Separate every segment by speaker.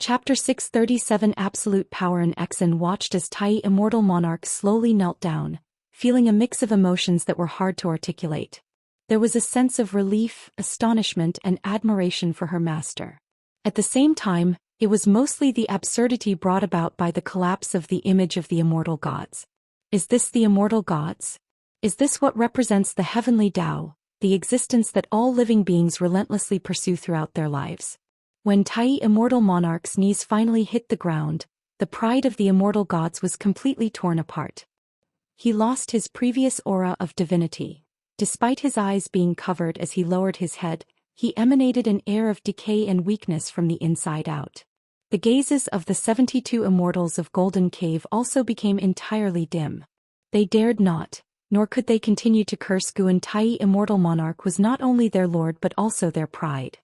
Speaker 1: Chapter 637 Absolute Power. And Exen watched as Tai Immortal Monarch slowly knelt down, feeling a mix of emotions that were hard to articulate. There was a sense of relief, astonishment, and admiration for her master. At the same time, it was mostly the absurdity brought about by the collapse of the image of the immortal gods. Is this the immortal gods? Is this what represents the heavenly Tao, the existence that all living beings relentlessly pursue throughout their lives? When Tai Immortal Monarch's knees finally hit the ground, the pride of the immortal gods was completely torn apart. He lost his previous aura of divinity. Despite his eyes being covered as he lowered his head, he emanated an air of decay and weakness from the inside out. The gazes of the 72 immortals of Golden Cave also became entirely dim. They dared not, nor could they continue to curse Guan. Tai Immortal Monarch was not only their lord but also their pride.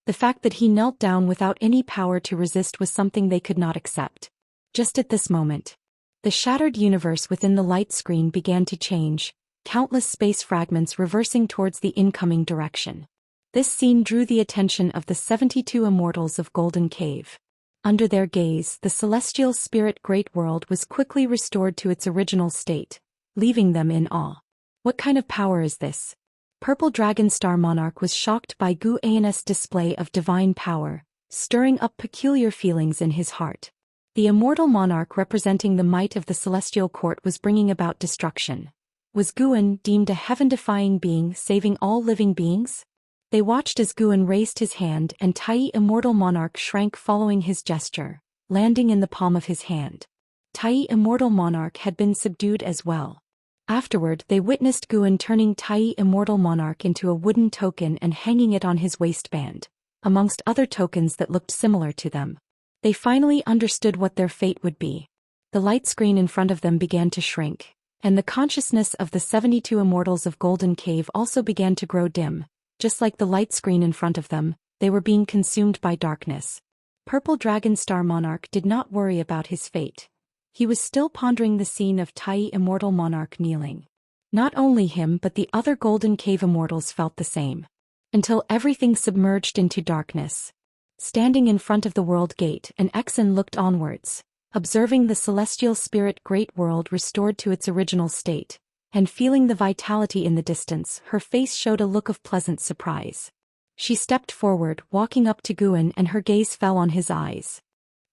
Speaker 1: The fact that he knelt down without any power to resist was something they could not accept. Just at this moment, the shattered universe within the light screen began to change, countless space fragments reversing towards the incoming direction. This scene drew the attention of the 72 immortals of Golden Cave. Under their gaze, the celestial spirit Great World was quickly restored to its original state, leaving them in awe. What kind of power is this? Purple Dragon Star Monarch was shocked by Gu An's display of divine power, stirring up peculiar feelings in his heart. The immortal monarch representing the might of the celestial court was bringing about destruction. Was Guan deemed a heaven-defying being saving all living beings? They watched as Guan raised his hand and Tai Immortal Monarch shrank following his gesture, landing in the palm of his hand. Tai Immortal Monarch had been subdued as well. Afterward, they witnessed Guan turning Tai Immortal Monarch into a wooden token and hanging it on his waistband, amongst other tokens that looked similar to them. They finally understood what their fate would be. The light screen in front of them began to shrink, and the consciousness of the 72 immortals of Golden Cave also began to grow dim. Just like the light screen in front of them, they were being consumed by darkness. Purple Dragon Star Monarch did not worry about his fate. He was still pondering the scene of Tai Immortal Monarch kneeling. Not only him but the other Golden Cave immortals felt the same. Until everything submerged into darkness. Standing in front of the world gate, an Exen looked onwards, observing the celestial spirit Great World restored to its original state, and feeling the vitality in the distance, her face showed a look of pleasant surprise. She stepped forward, walking up to Guan, and her gaze fell on his eyes.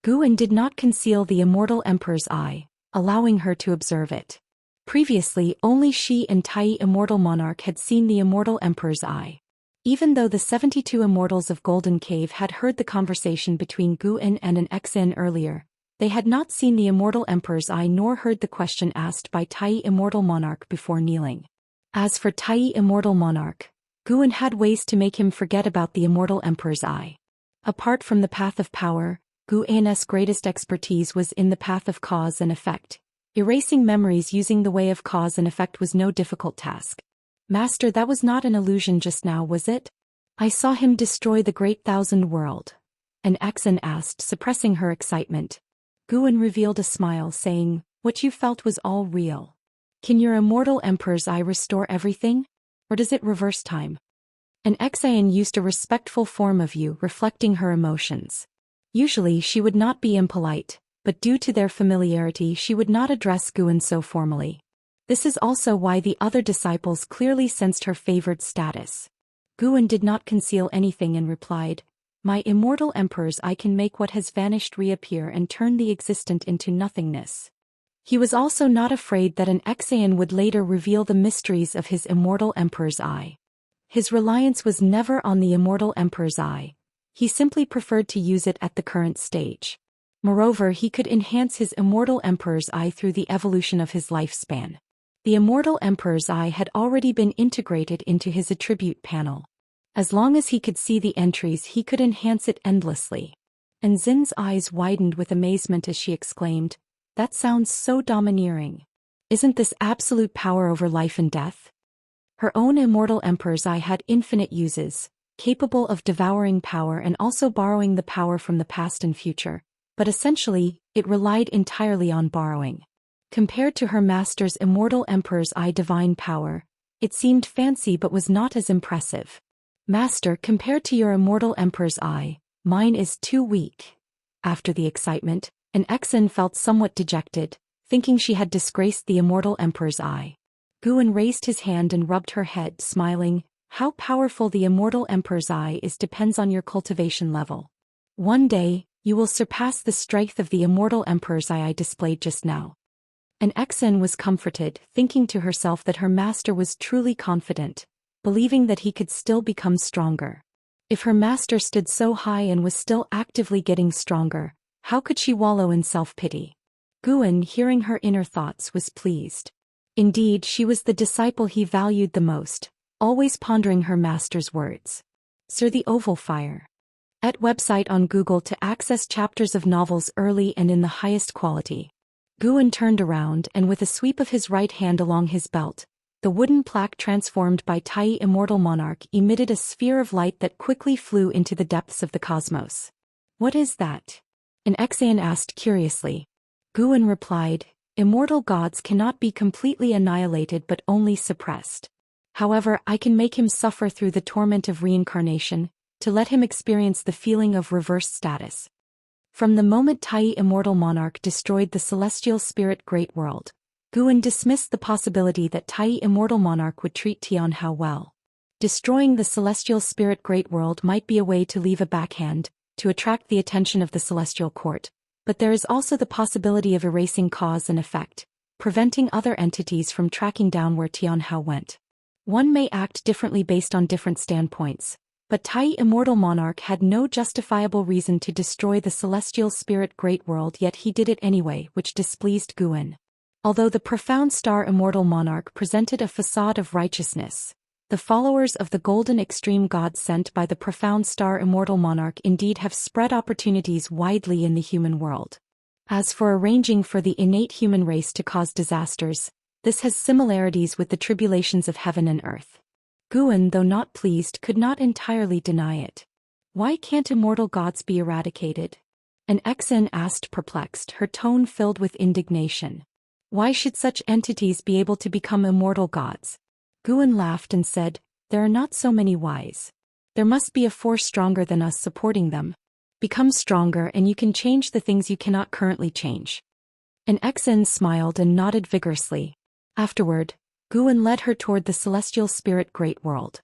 Speaker 1: Guan did not conceal the immortal emperor's eye, allowing her to observe it. Previously, only she and Tai Immortal Monarch had seen the immortal emperor's eye. Even though the 72 immortals of Golden Cave had heard the conversation between Guan and an Exen earlier, they had not seen the immortal emperor's eye nor heard the question asked by Tai Immortal Monarch before kneeling. As for Tai Immortal Monarch, Guan had ways to make him forget about the immortal emperor's eye. Apart from the path of power, Guan's greatest expertise was in the path of cause and effect. Erasing memories using the way of cause and effect was no difficult task. Master, that was not an illusion just now, was it? I saw him destroy the Great Thousand World. An Exen asked, suppressing her excitement. Guan revealed a smile, saying, what you felt was all real. Can your immortal emperor's eye restore everything? Or does it reverse time? An Exen used a respectful form of you, reflecting her emotions. Usually she would not be impolite, but due to their familiarity she would not address Guan so formally. This is also why the other disciples clearly sensed her favored status. Guan did not conceal anything and replied, my immortal emperor's eye can make what has vanished reappear and turn the existent into nothingness. He was also not afraid that an Exen would later reveal the mysteries of his immortal emperor's eye. His reliance was never on the immortal emperor's eye. He simply preferred to use it at the current stage. Moreover, he could enhance his immortal emperor's eye through the evolution of his lifespan. The immortal emperor's eye had already been integrated into his attribute panel. As long as he could see the entries, he could enhance it endlessly. And Xin's eyes widened with amazement as she exclaimed, that sounds so domineering. Isn't this absolute power over life and death? Her own immortal emperor's eye had infinite uses, capable of devouring power and also borrowing the power from the past and future, but essentially, it relied entirely on borrowing. Compared to her master's immortal emperor's eye divine power, it seemed fancy but was not as impressive. Master, compared to your immortal emperor's eye, mine is too weak. After the excitement, an Exan felt somewhat dejected, thinking she had disgraced the immortal emperor's eye. Guan raised his hand and rubbed her head, smiling. How powerful the immortal emperor's eye is depends on your cultivation level. One day, you will surpass the strength of the immortal emperor's eye I displayed just now. An Exan was comforted, thinking to herself that her master was truly confident, believing that he could still become stronger. If her master stood so high and was still actively getting stronger, how could she wallow in self-pity? Guan, hearing her inner thoughts, was pleased. Indeed, she was the disciple he valued the most, always pondering her master's words. Sir the Oval Fire. At website on Google to access chapters of novels early and in the highest quality. Guan turned around and with a sweep of his right hand along his belt, the wooden plaque transformed by Tai Immortal Monarch emitted a sphere of light that quickly flew into the depths of the cosmos. What is that? An Exan asked curiously. Guan replied, immortal gods cannot be completely annihilated but only suppressed. However, I can make him suffer through the torment of reincarnation, to let him experience the feeling of reversed status. From the moment Tai Immortal Monarch destroyed the celestial spirit Great World, Guan dismissed the possibility that Tai Immortal Monarch would treat Tianhao well. Destroying the celestial spirit Great World might be a way to leave a backhand, to attract the attention of the celestial court, but there is also the possibility of erasing cause and effect, preventing other entities from tracking down where Tianhao went. One may act differently based on different standpoints, but Tai Immortal Monarch had no justifiable reason to destroy the celestial spirit Great World, yet he did it anyway, which displeased Guan. Although the profound star Immortal Monarch presented a facade of righteousness, the followers of the golden extreme god sent by the profound star Immortal Monarch indeed have spread opportunities widely in the human world. As for arranging for the innate human race to cause disasters, this has similarities with the tribulations of heaven and earth. Guan, though not pleased, could not entirely deny it. Why can't immortal gods be eradicated? An Exan asked, perplexed, her tone filled with indignation. Why should such entities be able to become immortal gods? Guan laughed and said, there are not so many whys. There must be a force stronger than us supporting them. Become stronger and you can change the things you cannot currently change. An Exan smiled and nodded vigorously. Afterward, Guan led her toward the celestial spirit Great World.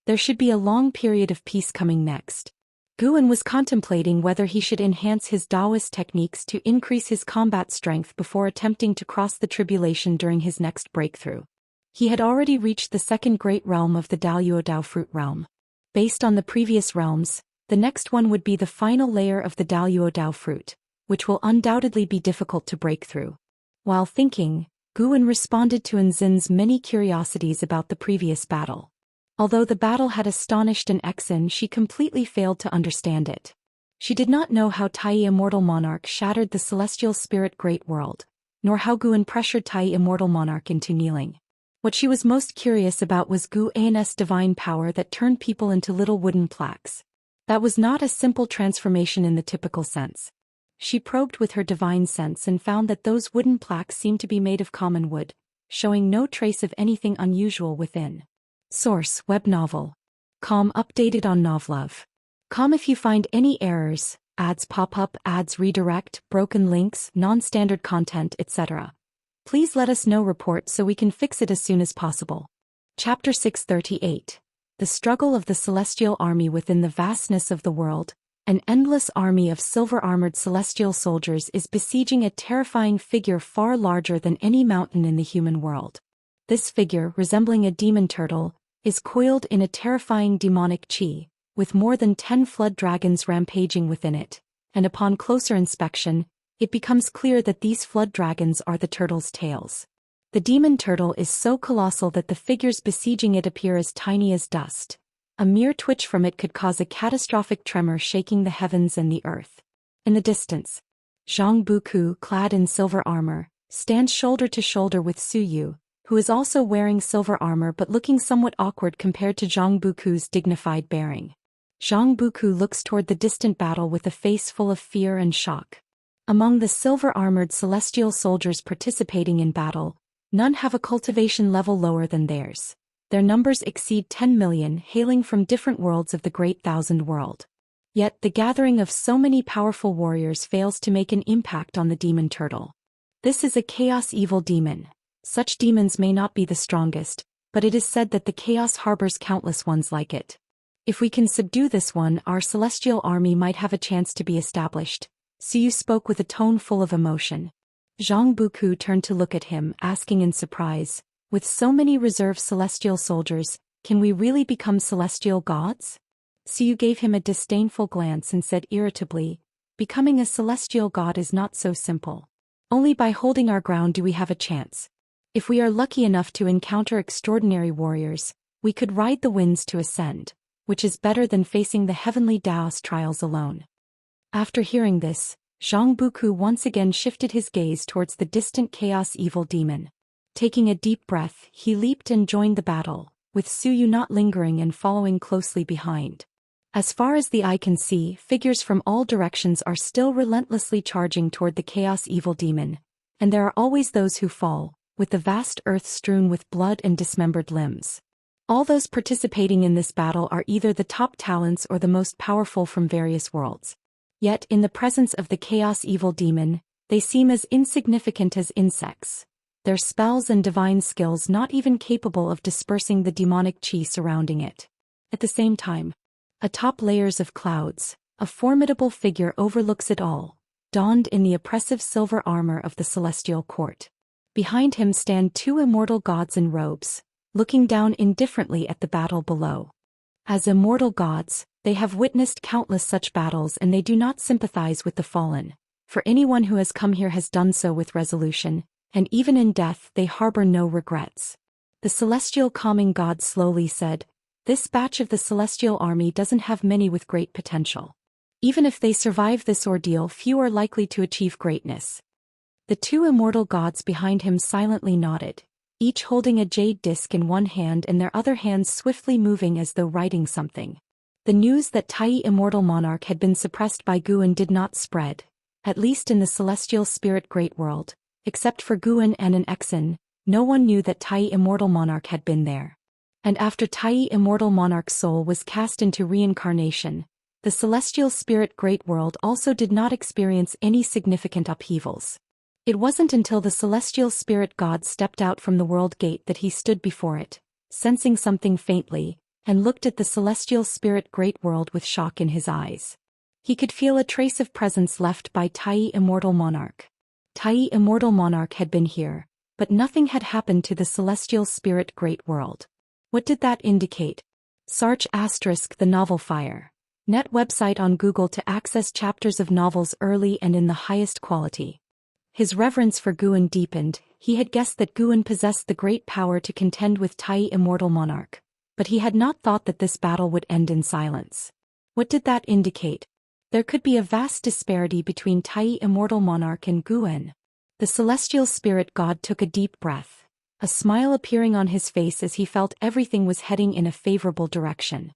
Speaker 1: There should be a long period of peace coming next. Guan was contemplating whether he should enhance his Daoist techniques to increase his combat strength before attempting to cross the tribulation during his next breakthrough. He had already reached the second great realm of the Dao fruit realm. Based on the previous realms, the next one would be the final layer of the Dao fruit, which will undoubtedly be difficult to break through. While thinking, Guan responded to Enzin's many curiosities about the previous battle. Although the battle had astonished an Exan, she completely failed to understand it. She did not know how Tai Immortal Monarch shattered the celestial spirit Great World, nor how Guan pressured Tai Immortal Monarch into kneeling. What she was most curious about was Guan's divine power that turned people into little wooden plaques. That was not a simple transformation in the typical sense. She probed with her divine sense and found that those wooden plaques seemed to be made of common wood, showing no trace of anything unusual within. Source: web novel. Com updated on Novlove. Com if you find any errors, ads pop up, ads redirect, broken links, non-standard content, etc. Please let us know report so we can fix it as soon as possible. Chapter 638. The struggle of the celestial army within the vastness of the world. An endless army of silver-armored celestial soldiers is besieging a terrifying figure far larger than any mountain in the human world. This figure, resembling a demon turtle, is coiled in a terrifying demonic chi, with more than 10 flood dragons rampaging within it, and upon closer inspection, it becomes clear that these flood dragons are the turtle's tails. The demon turtle is so colossal that the figures besieging it appear as tiny as dust. A mere twitch from it could cause a catastrophic tremor shaking the heavens and the earth. In the distance, Zhang Buku, clad in silver armor, stands shoulder to shoulder with Su Yu, who is also wearing silver armor but looking somewhat awkward compared to Zhang Buku's dignified bearing. Zhang Buku looks toward the distant battle with a face full of fear and shock. Among the silver-armored celestial soldiers participating in battle, none have a cultivation level lower than theirs. Their numbers exceed 10 million, hailing from different worlds of the Great Thousand World. Yet the gathering of so many powerful warriors fails to make an impact on the demon turtle. This is a chaos evil demon. Such demons may not be the strongest, but it is said that the chaos harbors countless ones like it. If we can subdue this one, our celestial army might have a chance to be established. Siyu spoke with a tone full of emotion. Zhang Buku turned to look at him, asking in surprise, with so many reserve celestial soldiers, can we really become celestial gods? Siyu gave him a disdainful glance and said irritably, becoming a celestial god is not so simple. Only by holding our ground do we have a chance. If we are lucky enough to encounter extraordinary warriors, we could ride the winds to ascend, which is better than facing the heavenly Daoist trials alone. After hearing this, Zhang Buku once again shifted his gaze towards the distant chaos evil demon. Taking a deep breath, he leaped and joined the battle, with Suyu not lingering and following closely behind. As far as the eye can see, figures from all directions are still relentlessly charging toward the chaos evil demon, and there are always those who fall, with the vast earth strewn with blood and dismembered limbs. All those participating in this battle are either the top talents or the most powerful from various worlds. Yet, in the presence of the chaos evil demon, they seem as insignificant as insects, their spells and divine skills not even capable of dispersing the demonic chi surrounding it. At the same time, atop layers of clouds, a formidable figure overlooks it all, donned in the oppressive silver armor of the celestial court. Behind him stand two immortal gods in robes, looking down indifferently at the battle below. As immortal gods, they have witnessed countless such battles and they do not sympathize with the fallen, for anyone who has come here has done so with resolution, and even in death they harbor no regrets. The celestial calming god slowly said, this batch of the celestial army doesn't have many with great potential. Even if they survive this ordeal, few are likely to achieve greatness. The two immortal gods behind him silently nodded, each holding a jade disc in one hand and their other hands swiftly moving as though writing something. The news that Tai Immortal Monarch had been suppressed by Guan did not spread, at least in the celestial spirit great world. Except for Guan and an Exen, no one knew that Tai Immortal Monarch had been there. And after Tai Immortal Monarch's soul was cast into reincarnation, the celestial spirit great world also did not experience any significant upheavals. It wasn't until the celestial spirit god stepped out from the world gate that he stood before it, sensing something faintly, and looked at the celestial spirit great world with shock in his eyes. He could feel a trace of presence left by Tai Immortal Monarch. Tai Immortal Monarch had been here, but nothing had happened to the celestial spirit great world. What did that indicate? Search * the novel Fire. Net website on Google to access chapters of novels early and in the highest quality. His reverence for Guan deepened. He had guessed that Guan possessed the great power to contend with Tai Immortal Monarch, but he had not thought that this battle would end in silence. What did that indicate? There could be a vast disparity between Tai Immortal Monarch and Guan. The celestial spirit god took a deep breath, a smile appearing on his face as he felt everything was heading in a favorable direction.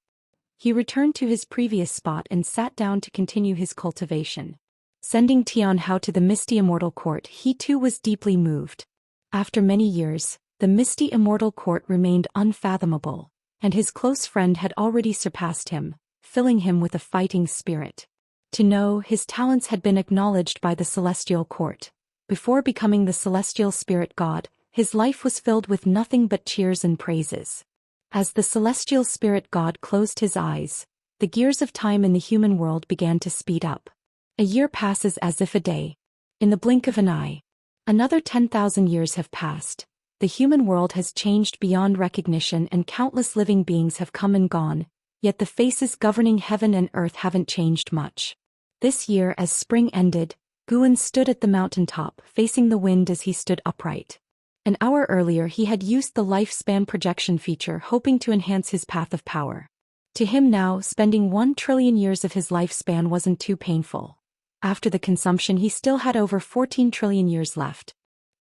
Speaker 1: He returned to his previous spot and sat down to continue his cultivation. Sending Tian Hao to the Misty Immortal Court, he too was deeply moved. After many years, the Misty Immortal Court remained unfathomable, and his close friend had already surpassed him, filling him with a fighting spirit. To know his talents had been acknowledged by the Celestial Court. Before becoming the Celestial Spirit God, his life was filled with nothing but cheers and praises. As the Celestial Spirit God closed his eyes, the gears of time in the human world began to speed up. A year passes as if a day. In the blink of an eye. Another 10,000 years have passed. The human world has changed beyond recognition and countless living beings have come and gone, yet the faces governing heaven and earth haven't changed much. This year, as spring ended, Guan stood at the mountaintop, facing the wind as he stood upright. An hour earlier he had used the lifespan projection feature hoping to enhance his path of power. To him now, spending 1 trillion years of his lifespan wasn't too painful. After the consumption he still had over 14 trillion years left.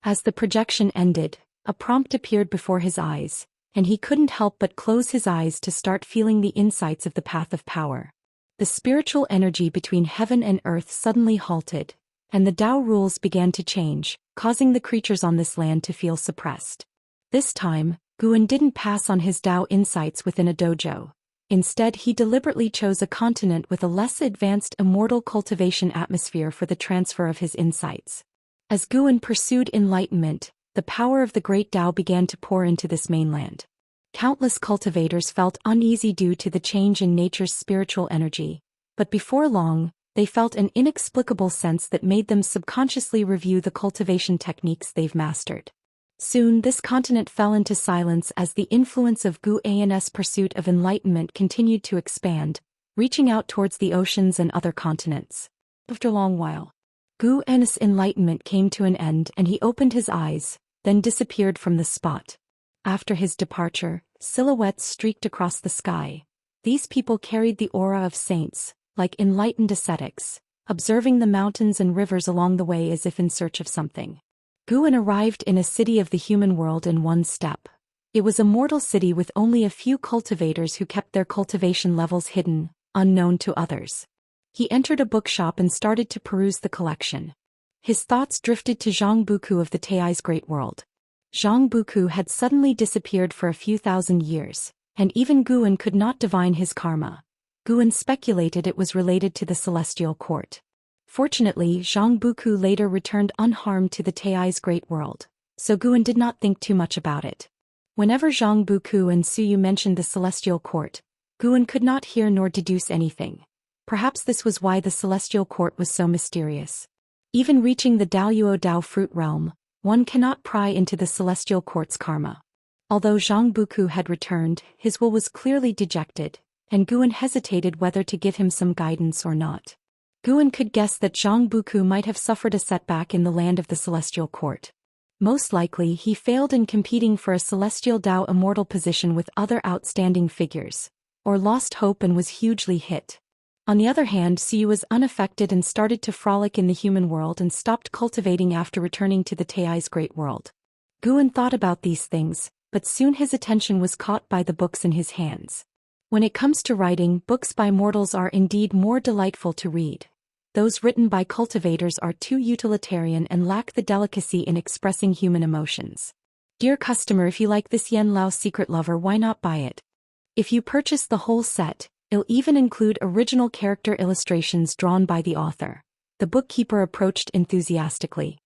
Speaker 1: As the projection ended, a prompt appeared before his eyes, and he couldn't help but close his eyes to start feeling the insights of the path of power. The spiritual energy between heaven and earth suddenly halted, and the Tao rules began to change, causing the creatures on this land to feel suppressed. This time, Guan didn't pass on his Tao insights within a dojo. Instead, he deliberately chose a continent with a less advanced immortal cultivation atmosphere for the transfer of his insights. As Guan pursued enlightenment, the power of the great Tao began to pour into this mainland. Countless cultivators felt uneasy due to the change in nature's spiritual energy, but before long, they felt an inexplicable sense that made them subconsciously review the cultivation techniques they've mastered. Soon this continent fell into silence as the influence of Guan's pursuit of enlightenment continued to expand, reaching out towards the oceans and other continents. After a long while, Guan's enlightenment came to an end and he opened his eyes, then disappeared from the spot. After his departure, silhouettes streaked across the sky. These people carried the aura of saints, like enlightened ascetics, observing the mountains and rivers along the way as if in search of something. Guan arrived in a city of the human world in one step. It was a mortal city with only a few cultivators who kept their cultivation levels hidden, unknown to others. He entered a bookshop and started to peruse the collection. His thoughts drifted to Zhang Buku of the Tai's Great World. Zhang Buku had suddenly disappeared for a few thousand years, and even Guan could not divine his karma. Guan speculated it was related to the Celestial Court. Fortunately, Zhang Buku later returned unharmed to the Tai's Great World, so Guan did not think too much about it. Whenever Zhang Buku and Suyu mentioned the Celestial Court, Guan could not hear nor deduce anything. Perhaps this was why the Celestial Court was so mysterious. Even reaching the Daoyuo Dao fruit realm, one cannot pry into the Celestial Court's karma. Although Zhang Buku had returned, his will was clearly dejected, and Guan hesitated whether to give him some guidance or not. Guan could guess that Zhang Buku might have suffered a setback in the land of the Celestial Court. Most likely he failed in competing for a Celestial Dao Immortal position with other outstanding figures, or lost hope and was hugely hit. On the other hand, Suyu was unaffected and started to frolic in the human world and stopped cultivating after returning to the Tai's Great World. Guan thought about these things, but soon his attention was caught by the books in his hands. When it comes to writing, books by mortals are indeed more delightful to read. Those written by cultivators are too utilitarian and lack the delicacy in expressing human emotions. Dear customer, if you like this Yen Lao Secret Lover, why not buy it? If you purchase the whole set, it'll even include original character illustrations drawn by the author. The bookkeeper approached enthusiastically.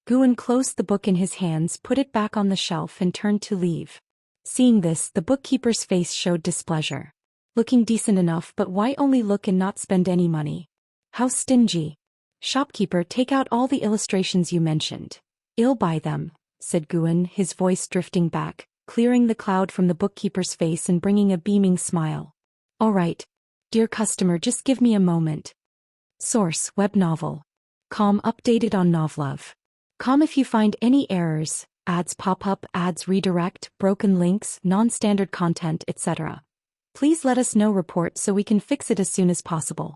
Speaker 1: Guan closed the book in his hands, put it back on the shelf and turned to leave. Seeing this, the bookkeeper's face showed displeasure. Looking decent enough, but why only look and not spend any money? How stingy. Shopkeeper, take out all the illustrations you mentioned. I'll buy them, said Guan, his voice drifting back, clearing the cloud from the bookkeeper's face and bringing a beaming smile. All right. Dear customer, just give me a moment. Source, web novel. Com updated on Novlove. Com if you find any errors, ads pop up, ads redirect, broken links, non-standard content, etc. Please let us know, report so we can fix it as soon as possible.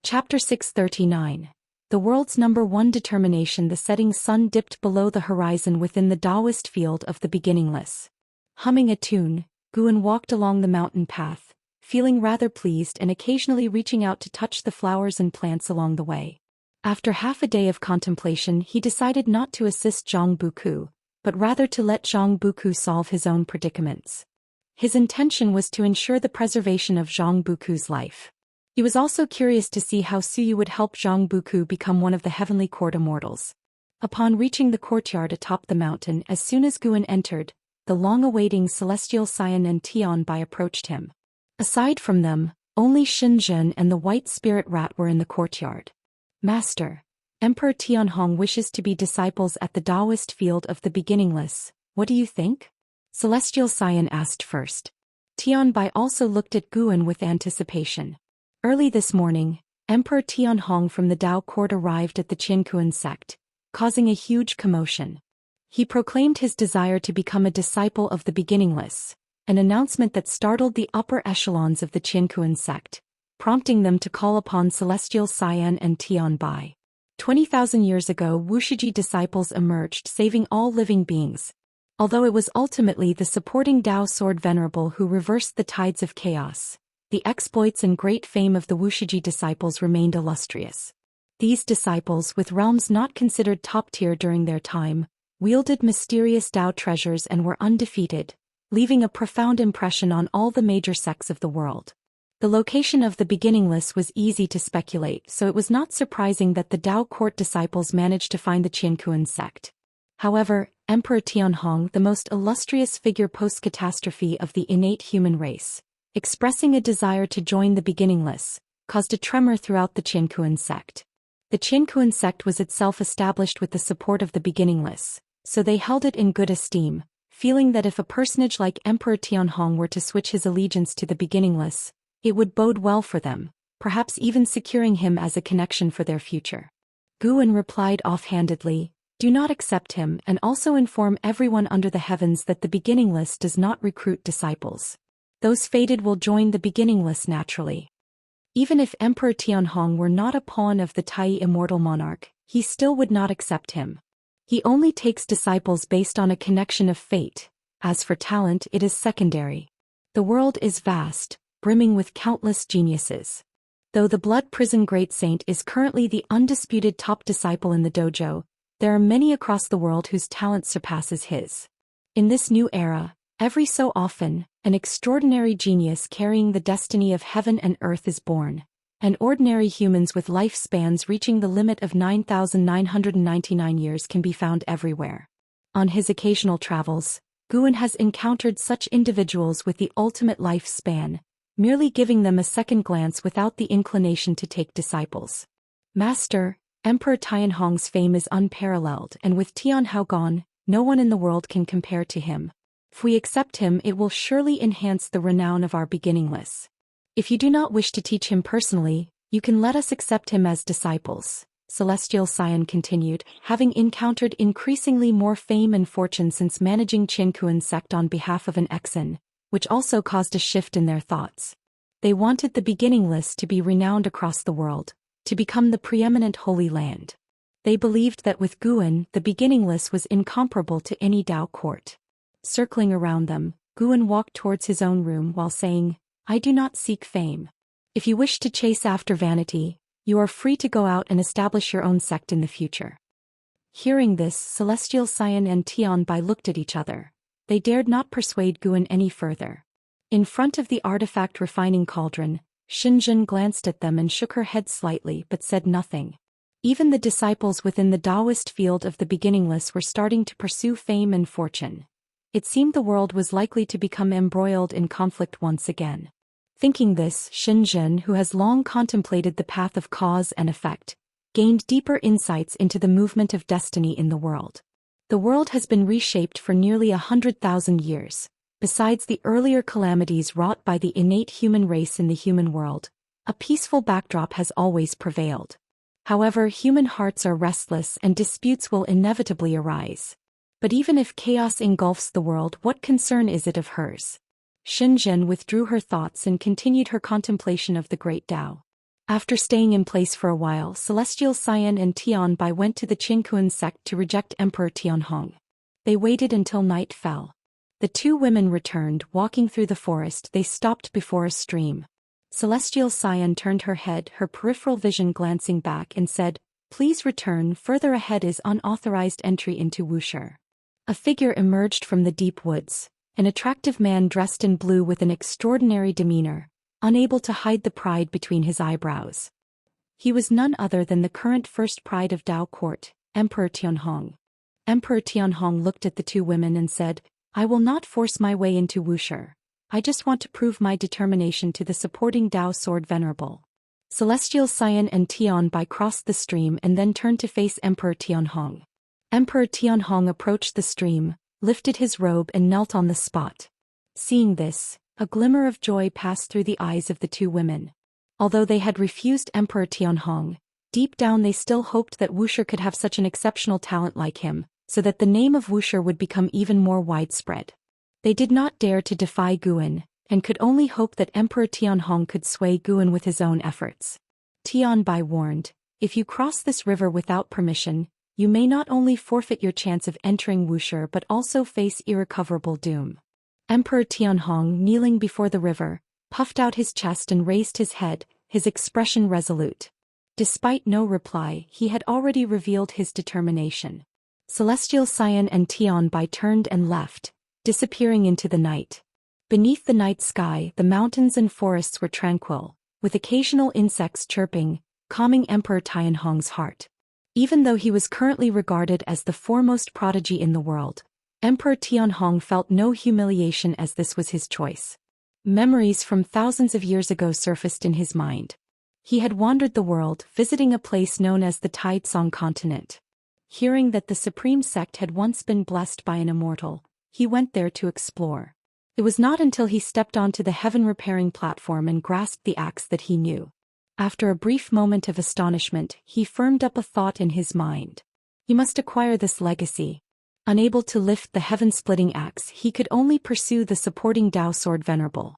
Speaker 1: Chapter 639. The world's #1 determination. The setting sun dipped below the horizon within the Daoist field of the beginningless. Humming a tune, Guan walked along the mountain path, feeling rather pleased and occasionally reaching out to touch the flowers and plants along the way. After half a day of contemplation, he decided not to assist Zhang Buku, but rather to let Zhang Buku solve his own predicaments. His intention was to ensure the preservation of Zhang Buku's life. He was also curious to see how Suyu would help Zhang Buku become one of the heavenly court immortals. Upon reaching the courtyard atop the mountain, as soon as Guan entered, the long-awaiting Celestial Xian and Tianbai approached him. Aside from them, only Xinzhen and the white spirit rat were in the courtyard. Master, Emperor Tianhong wishes to be disciples at the Daoist field of the beginningless. What do you think? Celestial Xian asked first. Tianbai also looked at Guan with anticipation. Early this morning, Emperor Tianhong from the Dao court arrived at the Qiankuan sect, causing a huge commotion. He proclaimed his desire to become a disciple of the beginningless, an announcement that startled the upper echelons of the Qiankuan sect, prompting them to call upon Celestial Xian and Tianbai. 20,000 years ago, Wuxia disciples emerged, saving all living beings. Although it was ultimately the supporting Dao Sword Venerable who reversed the tides of chaos, the exploits and great fame of the Wuxia disciples remained illustrious. These disciples, with realms not considered top-tier during their time, wielded mysterious Dao treasures and were undefeated, leaving a profound impression on all the major sects of the world. The location of the beginningless was easy to speculate, so it was not surprising that the Dao court disciples managed to find the Qiankuan sect. However, Emperor Tianhong, the most illustrious figure post-catastrophe of the innate human race, expressing a desire to join the beginningless, caused a tremor throughout the Qiankuan sect. The Qiankuan sect was itself established with the support of the beginningless, so they held it in good esteem, feeling that if a personage like Emperor Tianhong were to switch his allegiance to the beginningless, it would bode well for them, perhaps even securing him as a connection for their future. Guan replied offhandedly, "Do not accept him, and also inform everyone under the heavens that the beginningless does not recruit disciples. Those fated will join the beginningless naturally." Even if Emperor Tianhong were not a pawn of the Tai immortal monarch, he still would not accept him. He only takes disciples based on a connection of fate. As for talent, it is secondary. The world is vast, brimming with countless geniuses. Though the Blood Prison Great Saint is currently the undisputed top disciple in the dojo, there are many across the world whose talent surpasses his. In this new era, every so often, an extraordinary genius carrying the destiny of heaven and earth is born, and ordinary humans with lifespans reaching the limit of 9,999 years can be found everywhere. On his occasional travels, Guan has encountered such individuals with the ultimate lifespan, merely giving them a second glance without the inclination to take disciples. Master, Emperor Tianhong's fame is unparalleled, and with Tianhao gone, no one in the world can compare to him. If we accept him, it will surely enhance the renown of our beginningless. If you do not wish to teach him personally, you can let us accept him as disciples, Celestial Xian continued, having encountered increasingly more fame and fortune since managing Qiankuan sect on behalf of an exon, which also caused a shift in their thoughts. They wanted the beginningless to be renowned across the world, to become the preeminent Holy Land. They believed that with Guan, the beginningless was incomparable to any Dao court. Circling around them, Guan walked towards his own room while saying, "I do not seek fame. If you wish to chase after vanity, you are free to go out and establish your own sect in the future." Hearing this, Celestial Xian and Tianbai looked at each other. They dared not persuade Guan any further. In front of the artifact refining cauldron, Xinzhen glanced at them and shook her head slightly but said nothing. Even the disciples within the Daoist field of the beginningless were starting to pursue fame and fortune. It seemed the world was likely to become embroiled in conflict once again. Thinking this, Xinzhen, who has long contemplated the path of cause and effect, gained deeper insights into the movement of destiny in the world. The world has been reshaped for nearly 100,000 years. Besides the earlier calamities wrought by the innate human race in the human world, a peaceful backdrop has always prevailed. However, human hearts are restless and disputes will inevitably arise. But even if chaos engulfs the world, what concern is it of hers? Xinzhen withdrew her thoughts and continued her contemplation of the great Tao. After staying in place for a while, Celestial Xian and Tianbai went to the Qiankuan sect to reject Emperor Tianhong. They waited until night fell. The two women returned. Walking through the forest, they stopped before a stream. Celestial Xian turned her head, her peripheral vision glancing back, and said, "Please return. Further ahead is unauthorized entry into Wuxia." A figure emerged from the deep woods, an attractive man dressed in blue with an extraordinary demeanor, unable to hide the pride between his eyebrows. He was none other than the current first pride of Dao court, Emperor Tianhong. Emperor Tianhong looked at the two women and said, "I will not force my way into Wuxia. I just want to prove my determination to the supporting Dao sword venerable." Celestial Xian and Tianbai crossed the stream and then turned to face Emperor Tianhong. Emperor Tianhong approached the stream, lifted his robe and knelt on the spot. Seeing this, a glimmer of joy passed through the eyes of the two women. Although they had refused Emperor Tianhong, deep down they still hoped that Wuxia could have such an exceptional talent like him, so that the name of Wuxia would become even more widespread. They did not dare to defy Guan, and could only hope that Emperor Tianhong could sway Guan with his own efforts. Tianbai warned, "If you cross this river without permission, you may not only forfeit your chance of entering Wuxia but also face irrecoverable doom." Emperor Tianhong, kneeling before the river, puffed out his chest and raised his head, his expression resolute. Despite no reply, he had already revealed his determination. Celestial Xian and Tianbai turned and left, disappearing into the night. Beneath the night sky, the mountains and forests were tranquil, with occasional insects chirping, calming Emperor Tianhong's heart. Even though he was currently regarded as the foremost prodigy in the world, Emperor Tianhong felt no humiliation as this was his choice. Memories from thousands of years ago surfaced in his mind. He had wandered the world, visiting a place known as the Taitsong continent. Hearing that the supreme sect had once been blessed by an immortal, he went there to explore. It was not until he stepped onto the heaven-repairing platform and grasped the axe that he knew. After a brief moment of astonishment, he firmed up a thought in his mind. He must acquire this legacy. Unable to lift the heaven-splitting axe, he could only pursue the supporting Dao sword venerable.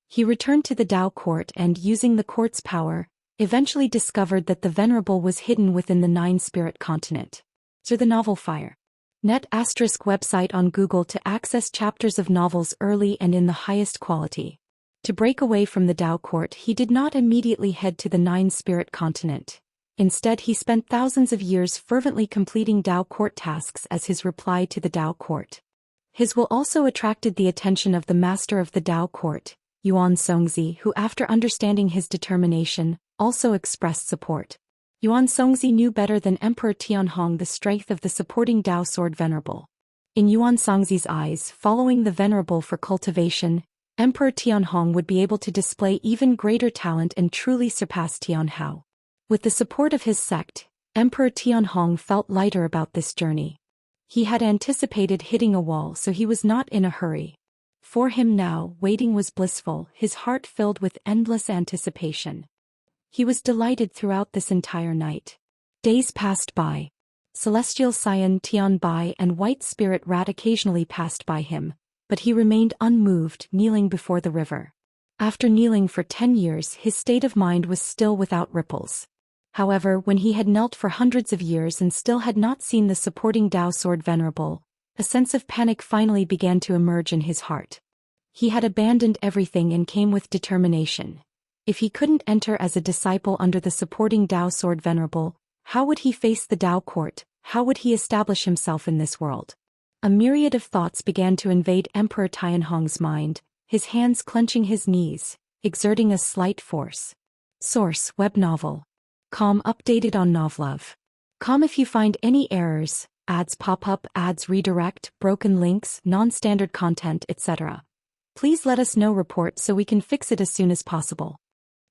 Speaker 1: He returned to the Dao court and, using the court's power, eventually discovered that the venerable was hidden within the Nine-Spirit continent. So the novel Fire. Net ** website on Google to access chapters of novels early and in the highest quality. To break away from the Dao court, he did not immediately head to the Nine-Spirit continent. Instead, he spent thousands of years fervently completing Dao court tasks as his reply to the Dao court. His will also attracted the attention of the master of the Dao court, Yuan Songzi, who, after understanding his determination, also expressed support. Yuan Songzi knew better than Emperor Tianhong the strength of the supporting Dao sword venerable. In Yuan Songzi's eyes, following the venerable for cultivation, Emperor Tianhong would be able to display even greater talent and truly surpass Tianhao. With the support of his sect, Emperor Tianhong felt lighter about this journey. He had anticipated hitting a wall, so he was not in a hurry. For him now, waiting was blissful, his heart filled with endless anticipation. He was delighted throughout this entire night. Days passed by. Celestial Scion Tian Bai and White Spirit Rat occasionally passed by him, but he remained unmoved, kneeling before the river. After kneeling for 10 years, his state of mind was still without ripples. However, when he had knelt for hundreds of years and still had not seen the supporting Dao sword venerable, a sense of panic finally began to emerge in his heart. He had abandoned everything and came with determination. If he couldn't enter as a disciple under the supporting Dao sword venerable, how would he face the Dao court? How would he establish himself in this world? A myriad of thoughts began to invade Emperor Tianhong's mind, his hands clenching his knees, exerting a slight force. Source: web novel. Com updated on Novlove. Com if you find any errors, ads pop up, ads redirect, broken links, non-standard content, etc. Please let us know, report so we can fix it as soon as possible.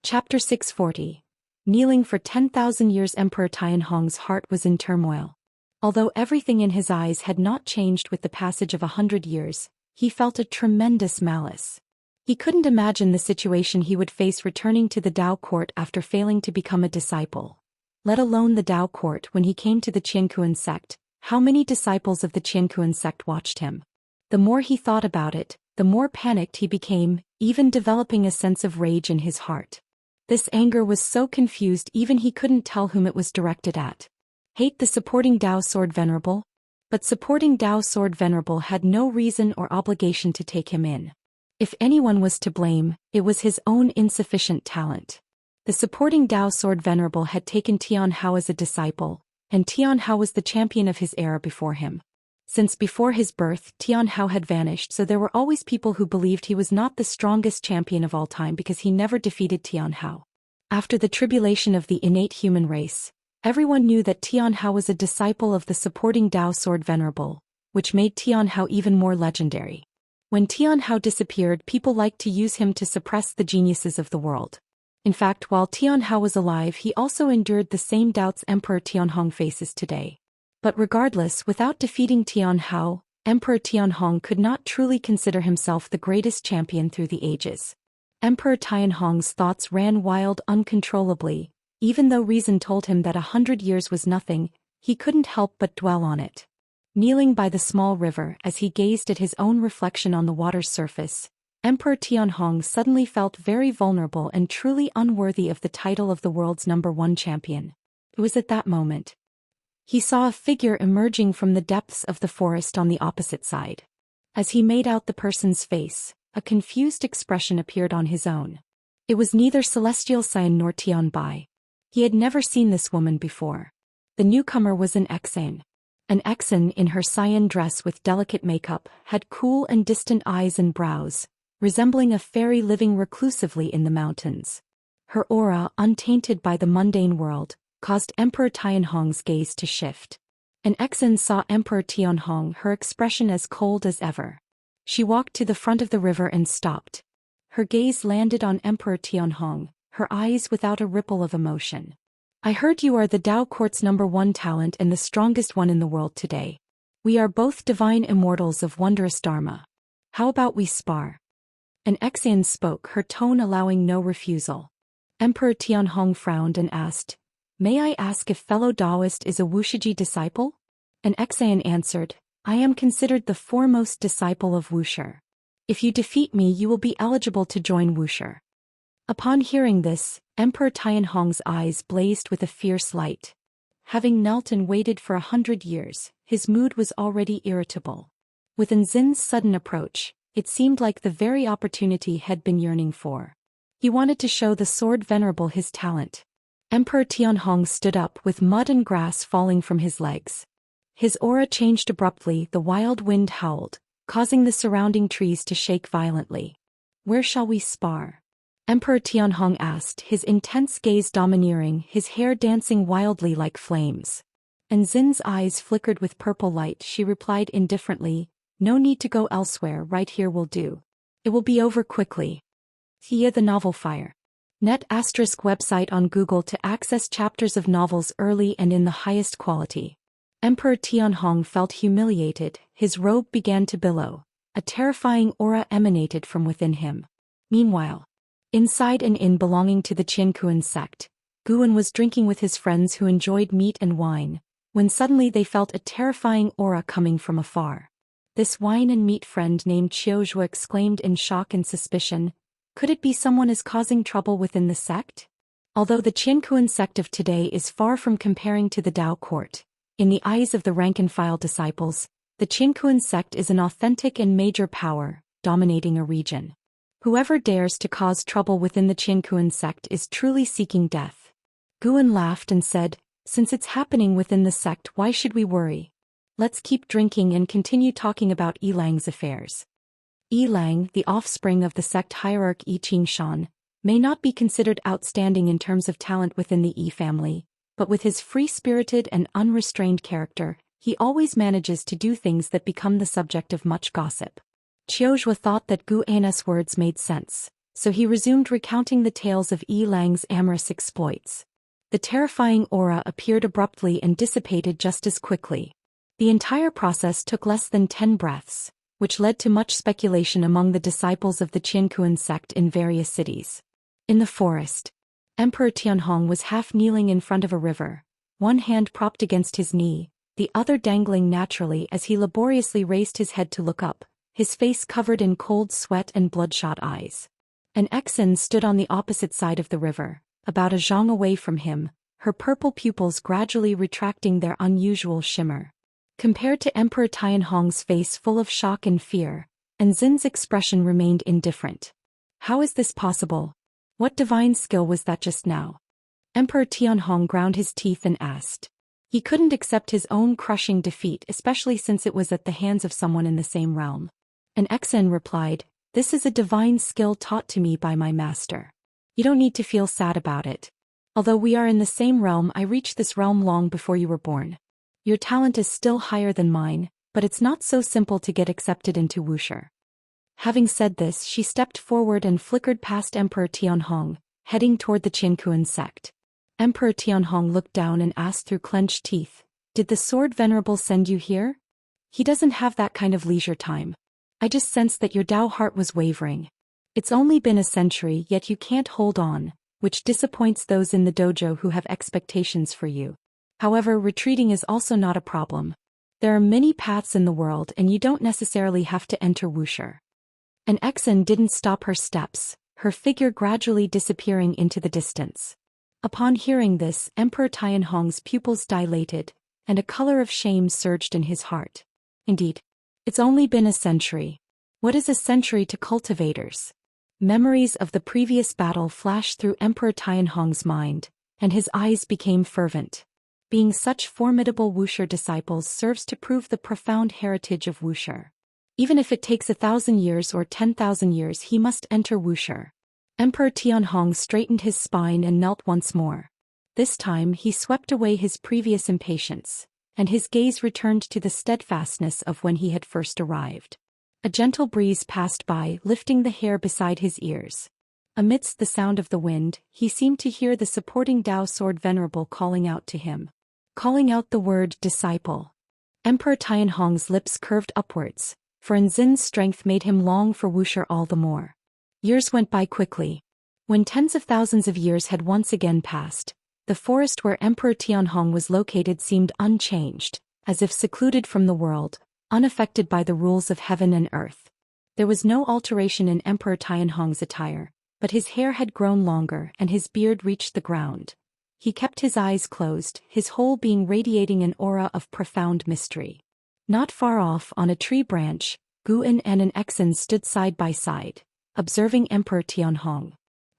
Speaker 1: Chapter 640. Kneeling for 10,000 years. Emperor Tianhong's heart was in turmoil. Although everything in his eyes had not changed with the passage of 100 years, he felt a tremendous malice. He couldn't imagine the situation he would face returning to the Dao court after failing to become a disciple. Let alone the Dao court. When he came to the Qiankuan sect, how many disciples of the Qiankuan sect watched him? The more he thought about it, the more panicked he became, even developing a sense of rage in his heart. This anger was so confused even he couldn't tell whom it was directed at. Hate the supporting Dao sword venerable? But supporting Dao sword venerable had no reason or obligation to take him in. If anyone was to blame, it was his own insufficient talent. The supporting Dao sword venerable had taken Tianhao as a disciple, and Tianhao was the champion of his era before him. Since before his birth, Tianhao had vanished, so there were always people who believed he was not the strongest champion of all time because he never defeated Tianhao. After the tribulation of the innate human race, everyone knew that Tianhao was a disciple of the supporting Dao sword venerable, which made Tianhao even more legendary. When Tianhao disappeared, people liked to use him to suppress the geniuses of the world. In fact, while Tianhao was alive, he also endured the same doubts Emperor Tianhong faces today. But regardless, without defeating Tianhao, Emperor Tianhong could not truly consider himself the greatest champion through the ages. Emperor Tianhong's thoughts ran wild uncontrollably. Even though reason told him that 100 years was nothing, he couldn't help but dwell on it. Kneeling by the small river as he gazed at his own reflection on the water's surface, Emperor Tianhong suddenly felt very vulnerable and truly unworthy of the title of the world's #1 champion. It was at that moment he saw a figure emerging from the depths of the forest on the opposite side. As he made out the person's face, a confused expression appeared on his own. It was neither Celestial Scion nor Tian Bai. He had never seen this woman before. The newcomer was an Exan. An Exan in her Scion dress with delicate makeup, had cool and distant eyes and brows, resembling a fairy living reclusively in the mountains. Her aura, untainted by the mundane world, caused Emperor Tianhong's gaze to shift. An Exan saw Emperor Tianhong, her expression as cold as ever. She walked to the front of the river and stopped. Her gaze landed on Emperor Tianhong, her eyes without a ripple of emotion. I heard you are the Dao Court's #1 talent and the strongest one in the world today. We are both divine immortals of wondrous dharma. How about we spar? An Exan spoke, her tone allowing no refusal. Emperor Tianhong frowned and asked, "May I ask if fellow Daoist is a Wuxia disciple?" An Exan answered, "I am considered the foremost disciple of Wuxia. If you defeat me, you will be eligible to join Wuxia." Upon hearing this, Emperor Tianhong's eyes blazed with a fierce light. Having knelt and waited for 100 years, his mood was already irritable. With Nzin's sudden approach, it seemed like the very opportunity had been yearning for. He wanted to show the sword venerable his talent. Emperor Tianhong stood up with mud and grass falling from his legs. His aura changed abruptly, the wild wind howled, causing the surrounding trees to shake violently. "Where shall we spar?" Emperor Tianhong asked, his intense gaze domineering, his hair dancing wildly like flames. Nzin's eyes flickered with purple light. She replied indifferently, "No need to go elsewhere, right here will do. It will be over quickly." Via the novel Fire. Net ** website on Google to access chapters of novels early and in the highest quality. Emperor Tianhong felt humiliated, his robe began to billow. A terrifying aura emanated from within him. Meanwhile, inside an inn belonging to the Qiankuan sect, Guan was drinking with his friends who enjoyed meat and wine, when suddenly they felt a terrifying aura coming from afar. This wine and meat friend named Qiuzhou exclaimed in shock and suspicion, "Could it be someone is causing trouble within the sect?" Although the Qiankuan sect of today is far from comparing to the Dao court, in the eyes of the rank-and-file disciples, the Qiankuan sect is an authentic and major power, dominating a region. Whoever dares to cause trouble within the Qiankuan sect is truly seeking death. Guan laughed and said, "Since it's happening within the sect, why should we worry? Let's keep drinking and continue talking about Yilang's affairs." Yilang, the offspring of the sect hierarch Yi Qingshan, may not be considered outstanding in terms of talent within the Yi family, but with his free-spirited and unrestrained character, he always manages to do things that become the subject of much gossip. Qiuzhou thought that Gu An's words made sense, so he resumed recounting the tales of Yilang's amorous exploits. The terrifying aura appeared abruptly and dissipated just as quickly. The entire process took less than 10 breaths, which led to much speculation among the disciples of the Qiankuan sect in various cities. In the forest, Emperor Tianhong was half-kneeling in front of a river, one hand propped against his knee, the other dangling naturally as he laboriously raised his head to look up, his face covered in cold sweat and bloodshot eyes. An Exan stood on the opposite side of the river, about a zhang away from him, her purple pupils gradually retracting their unusual shimmer. Compared to Emperor Tianhong's face full of shock and fear, Nzin's expression remained indifferent. How is this possible? What divine skill was that just now? Emperor Tianhong ground his teeth and asked. He couldn't accept his own crushing defeat, especially since it was at the hands of someone in the same realm. An Exan replied, "This is a divine skill taught to me by my master. You don't need to feel sad about it. Although we are in the same realm, I reached this realm long before you were born. Your talent is still higher than mine, but it's not so simple to get accepted into Wuxia." Having said this, she stepped forward and flickered past Emperor Tianhong, heading toward the Qiankuan sect. Emperor Tianhong looked down and asked through clenched teeth, "Did the sword venerable send you here?" "He doesn't have that kind of leisure time. I just sensed that your Dao heart was wavering. It's only been a century, yet you can't hold on, which disappoints those in the dojo who have expectations for you. However, retreating is also not a problem. There are many paths in the world and you don't necessarily have to enter Wuxia." An Exan didn't stop her steps, her figure gradually disappearing into the distance. Upon hearing this, Emperor Tianhong's pupils dilated, and a color of shame surged in his heart. Indeed, it's only been a century. What is a century to cultivators? Memories of the previous battle flashed through Emperor Tianhong's mind, and his eyes became fervent. Being such formidable Wuxia disciples serves to prove the profound heritage of Wuxia. Even if it takes 1,000 years or 10,000 years, he must enter Wuxia. Emperor Tianhong straightened his spine and knelt once more. This time he swept away his previous impatience, and his gaze returned to the steadfastness of when he had first arrived. A gentle breeze passed by, lifting the hair beside his ears. Amidst the sound of the wind, he seemed to hear the supporting Dao sword venerable calling out to him. Calling out the word disciple. Emperor Tianhong's lips curved upwards, for Nzin's strength made him long for Wuxia all the more. Years went by quickly. When tens of thousands of years had once again passed, the forest where Emperor Tianhong was located seemed unchanged, as if secluded from the world, unaffected by the rules of heaven and earth. There was no alteration in Emperor Tianhong's attire, but his hair had grown longer and his beard reached the ground. He kept his eyes closed, his whole being radiating an aura of profound mystery. Not far off, on a tree branch, Guan and an Exan stood side by side, observing Emperor Tianhong.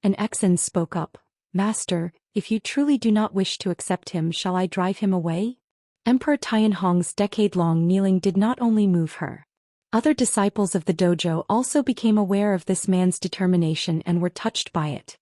Speaker 1: An Exan spoke up, "Master, if you truly do not wish to accept him, shall I drive him away?" Emperor Tianhong's decade-long kneeling did not only move her. Other disciples of the dojo also became aware of this man's determination and were touched by it.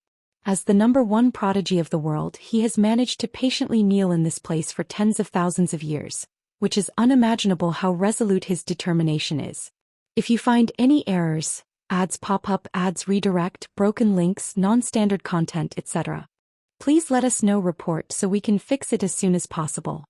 Speaker 1: As the #1 prodigy of the world, he has managed to patiently kneel in this place for tens of thousands of years, which is unimaginable how resolute his determination is. If you find any errors, ads pop up, ads redirect, broken links, non-standard content, etc., please let us know. Report so we can fix it as soon as possible.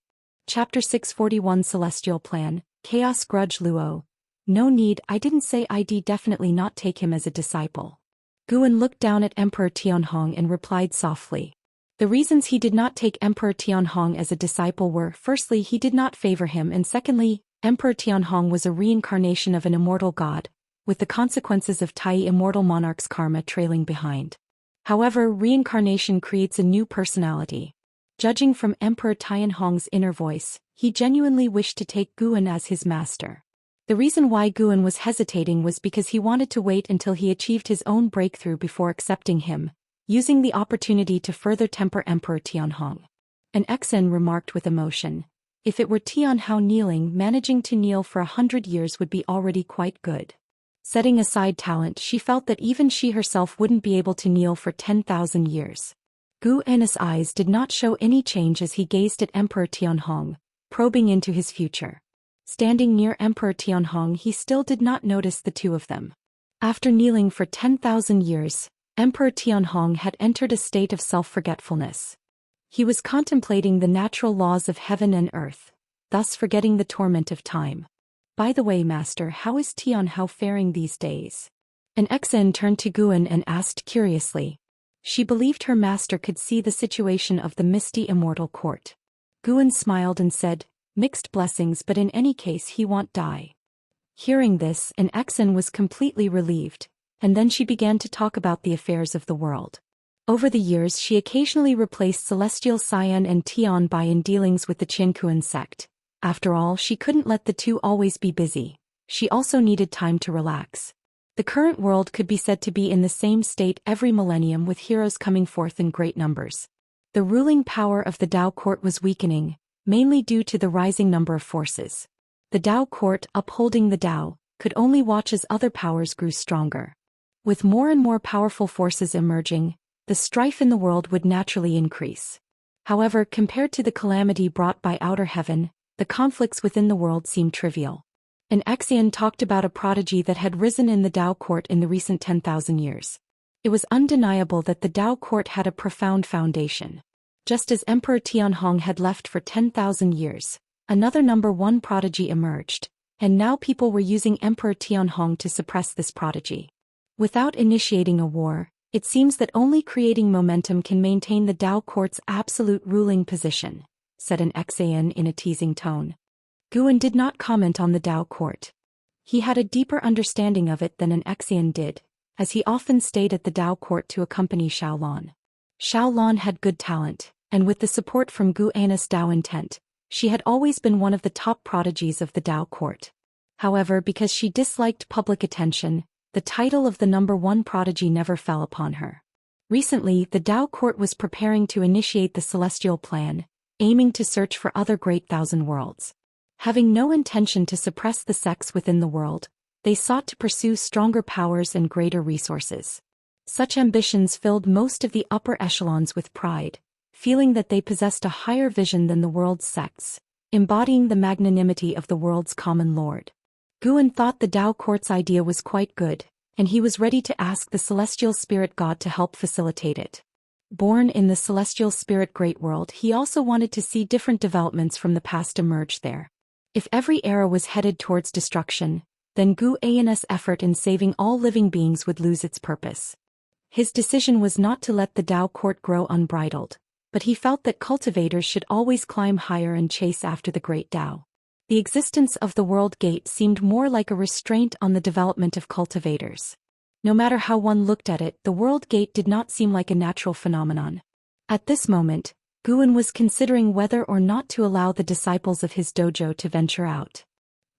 Speaker 1: Chapter 641 Celestial Plan, Chaos Grudge Luo. No need, I didn't say I'd definitely not take him as a disciple. Guan looked down at Emperor Tianhong and replied softly. The reasons he did not take Emperor Tianhong as a disciple were, firstly, he did not favor him, and secondly, Emperor Tianhong was a reincarnation of an immortal god, with the consequences of Tai immortal monarch's karma trailing behind. However, reincarnation creates a new personality. Judging from Emperor Tianhong's inner voice, he genuinely wished to take Guan as his master. The reason why Guan was hesitating was because he wanted to wait until he achieved his own breakthrough before accepting him, using the opportunity to further temper Emperor Tianhong. An Exan remarked with emotion, "If it were Tianhao kneeling, managing to kneel for 100 years would be already quite good." Setting aside talent, she felt that even she herself wouldn't be able to kneel for 10,000 years. Guan's eyes did not show any change as he gazed at Emperor Tianhong, probing into his future. Standing near Emperor Tianhong, he still did not notice the two of them. After kneeling for 10,000 years, Emperor Tianhong had entered a state of self-forgetfulness. He was contemplating the natural laws of heaven and earth, thus forgetting the torment of time. "By the way, Master, how is Tianhao faring these days?" An Exan turned to Guan and asked curiously. She believed her master could see the situation of the misty immortal court. Guan smiled and said, "Mixed blessings, but in any case he won't die." Hearing this, an Exan was completely relieved, and then she began to talk about the affairs of the world. Over the years she occasionally replaced Celestial Xian and Tian Bai in dealings with the Qinkuan sect. After all, she couldn't let the two always be busy. She also needed time to relax. The current world could be said to be in the same state every millennium, with heroes coming forth in great numbers. The ruling power of the Dao court was weakening, mainly due to the rising number of forces. The Dao court, upholding the Dao, could only watch as other powers grew stronger. With more and more powerful forces emerging, the strife in the world would naturally increase. However, compared to the calamity brought by outer heaven, the conflicts within the world seemed trivial. An Exian talked about a prodigy that had risen in the Dao court in the recent 10,000 years. It was undeniable that the Dao court had a profound foundation. Just as Emperor Tianhong had left for 10,000 years, another #1 prodigy emerged, and now people were using Emperor Tianhong to suppress this prodigy. Without initiating a war, it seems that only creating momentum can maintain the Dao court's absolute ruling position, said an Exian in a teasing tone. Guan did not comment on the Dao court. He had a deeper understanding of it than an Exian did, as he often stayed at the Dao court to accompany Xiaolon. Xiaolon had good talent, and with the support from Guan's Dao intent, she had always been one of the top prodigies of the Dao court. However, because she disliked public attention, the title of the #1 prodigy never fell upon her. Recently, the Dao court was preparing to initiate the Celestial Plan, aiming to search for other great thousand worlds. Having no intention to suppress the sects within the world, They sought to pursue stronger powers and greater resources. Such ambitions filled most of the upper echelons with pride, feeling that they possessed a higher vision than the world's sects, embodying the magnanimity of the world's common lord. Guan thought the Dao court's idea was quite good, and he was ready to ask the celestial spirit god to help facilitate it. Born in the celestial spirit great world, he also wanted to see different developments from the past emerge there. If every era was headed towards destruction, then Gu An's effort in saving all living beings would lose its purpose. His decision was not to let the Dao court grow unbridled, but he felt that cultivators should always climb higher and chase after the great Dao. The existence of the World Gate seemed more like a restraint on the development of cultivators. No matter how one looked at it, the World Gate did not seem like a natural phenomenon. At this moment, Guan was considering whether or not to allow the disciples of his dojo to venture out.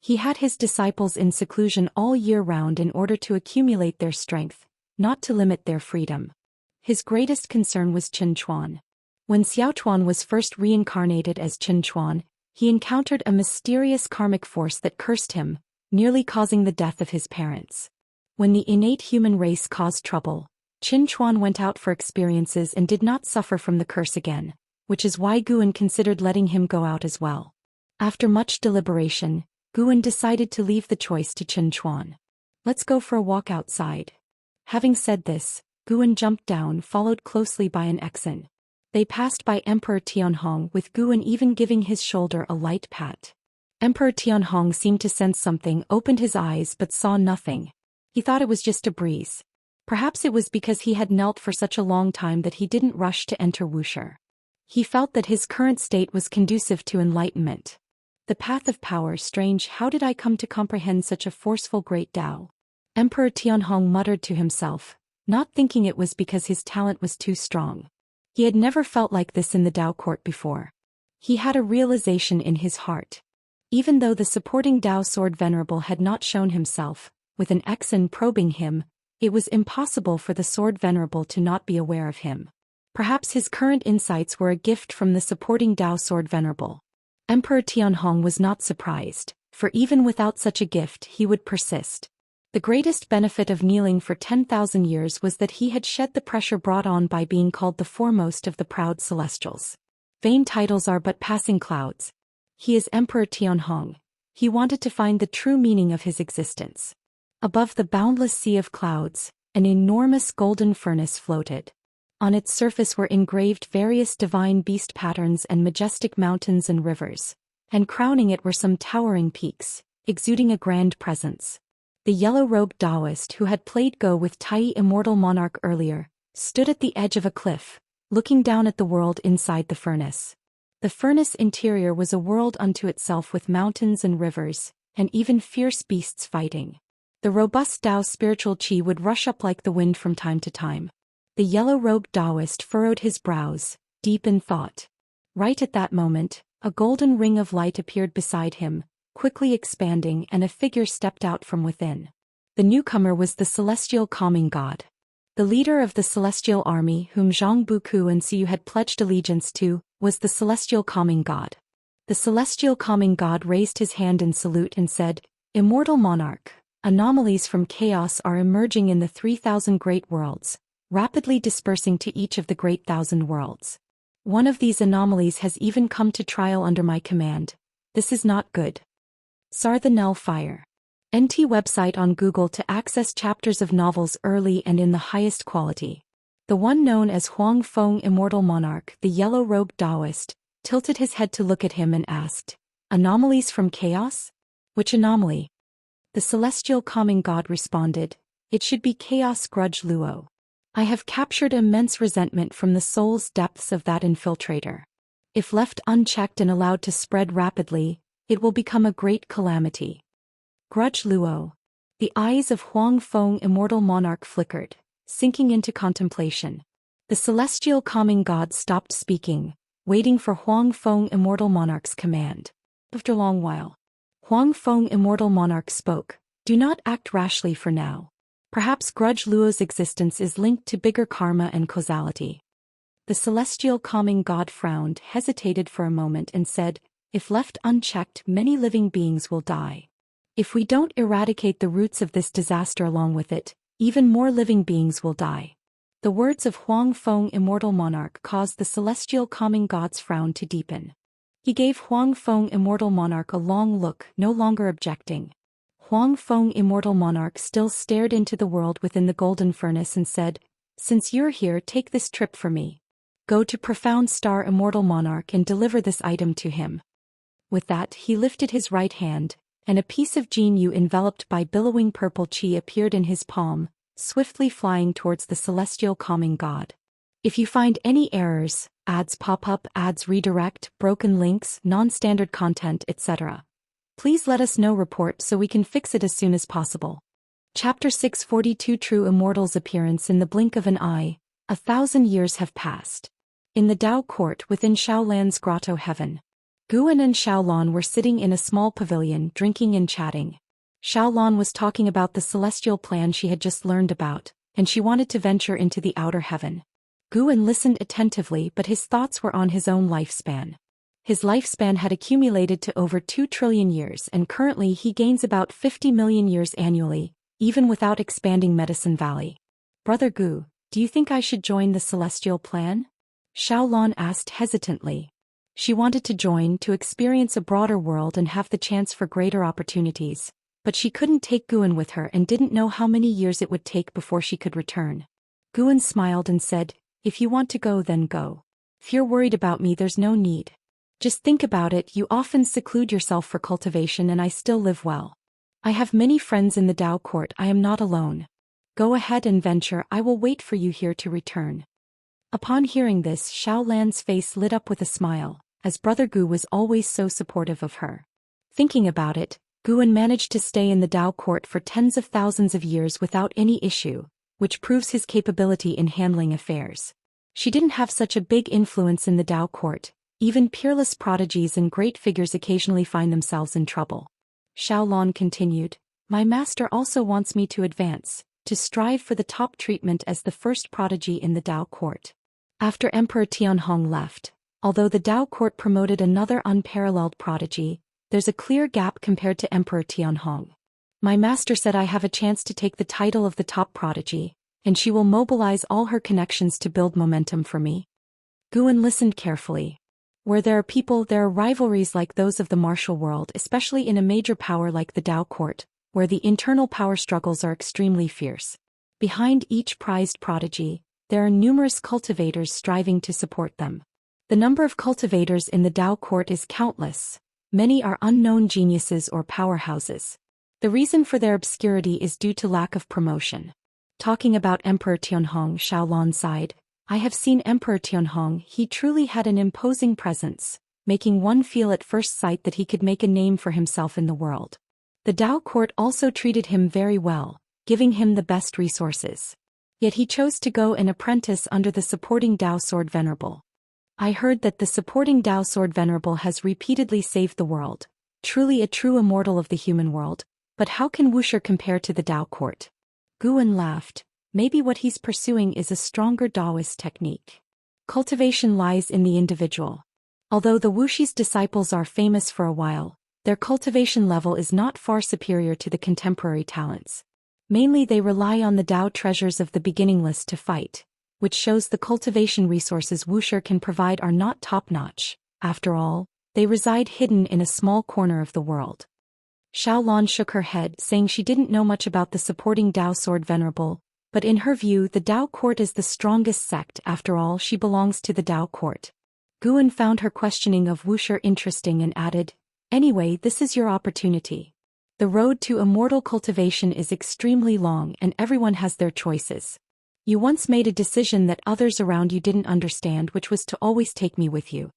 Speaker 1: He had his disciples in seclusion all year round in order to accumulate their strength, not to limit their freedom. His greatest concern was Qin Chuan. When Xiao Chuan was first reincarnated as Qin Chuan, he encountered a mysterious karmic force that cursed him, nearly causing the death of his parents. When the innate human race caused trouble, Qin Chuan went out for experiences and did not suffer from the curse again, which is why Guan considered letting him go out as well. After much deliberation, Guan decided to leave the choice to Qin Chuan. "Let's go for a walk outside." Having said this, Guan jumped down, followed closely by an Exan. They passed by Emperor Tianhong, with Guan even giving his shoulder a light pat. Emperor Tianhong seemed to sense something, opened his eyes but saw nothing. He thought it was just a breeze. Perhaps it was because he had knelt for such a long time that he didn't rush to enter Wuxia. He felt that his current state was conducive to enlightenment. The path of power, strange, how did I come to comprehend such a forceful great Tao? Emperor Tianhong muttered to himself, not thinking it was because his talent was too strong. He had never felt like this in the Dao court before. He had a realization in his heart. Even though the supporting Dao Sword Venerable had not shown himself, with an Exan probing him, it was impossible for the Sword Venerable to not be aware of him. Perhaps his current insights were a gift from the supporting Dao Sword Venerable. Emperor Tianhong was not surprised, for even without such a gift he would persist. The greatest benefit of kneeling for 10,000 years was that he had shed the pressure brought on by being called the foremost of the proud celestials. Vain titles are but passing clouds. He is Emperor Tianhong. He wanted to find the true meaning of his existence. Above the boundless sea of clouds, an enormous golden furnace floated. On its surface were engraved various divine beast patterns and majestic mountains and rivers, and crowning it were some towering peaks, exuding a grand presence. The yellow-robed Daoist who had played Go with Tai Immortal Monarch earlier, stood at the edge of a cliff, looking down at the world inside the furnace. The furnace interior was a world unto itself with mountains and rivers, and even fierce beasts fighting. The robust Dao spiritual chi would rush up like the wind from time to time. The yellow-robed Daoist furrowed his brows, deep in thought. Right at that moment, a golden ring of light appeared beside him, quickly expanding, and a figure stepped out from within. The newcomer was the celestial calming god. The leader of the celestial army, whom Zhang Buku and Siyu had pledged allegiance to, was the celestial calming god. The celestial calming god raised his hand in salute and said, "Immortal monarch, anomalies from chaos are emerging in the 3,000 great worlds, rapidly dispersing to each of the great 1,000 worlds. One of these anomalies has even come to trial under my command. This is not good." Sar the Null Fire. NT website on Google to access chapters of novels early and in the highest quality. The one known as Huang Feng Immortal Monarch, the yellow-robed Daoist, tilted his head to look at him and asked, "Anomalies from chaos? Which anomaly?" The celestial calming god responded, "It should be Chaos Grudge Luo. I have captured immense resentment from the soul's depths of that infiltrator. If left unchecked and allowed to spread rapidly, it will become a great calamity." Grudge Luo. The eyes of Huang Feng Immortal Monarch flickered, sinking into contemplation. The celestial calming god stopped speaking, waiting for Huang Feng Immortal Monarch's command. After a long while, Huang Feng Immortal Monarch spoke, "Do not act rashly for now. Perhaps Grudge Luo's existence is linked to bigger karma and causality." The celestial calming god frowned, hesitated for a moment and said, "If left unchecked, many living beings will die. If we don't eradicate the roots of this disaster along with it, even more living beings will die. The words of Huang Feng, Immortal Monarch, caused the celestial calming god's frown to deepen. He gave Huang Feng, Immortal Monarch, a long look, no longer objecting. Huang Feng, Immortal Monarch, still stared into the world within the golden furnace and said, "Since you're here, take this trip for me. Go to Profound Star, Immortal Monarch, and deliver this item to him." With that, he lifted his right hand, and a piece of Jinyu enveloped by billowing purple qi appeared in his palm, swiftly flying towards the celestial calming god. If you find any errors, ads pop up, ads redirect, broken links, non-standard content, etc., please let us know. Report so we can fix it as soon as possible. Chapter 642, True Immortal's Appearance. In the blink of an eye, 1,000 years have passed. In the Dao court within Xiaolan's grotto heaven, Guan and Xiaolan were sitting in a small pavilion drinking and chatting. Xiaolan was talking about the celestial plan she had just learned about, and she wanted to venture into the outer heaven. Guan listened attentively, but his thoughts were on his own lifespan. His lifespan had accumulated to over 2 trillion years, and currently he gains about 50 million years annually, even without expanding Medicine Valley. "Brother Gu, do you think I should join the celestial plan?" Xiaolan asked hesitantly. She wanted to join to experience a broader world and have the chance for greater opportunities, but she couldn't take Guan with her and didn't know how many years it would take before she could return. Guan smiled and said, "If you want to go, then go. If you're worried about me, there's no need. Just think about it, you often seclude yourself for cultivation and I still live well. I have many friends in the Dao court, I am not alone. Go ahead and venture, I will wait for you here to return." Upon hearing this, Xiaolan's face lit up with a smile, as Brother Gu was always so supportive of her. Thinking about it, Guan managed to stay in the Dao court for tens of thousands of years without any issue, which proves his capability in handling affairs. She didn't have such a big influence in the Dao court. Even peerless prodigies and great figures occasionally find themselves in trouble. Xiaolan continued, "My master also wants me to advance, to strive for the top treatment as the first prodigy in the Dao court." After Emperor Tianhong left, although the Dao court promoted another unparalleled prodigy, there's a clear gap compared to Emperor Tianhong. "My master said I have a chance to take the title of the top prodigy, and she will mobilize all her connections to build momentum for me." Guan listened carefully. Where there are people, there are rivalries like those of the martial world, especially in a major power like the Dao court, where the internal power struggles are extremely fierce. Behind each prized prodigy, there are numerous cultivators striving to support them. The number of cultivators in the Dao court is countless. Many are unknown geniuses or powerhouses. The reason for their obscurity is due to lack of promotion. Talking about Emperor Tianhong, Xiaolan sighed, "I have seen Emperor Tianhong, he truly had an imposing presence, making one feel at first sight that he could make a name for himself in the world. The Dao court also treated him very well, giving him the best resources. Yet he chose to go an apprentice under the supporting Dao Sword Venerable. I heard that the supporting Dao Sword Venerable has repeatedly saved the world, truly a true immortal of the human world, but how can Wuxia compare to the Dao court?" Guan laughed. Maybe what he's pursuing is a stronger Daoist technique. Cultivation lies in the individual. Although the Wuxi's disciples are famous for a while, their cultivation level is not far superior to the contemporary talents. Mainly they rely on the Dao treasures of the beginning list to fight, which shows the cultivation resources Wuxia can provide are not top-notch. After all, they reside hidden in a small corner of the world. Xiaolan shook her head, saying she didn't know much about the supporting Dao Sword Venerable, but in her view the Dao court is the strongest sect. After all, she belongs to the Dao court. Guan found her questioning of Wuxia interesting and added, "Anyway, this is your opportunity. The road to immortal cultivation is extremely long and everyone has their choices. You once made a decision that others around you didn't understand, which was to always take me with you."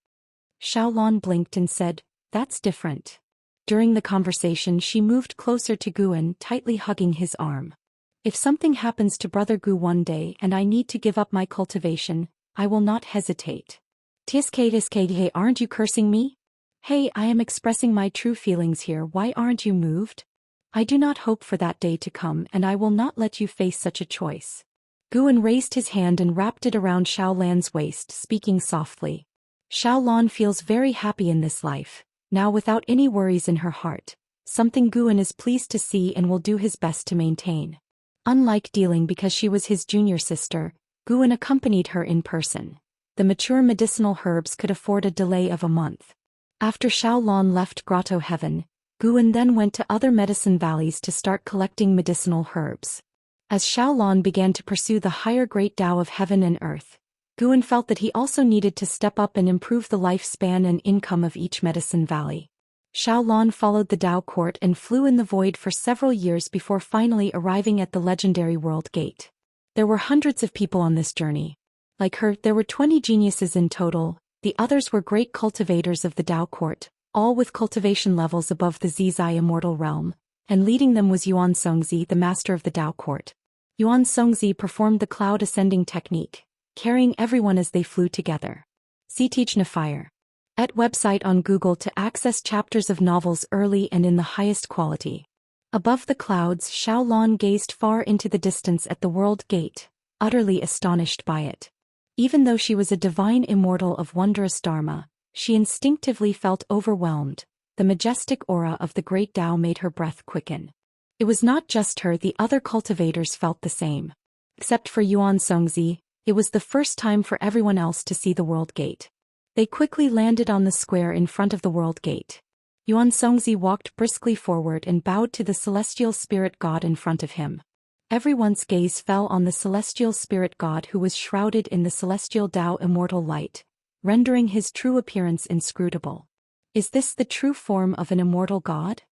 Speaker 1: Xiaolan blinked and said, "That's different." During the conversation she moved closer to Guan, tightly hugging his arm. "If something happens to Brother Gu one day and I need to give up my cultivation, I will not hesitate." "Tiske, aren't you cursing me?" "Hey, I am expressing my true feelings here, why aren't you moved? I do not hope for that day to come and I will not let you face such a choice." Guan raised his hand and wrapped it around Xiaolan's waist, speaking softly. Xiaolan feels very happy in this life, now without any worries in her heart, something Guan is pleased to see and will do his best to maintain. Unlike dealing because she was his junior sister, Guan accompanied her in person. The mature medicinal herbs could afford a delay of a month. After Xiaolon left Grotto Heaven, Guan then went to other medicine valleys to start collecting medicinal herbs. As Xiaolon began to pursue the higher great Tao of heaven and earth, Guan felt that he also needed to step up and improve the lifespan and income of each medicine valley. Xiaolon followed the Tao court and flew in the void for several years before finally arriving at the legendary World Gate. There were hundreds of people on this journey. Like her, there were 20 geniuses in total. The others were great cultivators of the Tao court, all with cultivation levels above the Zizai immortal realm, and leading them was Yuan Songzi, the master of the Tao court. Yuan Songzi performed the cloud ascending technique, carrying everyone as they flew together. See Teach Fire. At website on Google to access chapters of novels early and in the highest quality. Above the clouds, Xiaolon gazed far into the distance at the World Gate, utterly astonished by it. Even though she was a divine immortal of wondrous dharma, she instinctively felt overwhelmed. The majestic aura of the great Tao made her breath quicken. It was not just her, the other cultivators felt the same. Except for Yuan Songzi, it was the first time for everyone else to see the World Gate. They quickly landed on the square in front of the World Gate. Yuan Songzi walked briskly forward and bowed to the celestial spirit god in front of him. Everyone's gaze fell on the celestial spirit god who was shrouded in the celestial Tao immortal light, rendering his true appearance inscrutable. Is this the true form of an immortal god?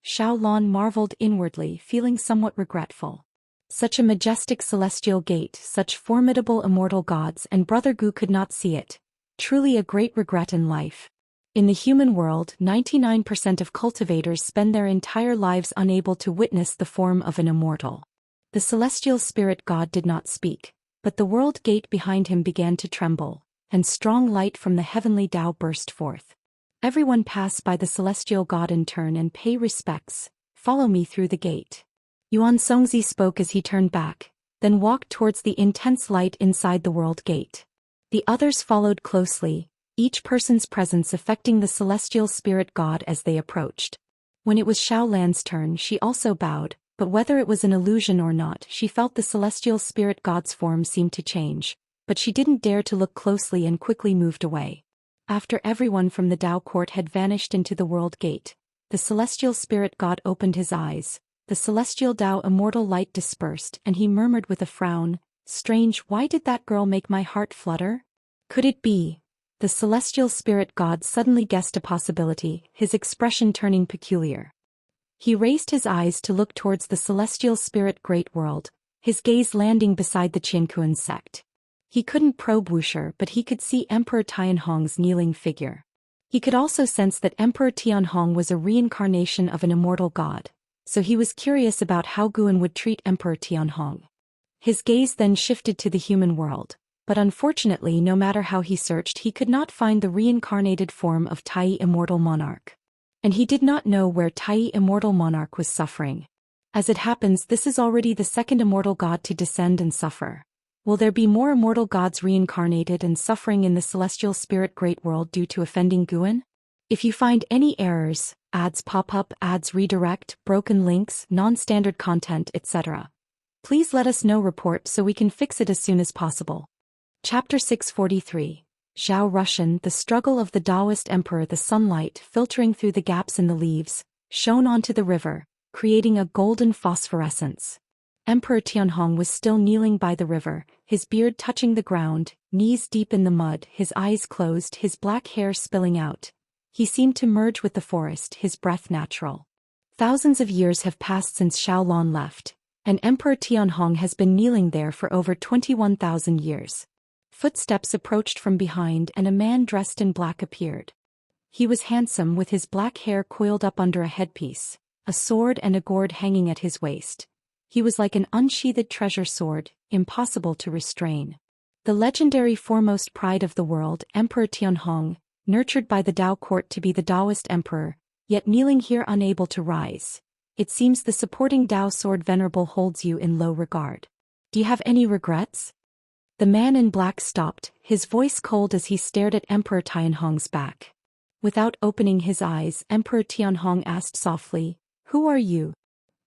Speaker 1: Xiaolon marveled inwardly, feeling somewhat regretful. Such a majestic celestial gate, such formidable immortal gods, and Brother Gu could not see it. Truly a great regret in life. In the human world, 99% of cultivators spend their entire lives unable to witness the form of an immortal. The celestial spirit god did not speak, but the world gate behind him began to tremble, and strong light from the heavenly Tao burst forth. Everyone pass by the celestial god in turn and pay respects. Follow me through the gate. Yuan Songzi spoke as he turned back, then walked towards the intense light inside the world gate. The others followed closely, each person's presence affecting the celestial spirit god as they approached. When it was Xiaolan's turn, she also bowed, but whether it was an illusion or not, she felt the celestial spirit god's form seemed to change, but she didn't dare to look closely and quickly moved away. After everyone from the Tao court had vanished into the world gate, the celestial spirit god opened his eyes, the celestial Tao immortal light dispersed, and he murmured with a frown, "Strange, why did that girl make my heart flutter? Could it be?" The celestial spirit god suddenly guessed a possibility, his expression turning peculiar. He raised his eyes to look towards the celestial spirit great world, his gaze landing beside the Qiankuan sect. He couldn't probe Wuxia, but he could see Emperor Tianhong's kneeling figure. He could also sense that Emperor Tianhong was a reincarnation of an immortal god, so he was curious about how Guan would treat Emperor Tianhong. His gaze then shifted to the human world, but unfortunately no matter how he searched he could not find the reincarnated form of Tai Immortal Monarch. And he did not know where Tai Immortal Monarch was suffering. As it happens, this is already the second immortal god to descend and suffer. Will there be more immortal gods reincarnated and suffering in the celestial spirit great world due to offending Guan? If you find any errors, ads pop up, ads redirect, broken links, non-standard content, etc., please let us know report so we can fix it as soon as possible. Chapter 643. Zhao Russian, the struggle of the Daoist emperor. The sunlight, filtering through the gaps in the leaves, shone onto the river, creating a golden phosphorescence. Emperor Tianhong was still kneeling by the river, his beard touching the ground, knees deep in the mud, his eyes closed, his black hair spilling out. He seemed to merge with the forest, his breath natural. Thousands of years have passed since Xiaolon left, and Emperor Tianhong has been kneeling there for over 21,000 years. Footsteps approached from behind and a man dressed in black appeared. He was handsome with his black hair coiled up under a headpiece, a sword and a gourd hanging at his waist. He was like an unsheathed treasure sword, impossible to restrain. The legendary foremost pride of the world, Emperor Tianhong, nurtured by the Tao court to be the Daoist emperor, yet kneeling here unable to rise. It seems the supporting Tao sword venerable holds you in low regard. Do you have any regrets? The man in black stopped, his voice cold as he stared at Emperor Tianhong's back. Without opening his eyes, Emperor Tianhong asked softly, Who are you?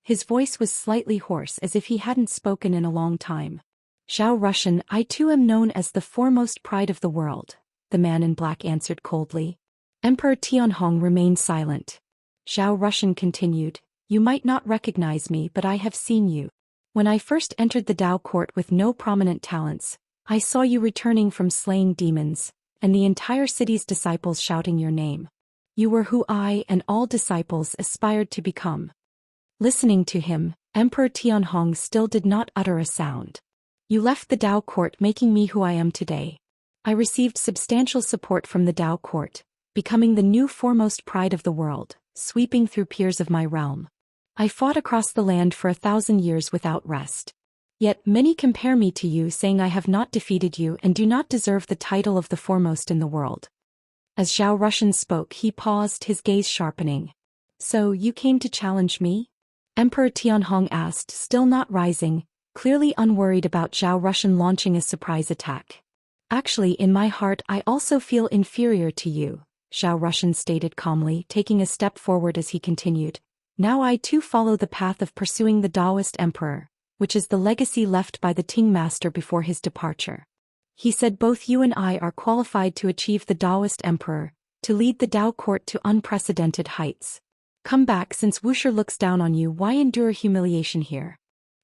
Speaker 1: His voice was slightly hoarse as if he hadn't spoken in a long time. Zhou Xian, I too am known as the foremost pride of the world, the man in black answered coldly. Emperor Tianhong remained silent. Zhou Xian continued, you might not recognize me, but I have seen you. When I first entered the Dao court with no prominent talents, I saw you returning from slaying demons, and the entire city's disciples shouting your name. You were who I and all disciples aspired to become. Listening to him, Emperor Tianhong still did not utter a sound. You left the Dao court making me who I am today. I received substantial support from the Dao court, becoming the new foremost pride of the world, sweeping through peers of my realm. I fought across the land for 1,000 years without rest. Yet many compare me to you, saying I have not defeated you and do not deserve the title of the foremost in the world. As Zhou Xian spoke, he paused, his gaze sharpening. So, you came to challenge me? Emperor Tianhong asked, still not rising, clearly unworried about Zhou Xian launching a surprise attack. Actually, in my heart I also feel inferior to you, Zhou Xian stated calmly, taking a step forward as he continued. Now I too follow the path of pursuing the Daoist emperor, which is the legacy left by the Ting master before his departure. He said both you and I are qualified to achieve the Daoist emperor, to lead the Dao court to unprecedented heights. Come back, since Wuxia looks down on you, why endure humiliation here?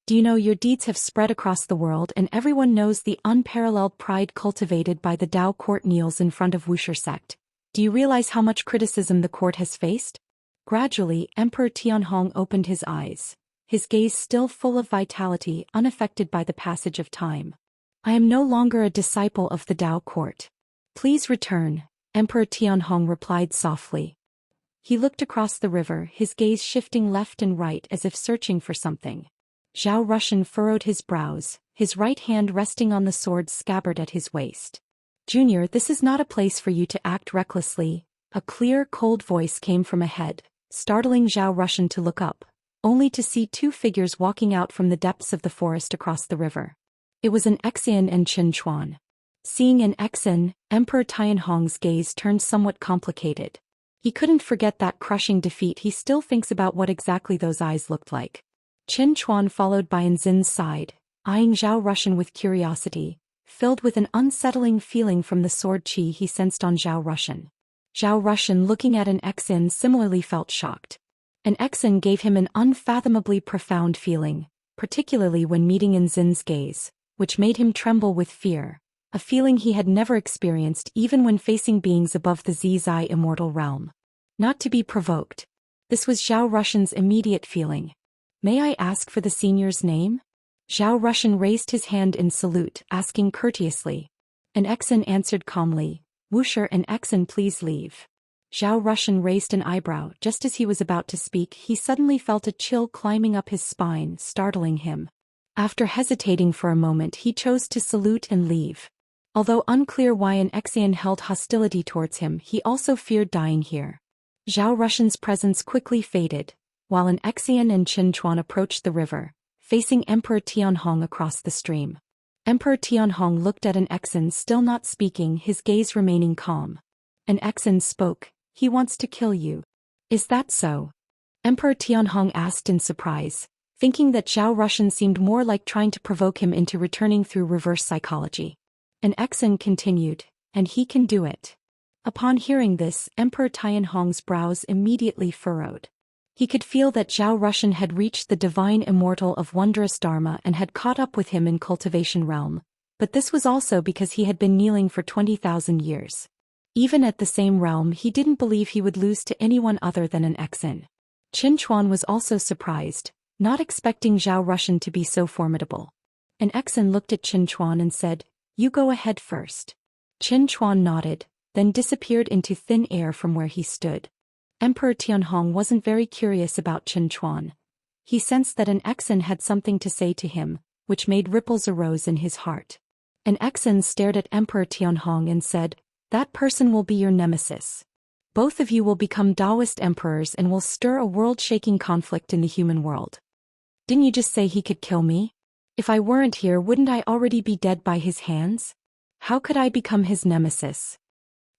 Speaker 1: Do you know your deeds have spread across the world and everyone knows the unparalleled pride cultivated by the Dao court kneels in front of Wuxia sect? Do you realize how much criticism the court has faced? Gradually, Emperor Tianhong opened his eyes, his gaze still full of vitality, unaffected by the passage of time. I am no longer a disciple of the Dao court. Please return, Emperor Tianhong replied softly. He looked across the river, his gaze shifting left and right as if searching for something. Zhou Xian furrowed his brows, his right hand resting on the sword scabbard at his waist. Junior, this is not a place for you to act recklessly. A clear, cold voice came from ahead, startling Zhou Xian to look up, only to see two figures walking out from the depths of the forest across the river. It was an Xian and Qin Chuan. Seeing an Xian, Emperor Tianhong's gaze turned somewhat complicated. He couldn't forget that crushing defeat. He still thinks about what exactly those eyes looked like. Qin Chuan followed by Nzin's side, eyeing Zhou Xian with curiosity, filled with an unsettling feeling from the sword qi he sensed on Zhou Xian. Zhou Xian, looking at an Xian, similarly felt shocked. An Xian gave him an unfathomably profound feeling, particularly when meeting Nzin's gaze, which made him tremble with fear, a feeling he had never experienced even when facing beings above the Zhai immortal realm. Not to be provoked. This was Zhou Xian's immediate feeling. May I ask for the senior's name? Zhou Xian raised his hand in salute, asking courteously. An Xian answered calmly, Wuxia and Xian, please leave. Zhou Xian raised an eyebrow. Just as he was about to speak, he suddenly felt a chill climbing up his spine, startling him. After hesitating for a moment, he chose to salute and leave. Although unclear why an Xian held hostility towards him, he also feared dying here. Zhou Xian's presence quickly faded, while an Xian and Qin Chuan approached the river, facing Emperor Tianhong across the stream. Emperor Tianhong looked at an Xian, still not speaking, his gaze remaining calm. An Xian spoke, he wants to kill you. Is that so? Emperor Tianhong asked in surprise, thinking that Zhou Xian seemed more like trying to provoke him into returning through reverse psychology. An Xian continued, and he can do it. Upon hearing this, Emperor Tianhong's brows immediately furrowed. He could feel that Zhou Xian had reached the divine immortal of wondrous Dharma and had caught up with him in cultivation realm, but this was also because he had been kneeling for 20,000 years. Even at the same realm, he didn't believe he would lose to anyone other than an Xian. Qin Chuan was also surprised, not expecting Zhou Xian to be so formidable. An Xian looked at Qin Chuan and said, You go ahead first. Qin Chuan nodded, then disappeared into thin air from where he stood. Emperor Tianhong wasn't very curious about Qin Chuan. He sensed that an Xian had something to say to him, which made ripples arose in his heart. An Xian stared at Emperor Tianhong and said, That person will be your nemesis. Both of you will become Daoist emperors and will stir a world-shaking conflict in the human world. Didn't you just say he could kill me? If I weren't here, wouldn't I already be dead by his hands? How could I become his nemesis?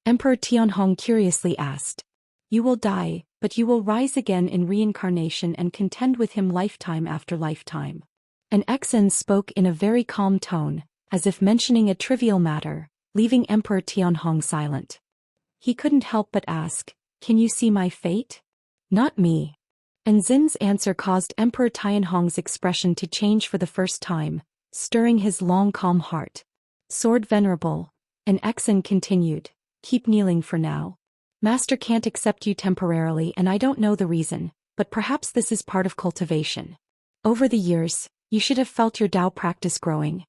Speaker 1: Emperor Tianhong curiously asked. You will die, but you will rise again in reincarnation and contend with him lifetime after lifetime. An Exan spoke in a very calm tone, as if mentioning a trivial matter, leaving Emperor Tianhong silent. He couldn't help but ask, "Can you see my fate?" "Not me." And Zin's answer caused Emperor Tianhong's expression to change for the first time, stirring his long calm heart. "Sword Venerable," an Exan continued, "keep kneeling for now. Master can't accept you temporarily and I don't know the reason, but perhaps this is part of cultivation. Over the years, you should have felt your Dao practice growing."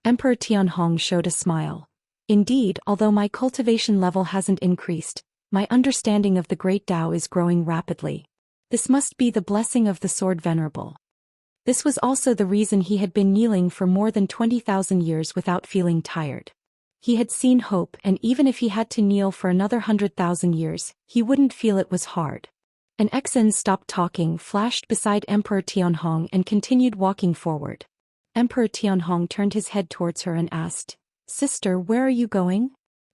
Speaker 1: Emperor Tianhong showed a smile. "Indeed, although my cultivation level hasn't increased, my understanding of the great Dao is growing rapidly. This must be the blessing of the Sword Venerable." This was also the reason he had been kneeling for more than 20,000 years without feeling tired. He had seen hope, and even if he had to kneel for another 100,000 years, he wouldn't feel it was hard. An Exan stopped talking, flashed beside Emperor Tianhong and continued walking forward. Emperor Tianhong turned his head towards her and asked, "Sister, where are you going?"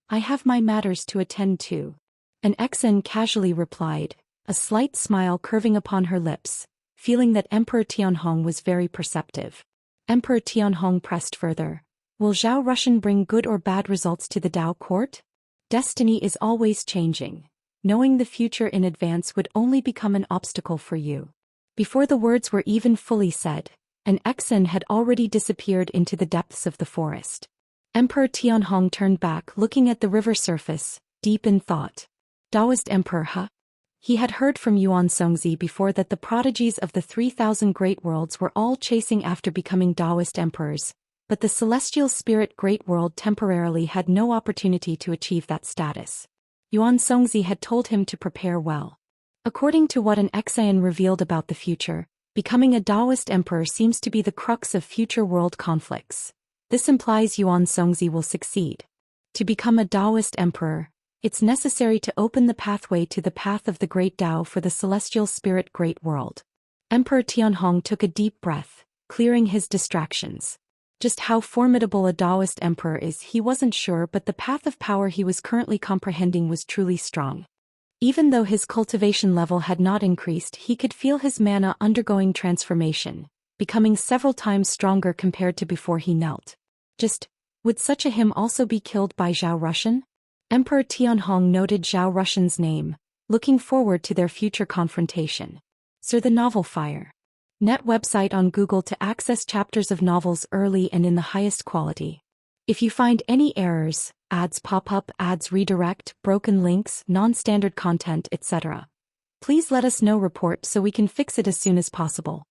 Speaker 1: "I have my matters to attend to." An Exan casually replied, a slight smile curving upon her lips, feeling that Emperor Tianhong was very perceptive. Emperor Tianhong pressed further. "Will Zhou Xian bring good or bad results to the Dao court? Destiny is always changing. Knowing the future in advance would only become an obstacle for you." Before the words were even fully said, an Exan had already disappeared into the depths of the forest. Emperor Tianhong turned back, looking at the river surface, deep in thought. Daoist Emperor, huh? He had heard from Yuan Songzi before that the prodigies of the 3,000 great worlds were all chasing after becoming Daoist emperors, but the celestial spirit great world temporarily had no opportunity to achieve that status. Yuan Songzi had told him to prepare well. According to what an Exan revealed about the future, becoming a Daoist emperor seems to be the crux of future world conflicts. This implies Yuan Songzi will succeed. To become a Daoist emperor, it's necessary to open the pathway to the path of the great Dao for the celestial spirit great world. Emperor Tianhong took a deep breath, clearing his distractions. Just how formidable a Daoist emperor is he wasn't sure, but the path of power he was currently comprehending was truly strong. Even though his cultivation level had not increased, he could feel his mana undergoing transformation, becoming several times stronger compared to before he knelt. Would such a him also be killed by Zhou Xian? Emperor Tianhong noted Zhou Xian's name, looking forward to their future confrontation. Sir, the novel Fire. Net website on Google to access chapters of novels early and in the highest quality. If you find any errors, ads pop up, ads redirect, broken links, non-standard content, etc., please let us know. Report so we can fix it as soon as possible.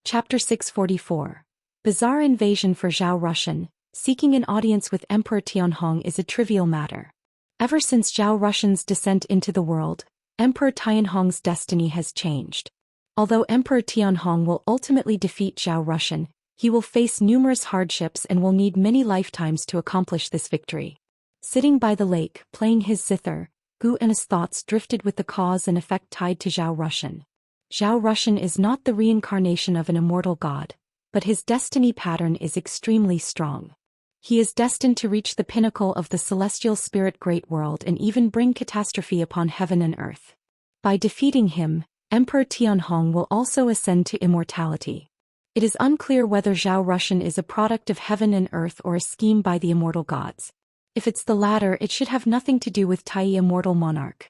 Speaker 1: Chapter 644. Bizarre invasion for Zhou Xian. Seeking an audience with Emperor Tianhong is a trivial matter. Ever since Zhou Xian's descent into the world, Emperor Tianhong's destiny has changed. Although Emperor Tianhong will ultimately defeat Zhou Xian, he will face numerous hardships and will need many lifetimes to accomplish this victory. Sitting by the lake, playing his zither, Gu and his thoughts drifted with the cause and effect tied to Zhou Xian. Zhou Xian is not the reincarnation of an immortal god, but his destiny pattern is extremely strong. He is destined to reach the pinnacle of the celestial spirit great world and even bring catastrophe upon heaven and earth. By defeating him, Emperor Tianhong will also ascend to immortality. It is unclear whether Zhou Xian is a product of heaven and earth or a scheme by the immortal gods. If it's the latter, it should have nothing to do with Tai Immortal Monarch.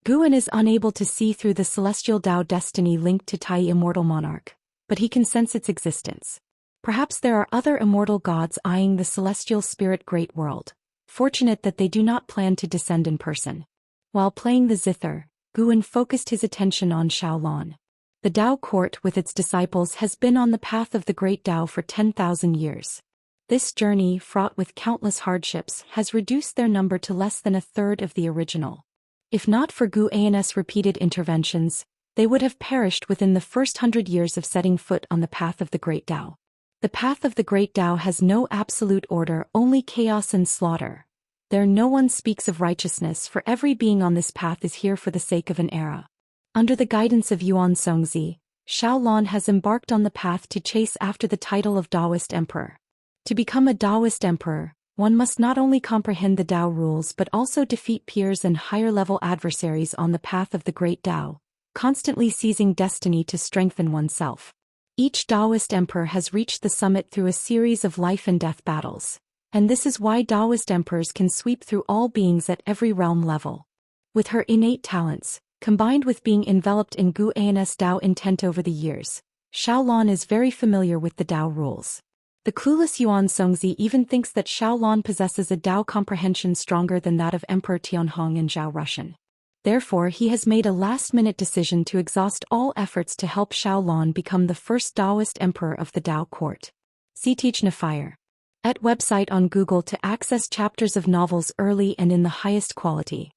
Speaker 1: Guan is unable to see through the celestial Dao destiny linked to Tai Immortal Monarch, but he can sense its existence. Perhaps there are other immortal gods eyeing the celestial spirit great world, fortunate that they do not plan to descend in person. While playing the zither, Guan focused his attention on Shaolon. The Dao court with its disciples has been on the path of the great Dao for 10,000 years. This journey, fraught with countless hardships, has reduced their number to less than a third of the original. If not for Gu An's repeated interventions, they would have perished within the first 100 years of setting foot on the path of the great Dao. The path of the great Dao has no absolute order, only chaos and slaughter. There no one speaks of righteousness, for every being on this path is here for the sake of an era. Under the guidance of Yuan Songzi, Shaolon has embarked on the path to chase after the title of Daoist Emperor. To become a Daoist Emperor, one must not only comprehend the Dao rules but also defeat peers and higher-level adversaries on the path of the great Dao, constantly seizing destiny to strengthen oneself. Each Daoist emperor has reached the summit through a series of life and death battles, and this is why Daoist emperors can sweep through all beings at every realm level. With her innate talents, combined with being enveloped in Gu An's Dao intent over the years, Xiaolan is very familiar with the Dao rules. The clueless Yuan Songzi even thinks that Xiaolan possesses a Dao comprehension stronger than that of Emperor Tianhong and Zhou Xian. Therefore, he has made a last-minute decision to exhaust all efforts to help Xiaolan become the first Daoist emperor of the Dao court. Fire. At website on Google to access chapters of novels early and in the highest quality.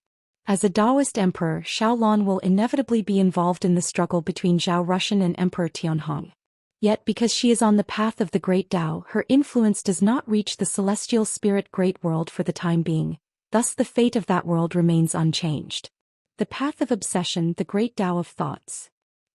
Speaker 1: As a Daoist emperor, Xiaolan will inevitably be involved in the struggle between Zhou Xian and Emperor Tianhong. Yet because she is on the path of the Great Dao, her influence does not reach the celestial spirit Great World for the time being, thus the fate of that world remains unchanged. The path of obsession, the Great Dao of thoughts.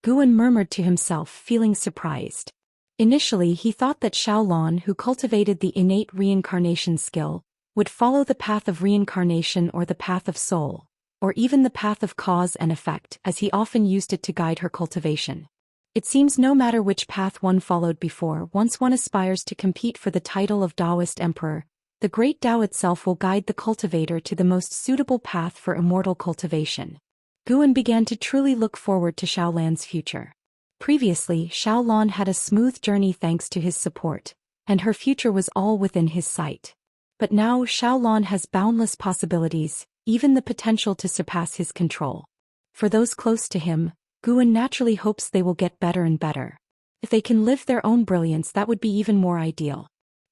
Speaker 1: Guan murmured to himself, feeling surprised. Initially he thought that Xiaolan, who cultivated the innate reincarnation skill, would follow the path of reincarnation or the path of soul, or even the path of cause and effect, as he often used it to guide her cultivation. It seems no matter which path one followed before, once one aspires to compete for the title of Daoist emperor, the Great Dao itself will guide the cultivator to the most suitable path for immortal cultivation. Guan began to truly look forward to Xiaolan's future. Previously, Xiaolan had a smooth journey thanks to his support, and her future was all within his sight. But now Xiaolan has boundless possibilities, even the potential to surpass his control. For those close to him, Guan naturally hopes they will get better and better. If they can live their own brilliance, that would be even more ideal.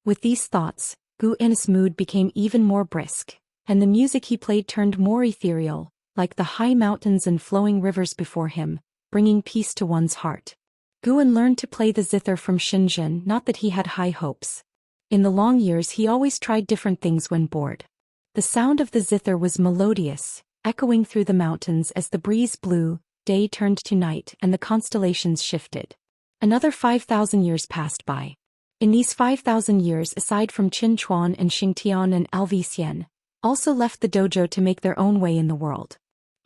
Speaker 1: With these thoughts, Guan's mood became even more brisk, and the music he played turned more ethereal, like the high mountains and flowing rivers before him, bringing peace to one's heart. Guan learned to play the zither from Xinjiang, not that he had high hopes. In the long years he always tried different things when bored. The sound of the zither was melodious, echoing through the mountains as the breeze blew, day turned to night and the constellations shifted. Another 5,000 years passed by. In these 5,000 years, aside from Qin Chuan and Xingtian and Zhou Xian, also left the dojo to make their own way in the world.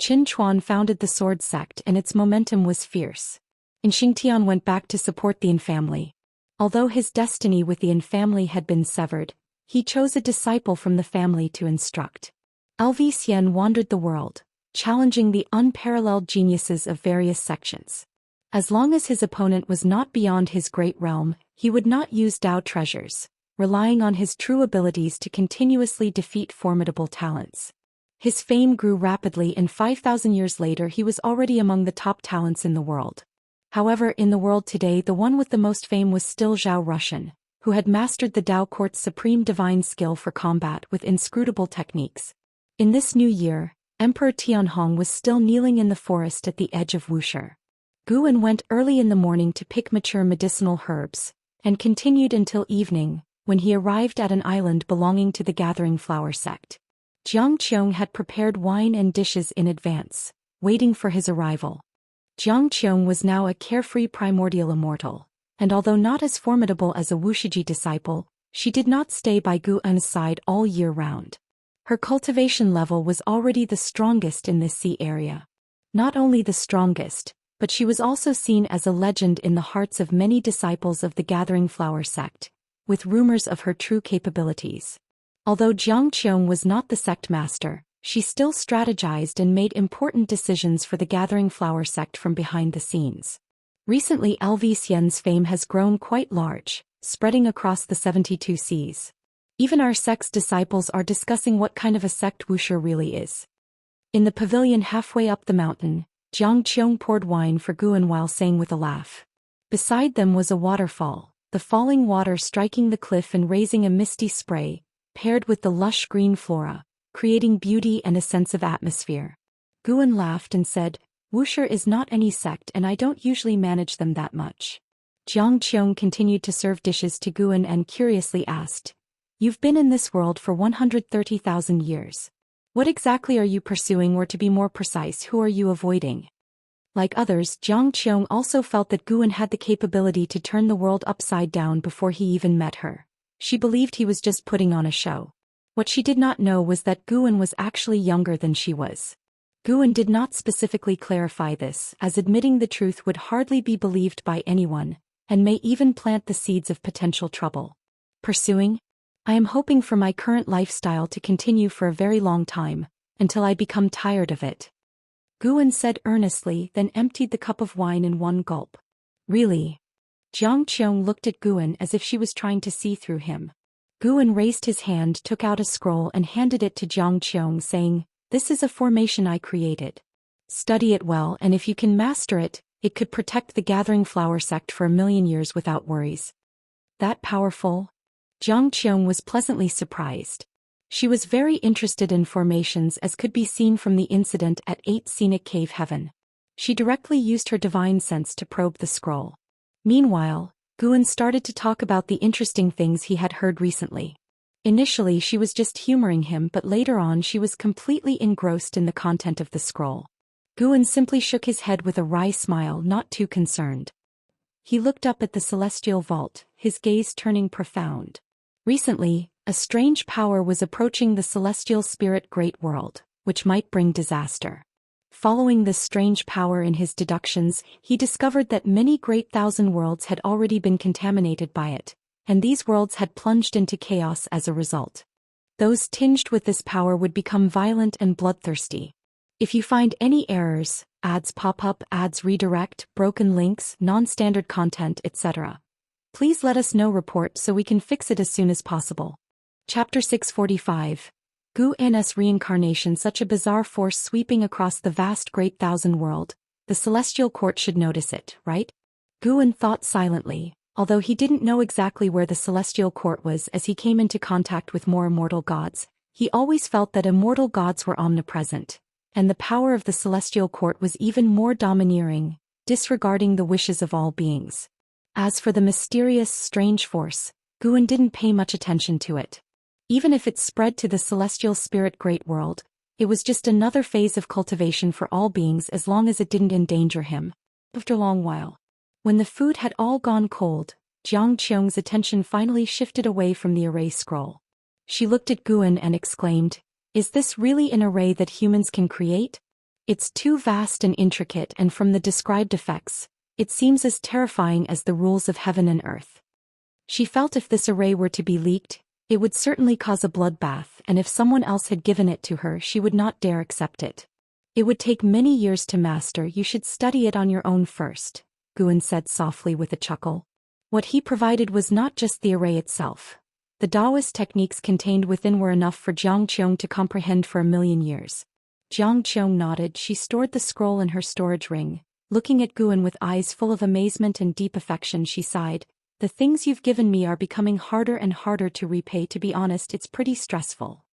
Speaker 1: Qin Chuan founded the sword sect and its momentum was fierce. And Xingtian went back to support the Yin family. Although his destiny with the Yin family had been severed, he chose a disciple from the family to instruct. Zhou Xian wandered the world, challenging the unparalleled geniuses of various sections. As long as his opponent was not beyond his great realm, he would not use Dao treasures, relying on his true abilities to continuously defeat formidable talents. His fame grew rapidly and 5,000 years later he was already among the top talents in the world. However, in the world today the one with the most fame was still Zhou Xian, who had mastered the Dao court's supreme divine skill for combat with inscrutable techniques. In this new year, Emperor Tianhong was still kneeling in the forest at the edge of Wuxia. Guan went early in the morning to pick mature medicinal herbs, and continued until evening, when he arrived at an island belonging to the Gathering Flower sect. Jiang Qiong had prepared wine and dishes in advance, waiting for his arrival. Jiang Qiong was now a carefree primordial immortal, and although not as formidable as a Wuxiji disciple, she did not stay by Guan's side all year round. Her cultivation level was already the strongest in this sea area. Not only the strongest, but she was also seen as a legend in the hearts of many disciples of the Gathering Flower sect, with rumors of her true capabilities. Although Jiang Qiong was not the sect master, she still strategized and made important decisions for the Gathering Flower sect from behind the scenes. Recently Zhou Xian's fame has grown quite large, spreading across the 72 seas. Even our sect's disciples are discussing what kind of a sect Wuxia really is. In the pavilion halfway up the mountain, Jiang Qiong poured wine for Guan while saying with a laugh. Beside them was a waterfall, the falling water striking the cliff and raising a misty spray, paired with the lush green flora, creating beauty and a sense of atmosphere. Guan laughed and said, "Wuxia is not any sect and I don't usually manage them that much." Jiang Qiong continued to serve dishes to Guan and curiously asked, "You've been in this world for 130,000 years. What exactly are you pursuing, or to be more precise, who are you avoiding?" Like others, Jiang Qiong also felt that Guan had the capability to turn the world upside down before he even met her. She believed he was just putting on a show. What she did not know was that Guan was actually younger than she was. Guan did not specifically clarify this, as admitting the truth would hardly be believed by anyone, and may even plant the seeds of potential trouble. Pursuing? I am hoping for my current lifestyle to continue for a very long time, until I become tired of it. Guan said earnestly, then emptied the cup of wine in one gulp. Really? Jiang Qiong looked at Guan as if she was trying to see through him. Guan raised his hand, took out a scroll and handed it to Jiang Qiong, saying, "This is a formation I created. Study it well, and if you can master it, it could protect the Gathering Flower sect for 1,000,000 years without worries." That powerful? Jiang Qiong was pleasantly surprised. She was very interested in formations, as could be seen from the incident at 8 Scenic Cave Heaven. She directly used her divine sense to probe the scroll. Meanwhile, Guan started to talk about the interesting things he had heard recently. Initially she was just humoring him, but later on she was completely engrossed in the content of the scroll. Guan simply shook his head with a wry smile, not too concerned. He looked up at the celestial vault, his gaze turning profound. Recently, a strange power was approaching the celestial spirit great world, which might bring disaster. Following this strange power in his deductions, he discovered that many great thousand worlds had already been contaminated by it, and these worlds had plunged into chaos as a result. Those tinged with this power would become violent and bloodthirsty. If you find any errors, ads pop up, ads redirect, broken links, non-standard content, etc., please let us know. Report so we can fix it as soon as possible. Chapter 645. Gu An's reincarnation. Such a bizarre force sweeping across the vast great thousand world. The celestial court should notice it, right? Guan thought silently, although he didn't know exactly where the celestial court was. As he came into contact with more immortal gods, he always felt that immortal gods were omnipresent, and the power of the celestial court was even more domineering, disregarding the wishes of all beings. As for the mysterious, strange force, Guan didn't pay much attention to it. Even if it spread to the celestial spirit great world, it was just another phase of cultivation for all beings, as long as it didn't endanger him. After a long while, when the food had all gone cold, Jiang Qiong's attention finally shifted away from the array scroll. She looked at Guan and exclaimed, "Is this really an array that humans can create? It's too vast and intricate, and from the described effects, it seems as terrifying as the rules of heaven and earth." She felt if this array were to be leaked, it would certainly cause a bloodbath, and if someone else had given it to her, she would not dare accept it. "It would take many years to master. You should study it on your own first," Guan said softly with a chuckle. What he provided was not just the array itself. The Daoist techniques contained within were enough for Jiang Qiong to comprehend for 1,000,000 years. Jiang Qiong nodded. She stored the scroll in her storage ring. Looking at Guan with eyes full of amazement and deep affection, she sighed. "The things you've given me are becoming harder and harder to repay. To be honest, it's pretty stressful."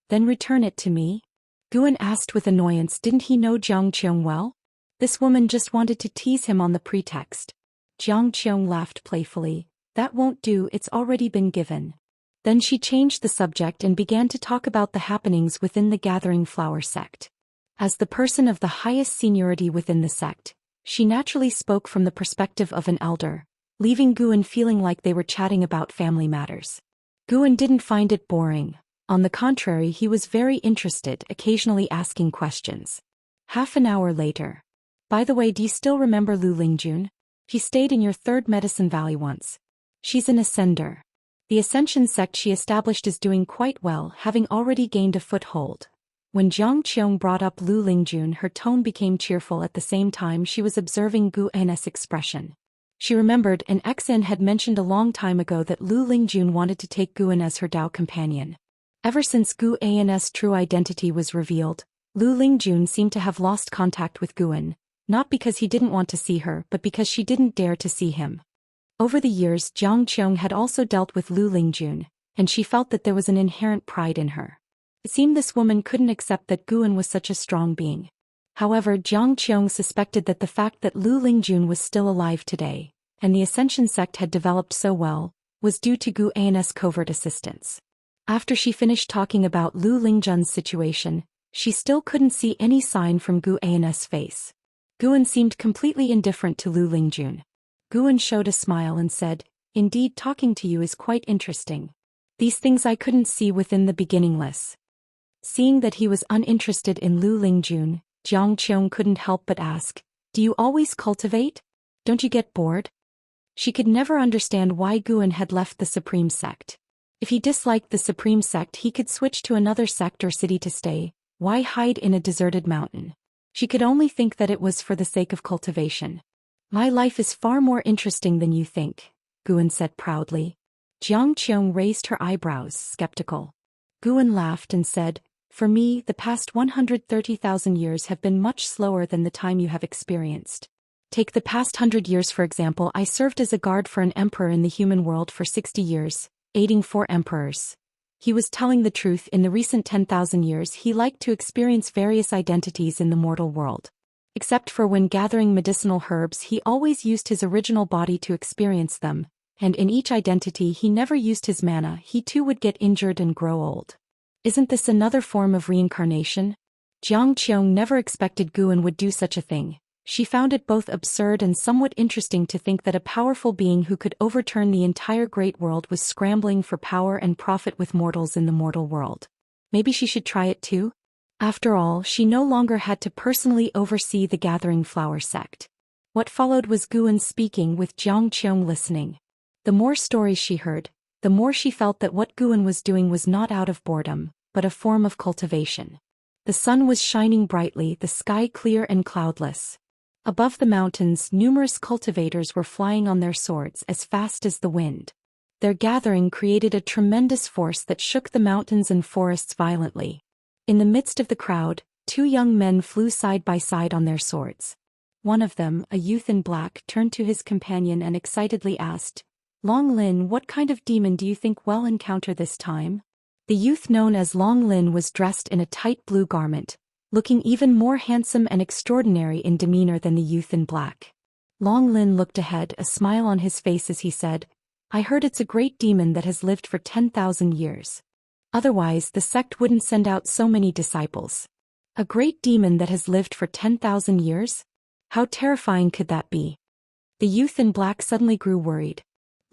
Speaker 1: "Then return it to me?" Guan asked with annoyance. Didn't he know Jiang Qiong well? This woman just wanted to tease him on the pretext. Jiang Qiong laughed playfully. "That won't do, it's already been given." Then she changed the subject and began to talk about the happenings within the Gathering Flower sect. As the person of the highest seniority within the sect, she naturally spoke from the perspective of an elder, leaving Guan feeling like they were chatting about family matters. Guan didn't find it boring. On the contrary, he was very interested, occasionally asking questions. Half an hour later. "By the way, do you still remember Lu Lingjun? She stayed in your 3rd Medicine Valley once. She's an ascender. The Ascension sect she established is doing quite well, having already gained a foothold." When Jiang Qiong brought up Lu Lingjun, her tone became cheerful. At the same time, she was observing Gu An's expression. She remembered an ex-in had mentioned a long time ago that Lu Lingjun wanted to take Guan as her Dao companion. Ever since Gu An's true identity was revealed, Lu Lingjun seemed to have lost contact with Guan, not because he didn't want to see her, but because she didn't dare to see him. Over the years, Jiang Qiong had also dealt with Lu Lingjun, and she felt that there was an inherent pride in her. It seemed this woman couldn't accept that Guan was such a strong being. However, Jiang Qiong suspected that the fact that Lu Lingjun was still alive today, and the Ascension sect had developed so well, was due to Gu An's covert assistance. After she finished talking about Lu Lingjun's situation, she still couldn't see any sign from Gu An's face. Guan seemed completely indifferent to Lu Lingjun. Guan showed a smile and said, "Indeed, talking to you is quite interesting. These things I couldn't see within the beginningless." Seeing that he was uninterested in Lu Lingjun, Jiang Qiong couldn't help but ask, "Do you always cultivate? Don't you get bored?" She could never understand why Guan had left the Supreme Sect. If he disliked the Supreme Sect, he could switch to another sect or city to stay. Why hide in a deserted mountain? She could only think that it was for the sake of cultivation. "My life is far more interesting than you think," Guan said proudly. Jiang Qiong raised her eyebrows, skeptical. Guan laughed and said, "For me, the past 130,000 years have been much slower than the time you have experienced. Take the past 100 years for example. I served as a guard for an emperor in the human world for 60 years, aiding 4 emperors. He was telling the truth. In the recent 10,000 years he liked to experience various identities in the mortal world. Except for when gathering medicinal herbs, he always used his original body to experience them, and in each identity he never used his mana. He too would get injured and grow old. Isn't this another form of reincarnation?" Jiang Qiong never expected Guan would do such a thing. She found it both absurd and somewhat interesting to think that a powerful being who could overturn the entire great world was scrambling for power and profit with mortals in the mortal world. Maybe she should try it too? After all, she no longer had to personally oversee the Gathering Flower sect. What followed was Guan speaking with Jiang Qiong listening. The more stories she heard, the more she felt that what Guan was doing was not out of boredom, but a form of cultivation. The sun was shining brightly, the sky clear and cloudless. Above the mountains, numerous cultivators were flying on their swords as fast as the wind. Their gathering created a tremendous force that shook the mountains and forests violently. In the midst of the crowd, 2 young men flew side by side on their swords. One of them, a youth in black, turned to his companion and excitedly asked, "Long Lin, what kind of demon do you think we'll encounter this time?" The youth known as Long Lin was dressed in a tight blue garment, looking even more handsome and extraordinary in demeanor than the youth in black. Long Lin looked ahead, a smile on his face as he said, "I heard it's a great demon that has lived for 10,000 years. Otherwise the sect wouldn't send out so many disciples." "A great demon that has lived for 10,000 years? How terrifying could that be?" The youth in black suddenly grew worried.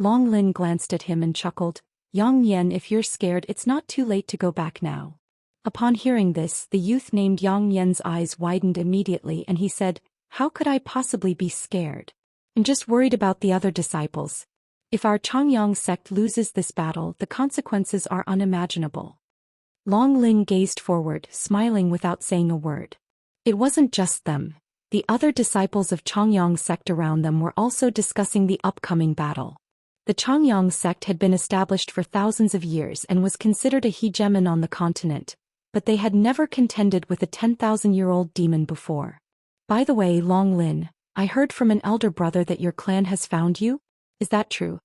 Speaker 1: Long Lin glanced at him and chuckled, "Yang Yan, if you're scared, it's not too late to go back now." Upon hearing this, the youth named Yang Yan's eyes widened immediately and he said, "How could I possibly be scared? I'm just worried about the other disciples. If our Changyang sect loses this battle, the consequences are unimaginable." Long Lin gazed forward, smiling without saying a word. It wasn't just them. The other disciples of Changyang sect around them were also discussing the upcoming battle. The Changyang sect had been established for thousands of years and was considered a hegemon on the continent, but they had never contended with a 10,000-year-old demon before. "By the way, Long Lin, I heard from an elder brother that your clan has found you? Is that true?"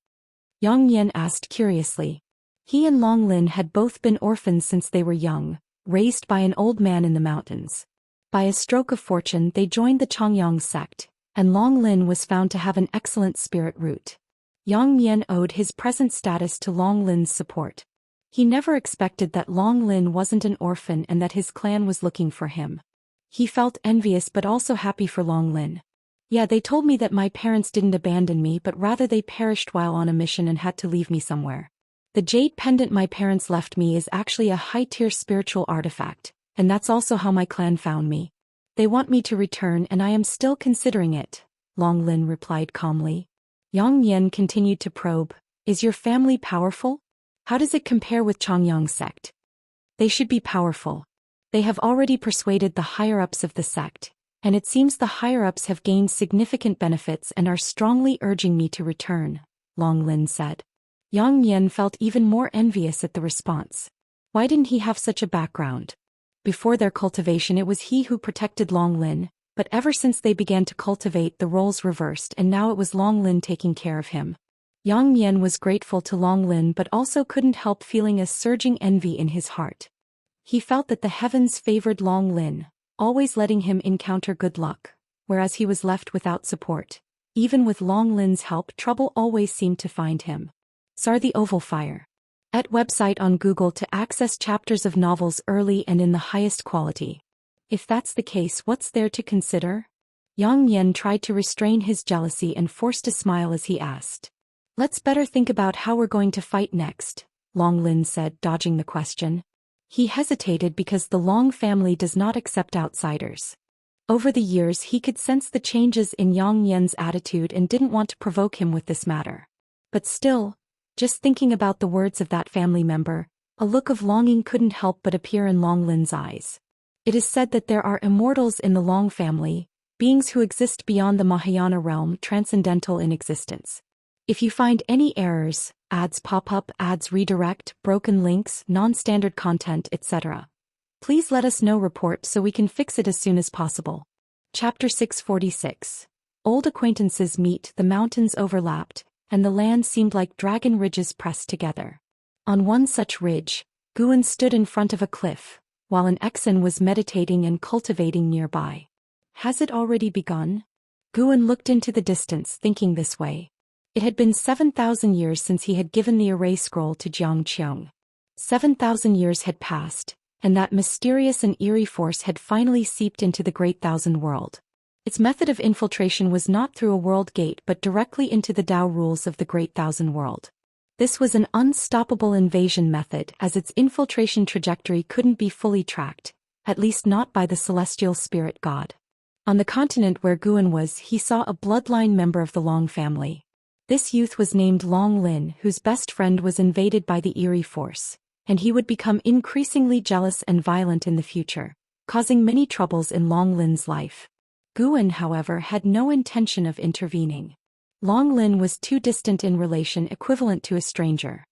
Speaker 1: Yang Yan asked curiously. He and Long Lin had both been orphans since they were young, raised by an old man in the mountains. By a stroke of fortune they joined the Changyang sect, and Long Lin was found to have an excellent spirit root. Yang Yan owed his present status to Long Lin's support. He never expected that Long Lin wasn't an orphan and that his clan was looking for him. He felt envious but also happy for Long Lin. "Yeah, they told me that my parents didn't abandon me but rather they perished while on a mission and had to leave me somewhere. The jade pendant my parents left me is actually a high-tier spiritual artifact, and that's also how my clan found me. They want me to return and I am still considering it," Long Lin replied calmly. Yang Yan continued to probe, "Is your family powerful? How does it compare with Changyang sect?" "They should be powerful. They have already persuaded the higher-ups of the sect, and it seems the higher-ups have gained significant benefits and are strongly urging me to return," Long Lin said. Yang Yan felt even more envious at the response. Why didn't he have such a background? Before their cultivation it was he who protected Long Lin, but ever since they began to cultivate the roles reversed and now it was Long Lin taking care of him. Yang Yan was grateful to Long Lin but also couldn't help feeling a surging envy in his heart. He felt that the heavens favored Long Lin, always letting him encounter good luck, whereas he was left without support. Even with Long Lin's help, trouble always seemed to find him. Sar the Oval Fire. At website on Google to access chapters of novels early and in the highest quality. If that's the case, what's there to consider? Yang Yan tried to restrain his jealousy and forced a smile as he asked. "Let's better think about how we're going to fight next," Long Lin said, dodging the question. He hesitated because the Long family does not accept outsiders. Over the years he could sense the changes in Yang Yan's attitude and didn't want to provoke him with this matter. But still, just thinking about the words of that family member, a look of longing couldn't help but appear in Long Lin's eyes. It is said that there are immortals in the Long family, beings who exist beyond the Mahayana realm, transcendental in existence. If you find any errors, ads pop up, ads redirect, broken links, non-standard content, etc., please let us know. Report so we can fix it as soon as possible. Chapter 646. Old acquaintances meet. The mountains overlapped, and the land seemed like dragon ridges pressed together. On one such ridge, Guan stood in front of a cliff, while an Exan was meditating and cultivating nearby. Has it already begun? Guan looked into the distance, thinking this way. It had been 7,000 years since he had given the array scroll to Jiang Qiong. 7,000 years had passed, and that mysterious and eerie force had finally seeped into the Great Thousand World. Its method of infiltration was not through a world gate but directly into the Tao rules of the Great Thousand World. This was an unstoppable invasion method, as its infiltration trajectory couldn't be fully tracked, at least not by the celestial spirit god. On the continent where Guan was, he saw a bloodline member of the Long family. This youth was named Long Lin, whose best friend was invaded by the eerie force, and he would become increasingly jealous and violent in the future, causing many troubles in Long Lin's life. Guan, however, had no intention of intervening. Long Lin was too distant in relation, equivalent to a stranger.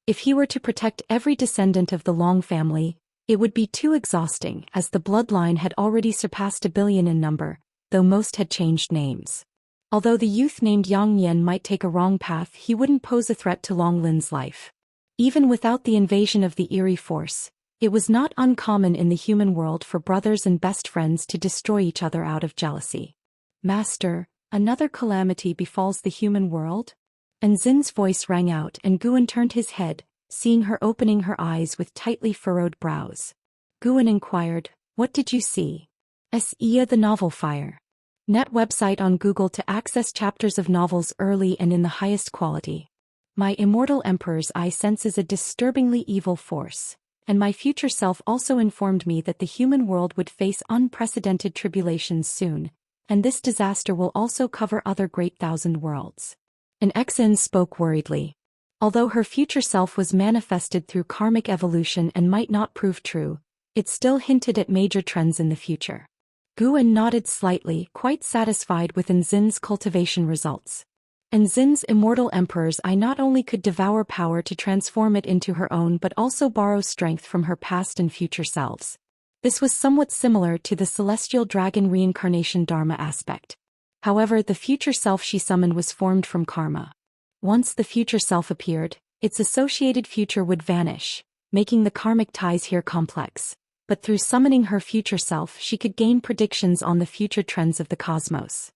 Speaker 1: If he were to protect every descendant of the Long family, it would be too exhausting, as the bloodline had already surpassed 1 billion in number, though most had changed names. Although the youth named Yang Yan might take a wrong path, he wouldn't pose a threat to Long Lin's life. Even without the invasion of the eerie force, it was not uncommon in the human world for brothers and best friends to destroy each other out of jealousy. Master, another calamity befalls the human world? And Zin's voice rang out, and Guan turned his head, seeing her opening her eyes with tightly furrowed brows. Guan inquired, "What did you see?" "Ia the novel Fire. Net website on Google to access chapters of novels early and in the highest quality. My immortal emperor's eye senses a disturbingly evil force, and my future self also informed me that the human world would face unprecedented tribulations soon, and this disaster will also cover other Great Thousand Worlds." An Exan spoke worriedly. Although her future self was manifested through karmic evolution and might not prove true, it still hinted at major trends in the future. Guan nodded slightly, quite satisfied with Zin's cultivation results. And Zin's immortal emperor's eye not only could devour power to transform it into her own but also borrow strength from her past and future selves. This was somewhat similar to the celestial dragon reincarnation dharma aspect. However, the future self she summoned was formed from karma. Once the future self appeared, its associated future would vanish, making the karmic ties here complex. But through summoning her future self, she could gain predictions on the future trends of the cosmos.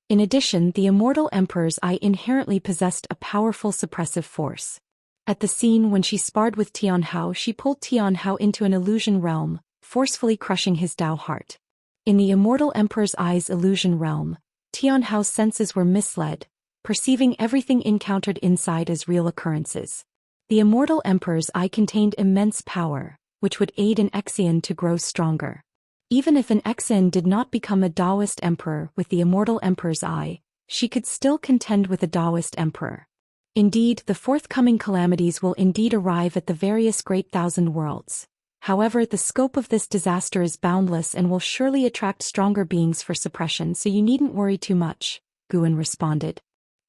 Speaker 1: In addition, the immortal emperor's eye inherently possessed a powerful suppressive force. At the scene when she sparred with Tian Hao, she pulled Tian Hao into an illusion realm, forcefully crushing his Tao heart. In the immortal emperor's eye's illusion realm, Tian Hao's senses were misled, perceiving everything encountered inside as real occurrences. The immortal emperor's eye contained immense power, which would aid an Xian to grow stronger. Even if an Xian did not become a Daoist emperor with the immortal emperor's eye, she could still contend with a Daoist emperor. Indeed, the forthcoming calamities will indeed arrive at the various Great Thousand Worlds. However, the scope of this disaster is boundless and will surely attract stronger beings for suppression, so you needn't worry too much, Guan responded.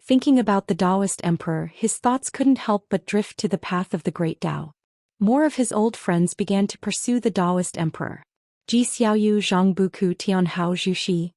Speaker 1: Thinking about the Daoist emperor, his thoughts couldn't help but drift to the path of the Great Tao. More of his old friends began to pursue the Daoist emperor. Ji Xiaoyu, Zhang Buku, Tian Hao, Zhu Xi.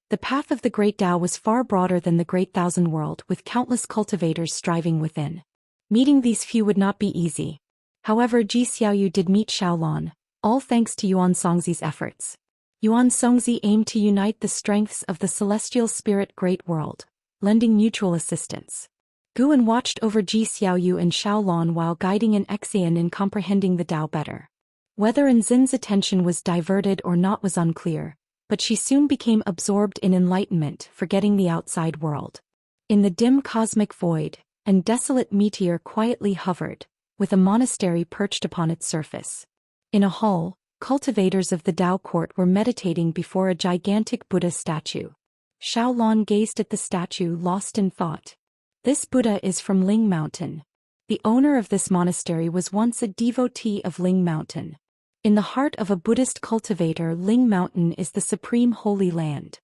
Speaker 1: The path of the Great Tao was far broader than the Great Thousand World, with countless cultivators striving within. Meeting these few would not be easy. However, Ji Xiaoyu did meet Xiaolon, all thanks to Yuan Songzi's efforts. Yuan Songzi aimed to unite the strengths of the celestial spirit Great World, lending mutual assistance. Guan watched over Ji Xiaoyu and Xiaolon while guiding an Xian in comprehending the Tao better. Whether Zin's attention was diverted or not was unclear, but she soon became absorbed in enlightenment, forgetting the outside world. In the dim cosmic void, an desolate meteor quietly hovered, with a monastery perched upon its surface. In a hall, cultivators of the Dao court were meditating before a gigantic Buddha statue. Xiaolon gazed at the statue, lost in thought. This Buddha is from Ling Mountain. The owner of this monastery was once a devotee of Ling Mountain. In the heart of a Buddhist cultivator, Ling Mountain is the supreme holy land.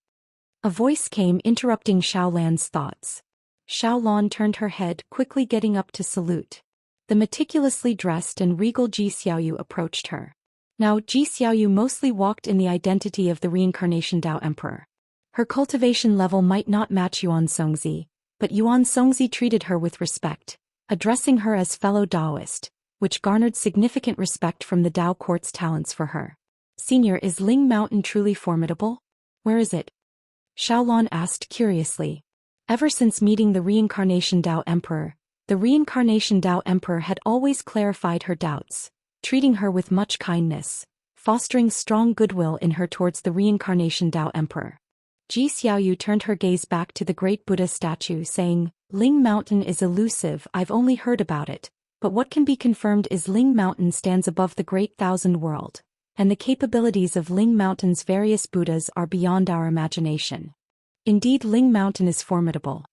Speaker 1: A voice came interrupting Xiaolan's thoughts. Xiaolon turned her head, quickly getting up to salute. The meticulously dressed and regal Zhou Xian approached her. Now Zhou Xian mostly walked in the identity of the reincarnation Dao Emperor. Her cultivation level might not match Yuan Songzi, but Yuan Songzi treated her with respect, addressing her as fellow Daoist, which garnered significant respect from the Dao court's talents for her. Senior, is Ling Mountain truly formidable? Where is it? Xiaolon asked curiously. Ever since meeting the reincarnation Dao Emperor, the reincarnation Dao Emperor had always clarified her doubts, treating her with much kindness, fostering strong goodwill in her towards the reincarnation Dao Emperor. Zhou Xian turned her gaze back to the great Buddha statue, saying, Ling Mountain is elusive, I've only heard about it, but what can be confirmed is Ling Mountain stands above the Great Thousand World, and the capabilities of Ling Mountain's various Buddhas are beyond our imagination. Indeed, Ling Mountain is formidable.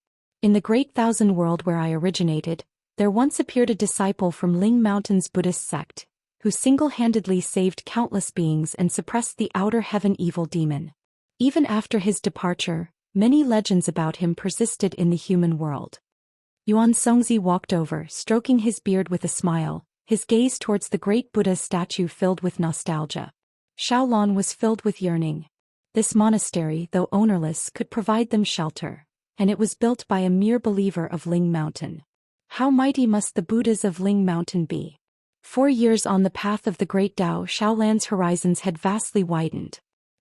Speaker 1: In the Great Thousand World where I originated, there once appeared a disciple from Ling Mountain's Buddhist sect, who single-handedly saved countless beings and suppressed the outer heaven evil demon. Even after his departure, many legends about him persisted in the human world. Yuan Songzi walked over, stroking his beard with a smile, his gaze towards the great Buddha statue filled with nostalgia. Xiaolon was filled with yearning. This monastery, though ownerless, could provide them shelter, and it was built by a mere believer of Ling Mountain. How mighty must the Buddhas of Ling Mountain be? 4 years on the path of the great Tao, Xiaolan's horizons had vastly widened.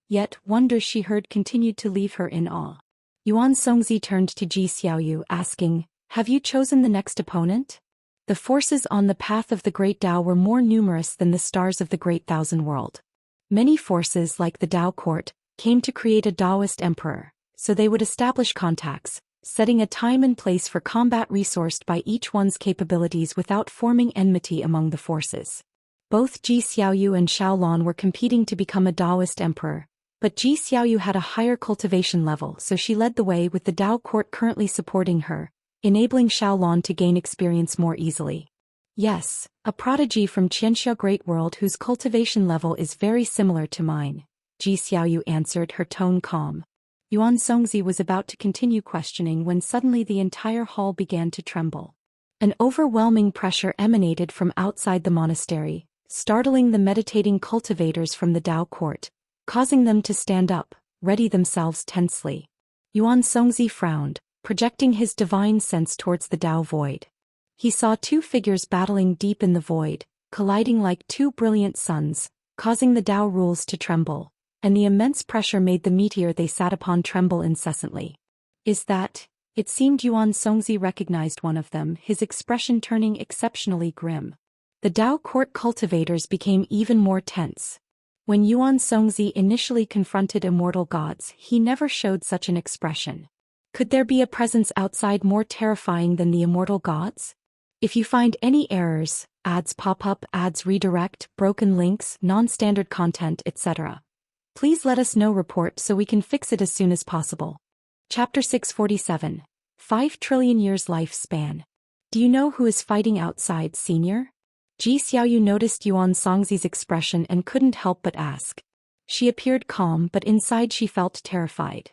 Speaker 1: Yet, wonders she heard continued to leave her in awe. Yuan Songzi turned to Zhou Xian, asking, Have you chosen the next opponent? The forces on the path of the great Tao were more numerous than the stars of the Great Thousand World. Many forces, like the Dao court, came to create a Daoist emperor, so they would establish contacts, setting a time and place for combat resourced by each one's capabilities without forming enmity among the forces. Both Zhou Xian and Xiaolon were competing to become a Daoist emperor, but Zhou Xian had a higher cultivation level, so she led the way with the Dao court currently supporting her, enabling Xiaolon to gain experience more easily. Yes, a prodigy from Xianxia Great World whose cultivation level is very similar to mine, Zhou Xian answered, her tone calm. Yuan Songzi was about to continue questioning when suddenly the entire hall began to tremble. An overwhelming pressure emanated from outside the monastery, startling the meditating cultivators from the Dao court, causing them to stand up, ready themselves tensely. Yuan Songzi frowned, projecting his divine sense towards the Dao void. He saw 2 figures battling deep in the void, colliding like 2 brilliant suns, causing the Dao rules to tremble, and the immense pressure made the meteor they sat upon tremble incessantly. Is that? It seemed Yuan Songzi recognized one of them, his expression turning exceptionally grim. The Dao court cultivators became even more tense. When Yuan Songzi initially confronted immortal gods, he never showed such an expression. Could there be a presence outside more terrifying than the immortal gods? If you find any errors, ads pop up, ads redirect, broken links, non-standard content, etc., please let us know. Report so we can fix it as soon as possible. Chapter 647. 5 trillion years lifespan. Do you know who is fighting outside, senior? Zhou Xian noticed Yuan Songzi's expression and couldn't help but ask. She appeared calm, but inside she felt terrified.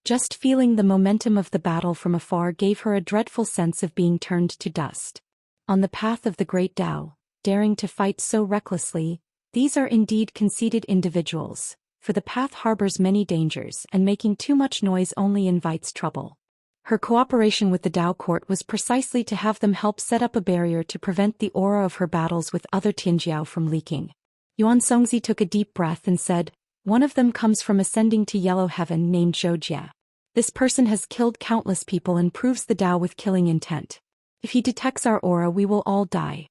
Speaker 1: Just feeling the momentum of the battle from afar gave her a dreadful sense of being turned to dust. On the path of the great Tao, daring to fight so recklessly, these are indeed conceited individuals, for the path harbors many dangers and making too much noise only invites trouble. Her cooperation with the Dao court was precisely to have them help set up a barrier to prevent the aura of her battles with other Tianjiao from leaking. Yuan Songzi took a deep breath and said, One of them comes from ascending to yellow heaven named Zhou Xian. This person has killed countless people and proves the Dao with killing intent. If he detects our aura, we will all die.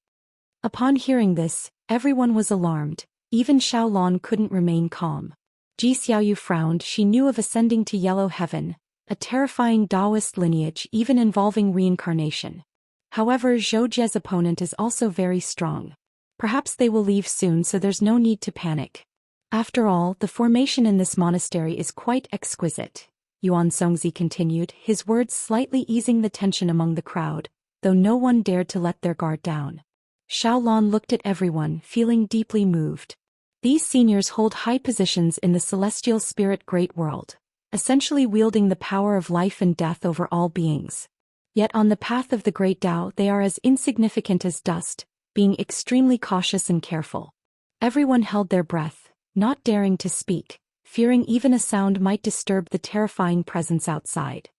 Speaker 1: Upon hearing this, everyone was alarmed, even Xiaolon couldn't remain calm. Zhou Xian frowned. She knew of ascending to yellow heaven, a terrifying Daoist lineage even involving reincarnation. However, Zhou Jia's opponent is also very strong. Perhaps they will leave soon, so there's no need to panic. After all, the formation in this monastery is quite exquisite, Yuan Songzi continued, his words slightly easing the tension among the crowd, though no one dared to let their guard down. Xiaolon looked at everyone, feeling deeply moved. These seniors hold high positions in the celestial spirit great world, essentially wielding the power of life and death over all beings. Yet on the path of the great Tao they are as insignificant as dust, being extremely cautious and careful. Everyone held their breath, not daring to speak, fearing even a sound might disturb the terrifying presence outside.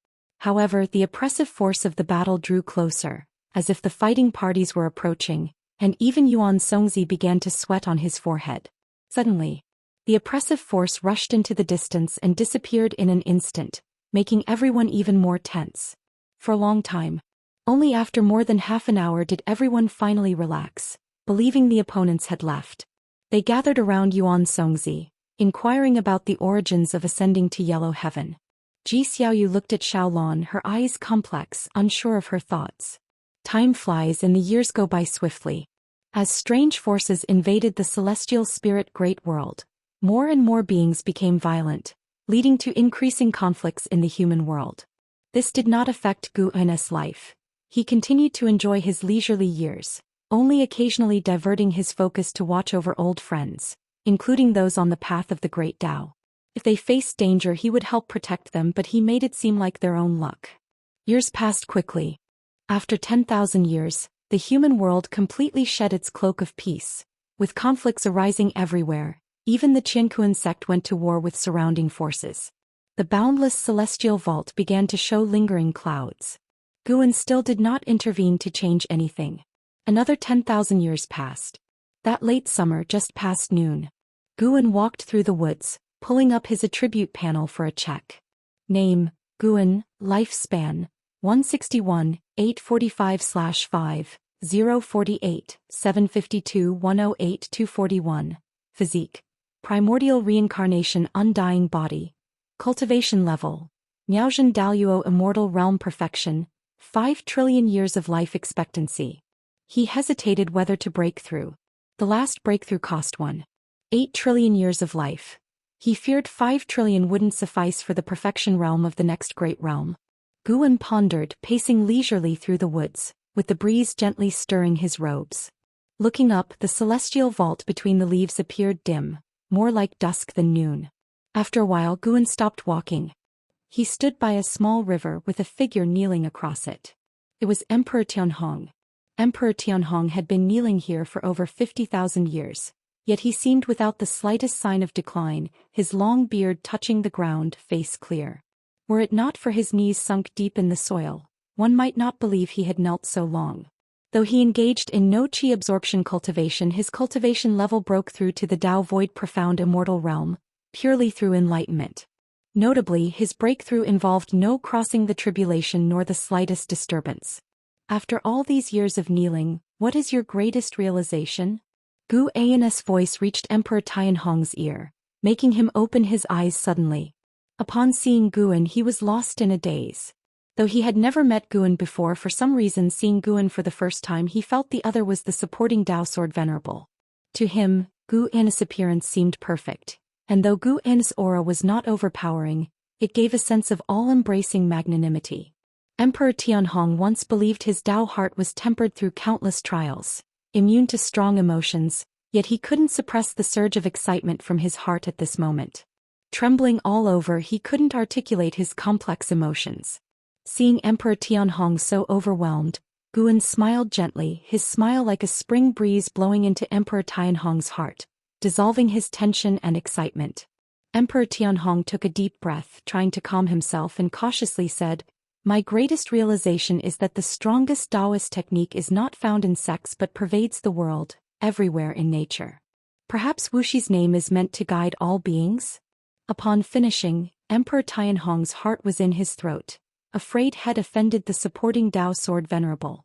Speaker 1: However, the oppressive force of the battle drew closer, as if the fighting parties were approaching, and even Yuan Songzi began to sweat on his forehead. Suddenly, the oppressive force rushed into the distance and disappeared in an instant, making everyone even more tense. For a long time, only after more than half an hour did everyone finally relax, believing the opponents had left. They gathered around Yuan Songzi, inquiring about the origins of ascending to yellow heaven. Ji Xiaoyu looked at Xiaolon, her eyes complex, unsure of her thoughts. Time flies and the years go by swiftly. As strange forces invaded the celestial spirit great world, more and more beings became violent, leading to increasing conflicts in the human world. This did not affect Gu En's life. He continued to enjoy his leisurely years, only occasionally diverting his focus to watch over old friends, including those on the path of the great Tao. If they faced danger, he would help protect them, but he made it seem like their own luck. Years passed quickly. After 10,000 years, the human world completely shed its cloak of peace, with conflicts arising everywhere. Even the Qianquan sect went to war with surrounding forces. The boundless celestial vault began to show lingering clouds. Guan still did not intervene to change anything. Another 10,000 years passed. That late summer, just past noon, Guan walked through the woods, pulling up his attribute panel for a check. Name, Guan, lifespan, 161, 845/5, 048, 752 108 241. Physique, primordial reincarnation, undying body. Cultivation level, Miaozhen Daoyuo, immortal realm perfection, 5 trillion years of life expectancy. He hesitated whether to break through. The last breakthrough cost 1.8 trillion years of life. He feared 5 trillion wouldn't suffice for the perfection realm of the next great realm. Guan pondered, pacing leisurely through the woods, with the breeze gently stirring his robes. Looking up, the celestial vault between the leaves appeared dim, more like dusk than noon. After a while, Guan stopped walking. He stood by a small river with a figure kneeling across it. It was Emperor Tianhong. Emperor Tianhong had been kneeling here for over 50,000 years, yet he seemed without the slightest sign of decline, his long beard touching the ground, face clear. Were it not for his knees sunk deep in the soil, one might not believe he had knelt so long. Though he engaged in no qi absorption cultivation, his cultivation level broke through to the Tao void profound immortal realm, purely through enlightenment. Notably, his breakthrough involved no crossing the tribulation nor the slightest disturbance. After all these years of kneeling, what is your greatest realization? Gu An's voice reached Emperor Tianhong's ear, making him open his eyes suddenly. Upon seeing Guan, he was lost in a daze. Though he had never met Guan before, for some reason seeing Guan for the first time he felt the other was the supporting Tao sword venerable. To him, Gu An's appearance seemed perfect, and though Gu An's aura was not overpowering, it gave a sense of all-embracing magnanimity. Emperor Tianhong once believed his Tao heart was tempered through countless trials, immune to strong emotions, yet he couldn't suppress the surge of excitement from his heart at this moment. Trembling all over, he couldn't articulate his complex emotions. Seeing Emperor Tianhong so overwhelmed, Guan smiled gently, his smile like a spring breeze blowing into Emperor Tianhong's heart, dissolving his tension and excitement. Emperor Tianhong took a deep breath, trying to calm himself, and cautiously said, "My greatest realization is that the strongest Daoist technique is not found in sects but pervades the world, everywhere in nature. Perhaps Wuxi's name is meant to guide all beings?" Upon finishing, Emperor Tianhong's heart was in his throat, afraid head offended the supporting Tao sword venerable.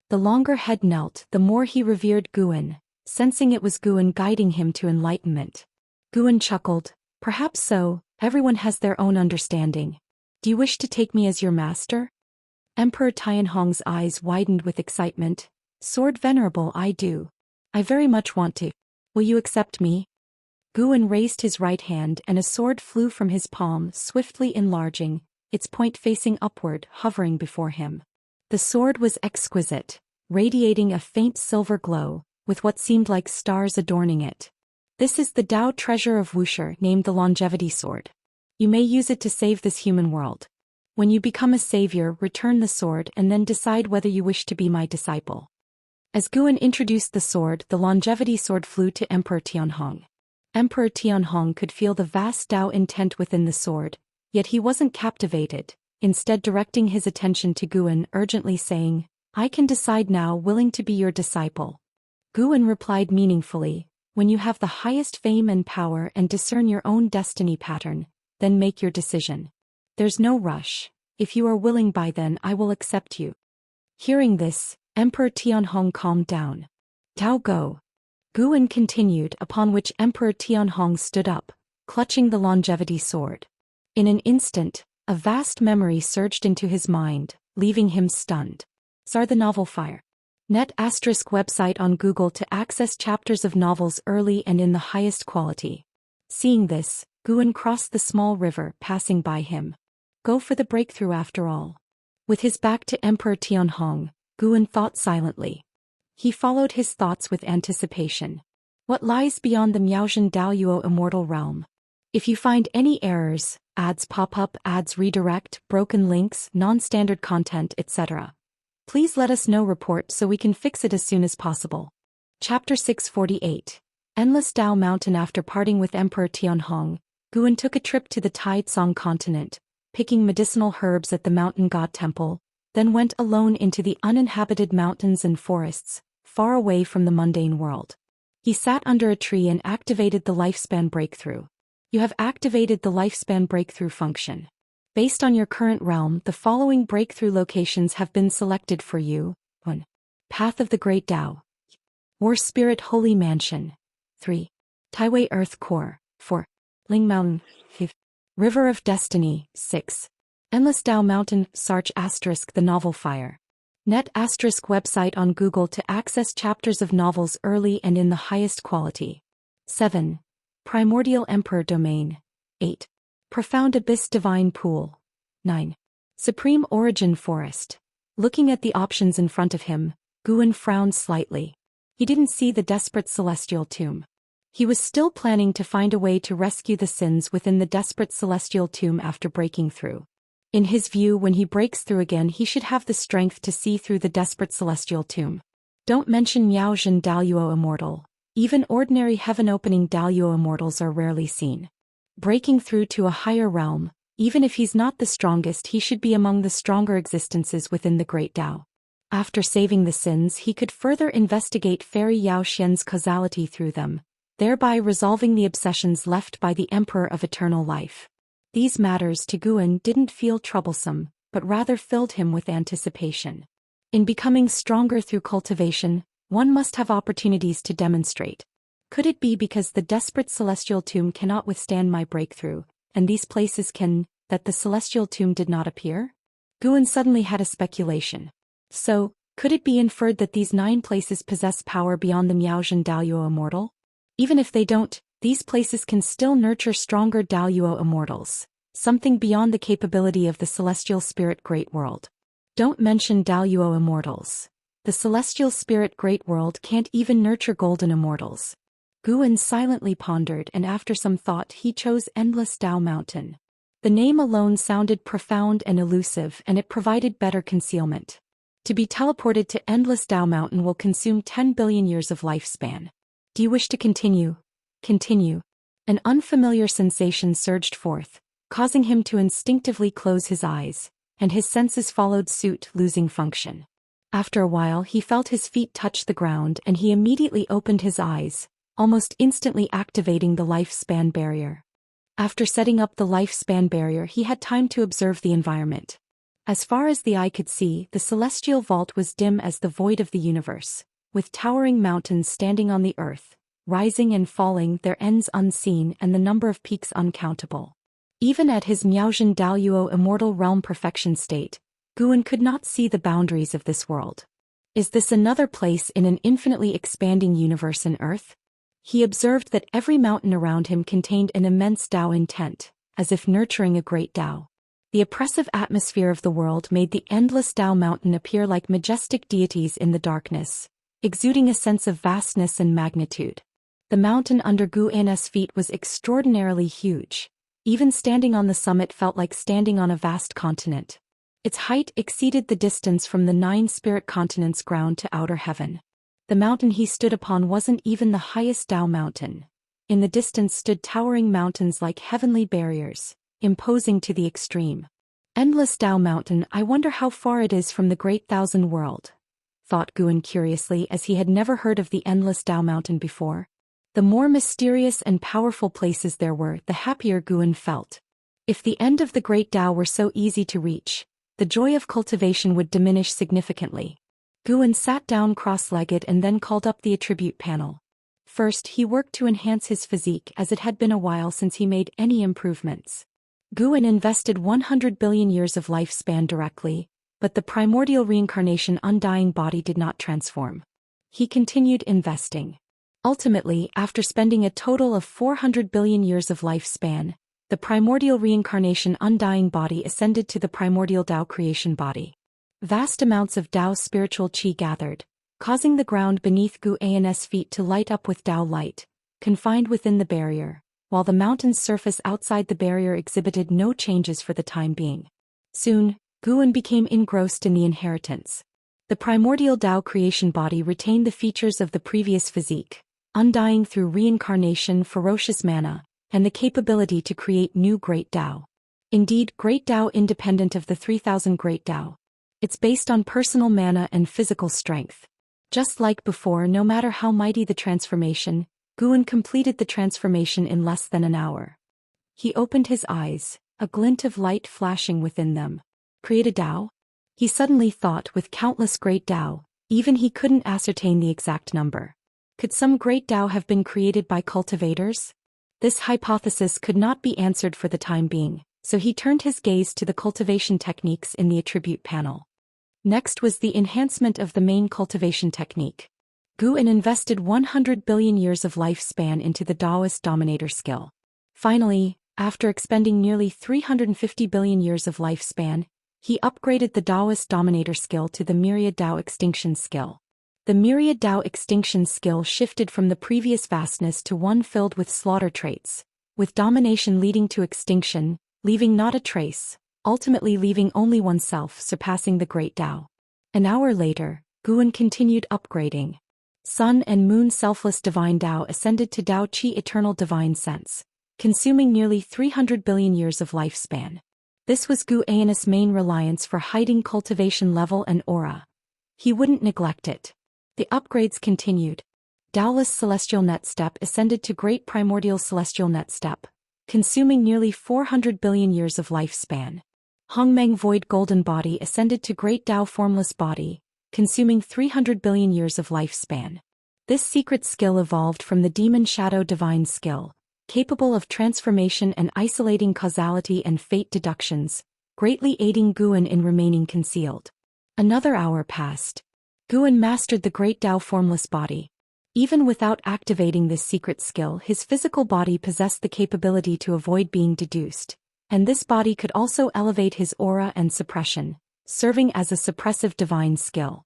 Speaker 1: The longer head knelt, the more he revered Guan, sensing it was Guan guiding him to enlightenment. Guan chuckled, "Perhaps so, everyone has their own understanding. Do you wish to take me as your master?" Emperor Tianhong's eyes widened with excitement. "Sword venerable, I do." I very much want to. Will you accept me? Guan raised his right hand and a sword flew from his palm, swiftly enlarging, its point facing upward, hovering before him. The sword was exquisite, radiating a faint silver glow, with what seemed like stars adorning it. This is the Dao treasure of Wuxia, named the Longevity Sword. You may use it to save this human world. When you become a savior, return the sword and then decide whether you wish to be my disciple. As Guan introduced the sword, the Longevity Sword flew to Emperor Tianhong. Emperor Tianhong could feel the vast Dao intent within the sword, yet he wasn't captivated, instead directing his attention to Guan, urgently saying, I can decide now, willing to be your disciple. Guan replied meaningfully, when you have the highest fame and power and discern your own destiny pattern, then make your decision. There's no rush. If you are willing by then I will accept you. Hearing this, Emperor Tianhong calmed down. Dao go. Guan continued, upon which Emperor Tianhong stood up, clutching the Longevity Sword. In an instant, a vast memory surged into his mind, leaving him stunned. Sar the novel Fire. Net ** website on Google to access chapters of novels early and in the highest quality. Seeing this, Guan crossed the small river passing by him. Go for the breakthrough after all. With his back to Emperor Tianhong, Guan thought silently. He followed his thoughts with anticipation. What lies beyond the Miaozhen Daoyuo Immortal realm? If you find any errors, ads pop up, ads redirect, broken links, non-standard content, etc., please let us know. Report so we can fix it as soon as possible. Chapter 648. Endless Dao Mountain. After parting with Emperor Tianhong, Guan took a trip to the Taitsong continent, picking medicinal herbs at the mountain god temple, then went alone into the uninhabited mountains and forests, far away from the mundane world. He sat under a tree and activated the lifespan breakthrough. You have activated the lifespan breakthrough function. Based on your current realm, the following breakthrough locations have been selected for you. 1. Path of the Great Dao. War Spirit Holy Mansion. 3. Taiwei Earth Core. 4. Ling Mountain. 5. River of Destiny. 6. Endless Dao Mountain. Sarch * the novel Fire. Net * website on Google to access chapters of novels early and in the highest quality. 7. Primordial Emperor Domain. 8. Profound Abyss Divine Pool. 9. Supreme Origin Forest. Looking at the options in front of him, Guan frowned slightly. He didn't see the desperate celestial tomb. He was still planning to find a way to rescue the sins within the desperate celestial tomb after breaking through. In his view, when he breaks through again, he should have the strength to see through the desperate celestial tomb. Don't mention Miaozhen Daoyuo Immortal. Even ordinary heaven-opening Daoyuo Immortals are rarely seen. Breaking through to a higher realm, even if he's not the strongest, he should be among the stronger existences within the Great Dao. After saving the sins, he could further investigate Fairy Yao Xian's causality through them, thereby resolving the obsessions left by the Emperor of Eternal Life. These matters to Guan didn't feel troublesome, but rather filled him with anticipation. In becoming stronger through cultivation, one must have opportunities to demonstrate. Could it be because the desperate celestial tomb cannot withstand my breakthrough, and these places can, that the celestial tomb did not appear? Guan suddenly had a speculation. So, could it be inferred that these 9 places possess power beyond the Miaozhen Daoyuo Immortal? Even if they don't, these places can still nurture stronger Daoyuo Immortals, something beyond the capability of the Celestial Spirit Great World. Don't mention Daoyuo Immortals. The Celestial Spirit Great World can't even nurture Golden Immortals. Guan silently pondered, and after some thought he chose Endless Dao Mountain. The name alone sounded profound and elusive, and it provided better concealment. To be teleported to Endless Dao Mountain will consume 10 billion years of lifespan. Do you wish to continue? Continue. An unfamiliar sensation surged forth, causing him to instinctively close his eyes, and his senses followed suit, losing function. After a while he felt his feet touch the ground and he immediately opened his eyes, almost instantly activating the lifespan barrier. After setting up the lifespan barrier, he had time to observe the environment. As far as the eye could see, the celestial vault was dim as the void of the universe, with towering mountains standing on the earth, rising and falling, their ends unseen and the number of peaks uncountable. Even at his Miaozhen Daoyuo Immortal Realm perfection state, Guan could not see the boundaries of this world. Is this another place in an infinitely expanding universe in Earth? He observed that every mountain around him contained an immense Dao intent, as if nurturing a great Dao. The oppressive atmosphere of the world made the endless Dao mountain appear like majestic deities in the darkness, exuding a sense of vastness and magnitude. The mountain under Gu An's feet was extraordinarily huge. Even standing on the summit felt like standing on a vast continent. Its height exceeded the distance from the 9 spirit continents' ground to outer heaven. The mountain he stood upon wasn't even the highest Dao mountain. In the distance stood towering mountains like heavenly barriers, imposing to the extreme. Endless Dao mountain, I wonder how far it is from the Great Thousand World, thought Guan curiously, as he had never heard of the endless Dao mountain before. The more mysterious and powerful places there were, the happier Guan felt. If the end of the Great Dao were so easy to reach, the joy of cultivation would diminish significantly. Guan sat down cross-legged and then called up the attribute panel. First, he worked to enhance his physique, as it had been a while since he made any improvements. Guan invested 100 billion years of lifespan directly, but the primordial reincarnation undying body did not transform. He continued investing. Ultimately, after spending a total of 400 billion years of lifespan, the primordial reincarnation undying body ascended to the primordial Dao creation body. Vast amounts of Dao spiritual qi gathered, causing the ground beneath Gu An's feet to light up with Dao light, confined within the barrier, while the mountain's surface outside the barrier exhibited no changes for the time being. Soon, Guan became engrossed in the inheritance. The primordial Dao creation body retained the features of the previous physique, undying through reincarnation, ferocious mana, and the capability to create new Great Dao. Indeed, Great Dao independent of the 3000 Great Dao. It's based on personal mana and physical strength. Just like before, no matter how mighty the transformation, Guan completed the transformation in less than an hour. He opened his eyes, a glint of light flashing within them. Create a Dao? He suddenly thought, with countless Great Dao, even he couldn't ascertain the exact number. Could some Great Dao have been created by cultivators? This hypothesis could not be answered for the time being, so he turned his gaze to the cultivation techniques in the attribute panel. Next was the enhancement of the main cultivation technique. Guan invested 100 billion years of lifespan into the Daoist dominator skill. Finally, after expending nearly 350 billion years of lifespan, he upgraded the Daoist dominator skill to the Myriad Dao extinction skill. The Myriad Dao extinction skill shifted from the previous vastness to one filled with slaughter traits, with domination leading to extinction, leaving not a trace, ultimately leaving only oneself, surpassing the Great Dao. An hour later, Guan continued upgrading. Sun and Moon selfless divine Dao ascended to Dao Qi eternal divine sense, consuming nearly 300 billion years of lifespan. This was Gu An's main reliance for hiding cultivation level and aura. He wouldn't neglect it. The upgrades continued. Daoless celestial net step ascended to Great Primordial Celestial net step, consuming nearly 400 billion years of lifespan. Hongmeng Void Golden Body ascended to Great Dao Formless Body, consuming 300 billion years of lifespan. This secret skill evolved from the Demon Shadow Divine skill, capable of transformation and isolating causality and fate deductions, greatly aiding Guan in remaining concealed. Another hour passed. Guan mastered the Great Dao Formless Body. Even without activating this secret skill, his physical body possessed the capability to avoid being deduced, and this body could also elevate his aura and suppression, serving as a suppressive divine skill.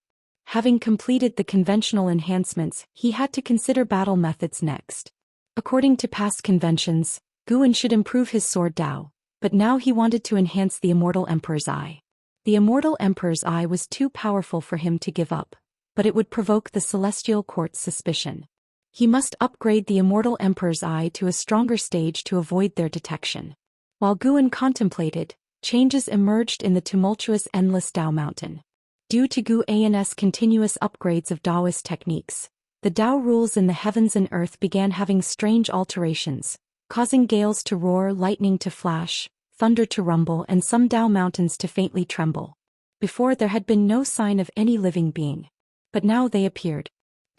Speaker 1: Having completed the conventional enhancements, he had to consider battle methods next. According to past conventions, Guan should improve his sword Dao, but now he wanted to enhance the Immortal Emperor's Eye. The Immortal Emperor's Eye was too powerful for him to give up, but it would provoke the Celestial Court's suspicion. He must upgrade the Immortal Emperor's Eye to a stronger stage to avoid their detection. While Guan contemplated, changes emerged in the tumultuous Endless Dao Mountain. Due to Gu An's continuous upgrades of Daoist techniques, the Dao rules in the heavens and earth began having strange alterations, causing gales to roar, lightning to flash, thunder to rumble, and some Dao mountains to faintly tremble. Before, there had been no sign of any living being, but now they appeared.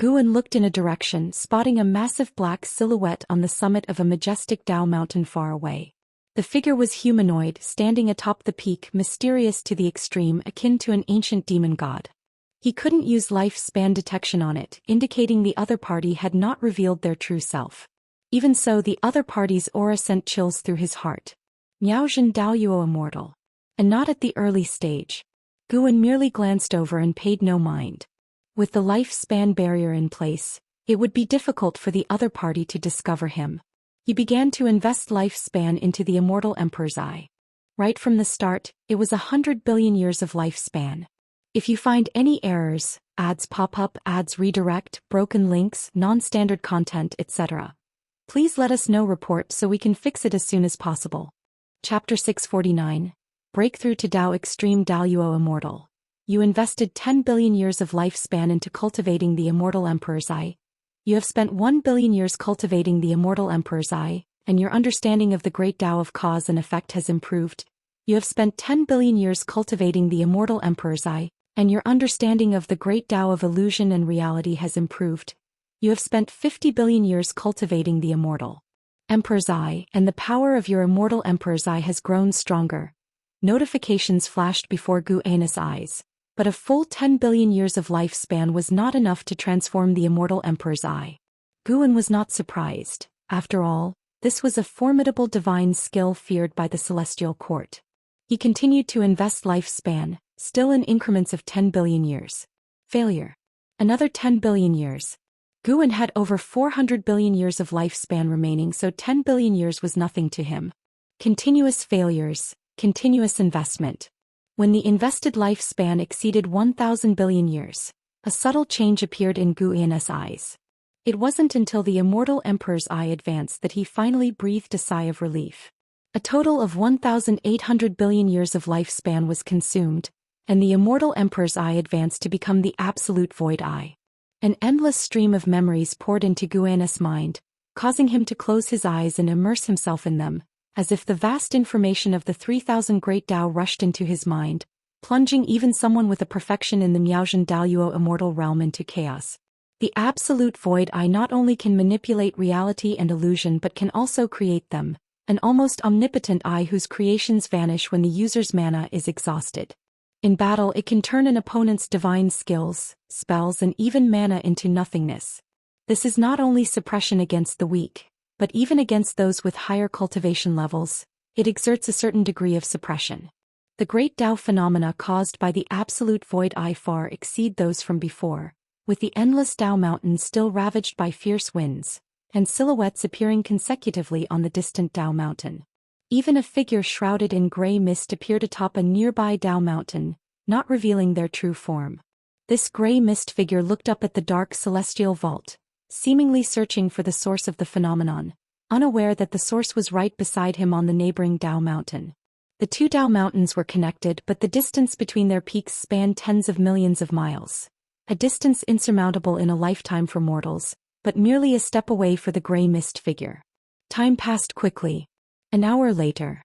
Speaker 1: Guan looked in a direction, spotting a massive black silhouette on the summit of a majestic Dao mountain far away. The figure was humanoid, standing atop the peak, mysterious to the extreme, akin to an ancient demon god. He couldn't use lifespan detection on it, indicating the other party had not revealed their true self. Even so, the other party's aura sent chills through his heart. Miaozhen Daoyuo Immortal. And not at the early stage. Guan merely glanced over and paid no mind. With the lifespan barrier in place, it would be difficult for the other party to discover him. He began to invest lifespan into the Immortal Emperor's eye. Right from the start, it was 100 billion years of lifespan. If you find any errors, ads pop up, ads redirect, broken links, non-standard content, etc., please let us know. Report so we can fix it as soon as possible. Chapter 649. Breakthrough to Dao Extreme Daoyuo Immortal. You invested 10 billion years of lifespan into cultivating the Immortal Emperor's eye. You have spent 1 billion years cultivating the Immortal Emperor's eye, and your understanding of the great Tao of cause and effect has improved. You have spent 10 billion years cultivating the Immortal Emperor's eye, and your understanding of the great Tao of illusion and reality has improved. You have spent 50 billion years cultivating the Immortal Emperor's eye, and the power of your Immortal Emperor's eye has grown stronger. Notifications flashed before Guan's eyes, but a full 10 billion years of lifespan was not enough to transform the Immortal Emperor's eye. Guan was not surprised. After all, this was a formidable divine skill feared by the Celestial Court. He continued to invest lifespan, still in increments of 10 billion years. Failure. Another 10 billion years. Guan had over 400 billion years of lifespan remaining, so 10 billion years was nothing to him. Continuous failures, continuous investment. When the invested lifespan exceeded 1,000 billion years, a subtle change appeared in Guan's eyes. It wasn't until the Immortal Emperor's eye advanced that he finally breathed a sigh of relief. A total of 1,800 billion years of lifespan was consumed, and the Immortal Emperor's eye advanced to become the Absolute Void Eye. An endless stream of memories poured into Guan's mind, causing him to close his eyes and immerse himself in them, as if the vast information of the 3,000 great Tao rushed into his mind, plunging even someone with a perfection in the Miaozhen Daoyuo Immortal realm into chaos. The Absolute Void Eye not only can manipulate reality and illusion but can also create them, an almost omnipotent eye whose creations vanish when the user's mana is exhausted. In battle, it can turn an opponent's divine skills, spells, and even mana into nothingness. This is not only suppression against the weak, but even against those with higher cultivation levels, it exerts a certain degree of suppression. The great Tao phenomena caused by the Absolute Void Eye far exceed those from before, with the endless Tao mountains still ravaged by fierce winds, and silhouettes appearing consecutively on the distant Tao mountain. Even a figure shrouded in gray mist appeared atop a nearby Tao mountain, not revealing their true form. This gray mist figure looked up at the dark celestial vault, seemingly searching for the source of the phenomenon, unaware that the source was right beside him on the neighboring Tao mountain. The two Tao mountains were connected, but the distance between their peaks spanned tens of millions of miles. A distance insurmountable in a lifetime for mortals, but merely a step away for the gray mist figure. Time passed quickly. An hour later,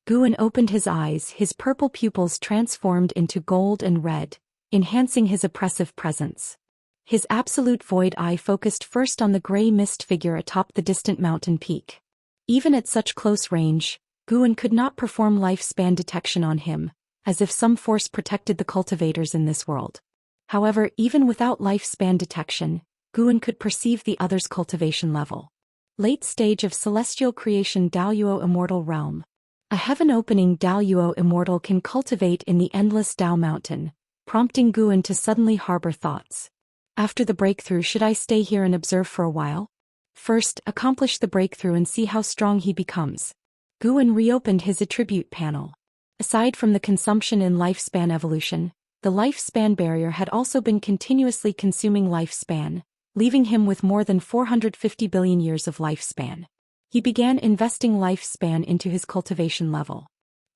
Speaker 1: Guan opened his eyes, his purple pupils transformed into gold and red, enhancing his oppressive presence. His Absolute Void Eye focused first on the gray mist figure atop the distant mountain peak. Even at such close range, Guan could not perform lifespan detection on him, as if some force protected the cultivators in this world. However, even without lifespan detection, Guan could perceive the other's cultivation level. Late stage of celestial creation Daoyuo Immortal realm. A heaven-opening Daoyuo Immortal can cultivate in the endless Tao mountain, prompting Guan to suddenly harbor thoughts. After the breakthrough, should I stay here and observe for a while? First, accomplish the breakthrough and see how strong he becomes. Guan reopened his attribute panel. Aside from the consumption in lifespan evolution, the lifespan barrier had also been continuously consuming lifespan, leaving him with more than 450 billion years of lifespan. He began investing lifespan into his cultivation level.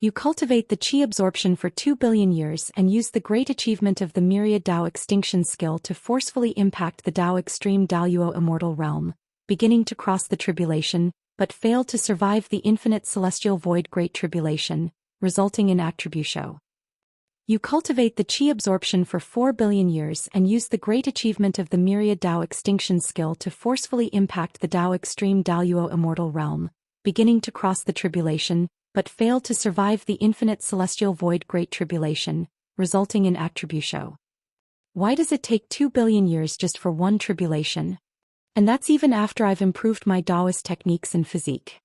Speaker 1: You cultivate the Qi absorption for 2 billion years and use the great achievement of the Myriad Dao extinction skill to forcefully impact the Dao extreme Daoyuo Immortal realm, beginning to cross the tribulation, but fail to survive the infinite celestial void Great Tribulation, resulting in attribution. You cultivate the Qi absorption for 4 billion years and use the great achievement of the Myriad Dao extinction skill to forcefully impact the Dao extreme Daoyuo Immortal realm, beginning to cross the tribulation, but fail to survive the infinite celestial void Great Tribulation, resulting in attribution. Why does it take 2 billion years just for one tribulation? And that's even after I've improved my Daoist techniques and physique.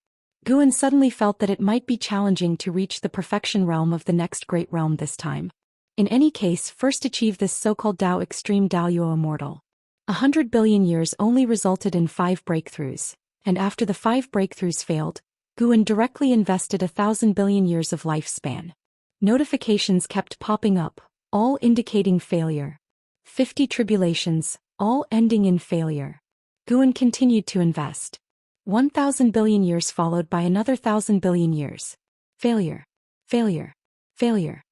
Speaker 1: Guan suddenly felt that it might be challenging to reach the perfection realm of the next great realm this time. In any case, first achieve this so-called Dao Extreme Daoyuo Immortal. 100 billion years only resulted in 5 breakthroughs, and after the 5 breakthroughs failed, Guan directly invested 1,000 billion years of lifespan. Notifications kept popping up, all indicating failure. 50 tribulations, all ending in failure. Guan continued to invest. 1,000 billion years followed by another 1,000 billion years. Failure. Failure. Failure.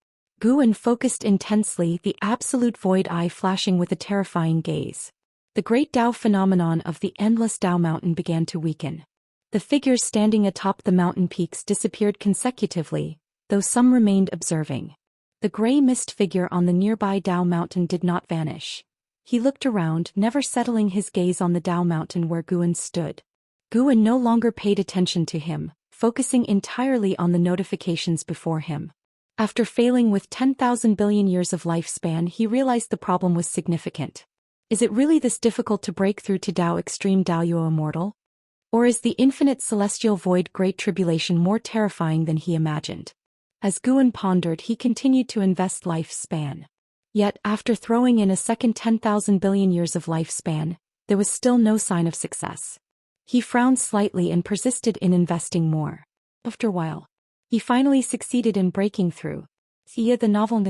Speaker 1: Guan focused intensely, the absolute void eye flashing with a terrifying gaze. The great Dao phenomenon of the endless Dao mountain began to weaken. The figures standing atop the mountain peaks disappeared consecutively, though some remained observing. The gray mist figure on the nearby Dao mountain did not vanish. He looked around, never settling his gaze on the Dao mountain where Guan stood. Guan no longer paid attention to him, focusing entirely on the notifications before him. After failing with 10,000 billion years of lifespan, he realized the problem was significant. Is it really this difficult to break through to Dao Extreme Daoyuo Immortal? Or is the infinite celestial void Great Tribulation more terrifying than he imagined? As Guan pondered, he continued to invest lifespan. Yet, after throwing in a second 10,000 billion years of lifespan, there was still no sign of success. He frowned slightly and persisted in investing more. After a while, he finally succeeded in breaking through. Via the novel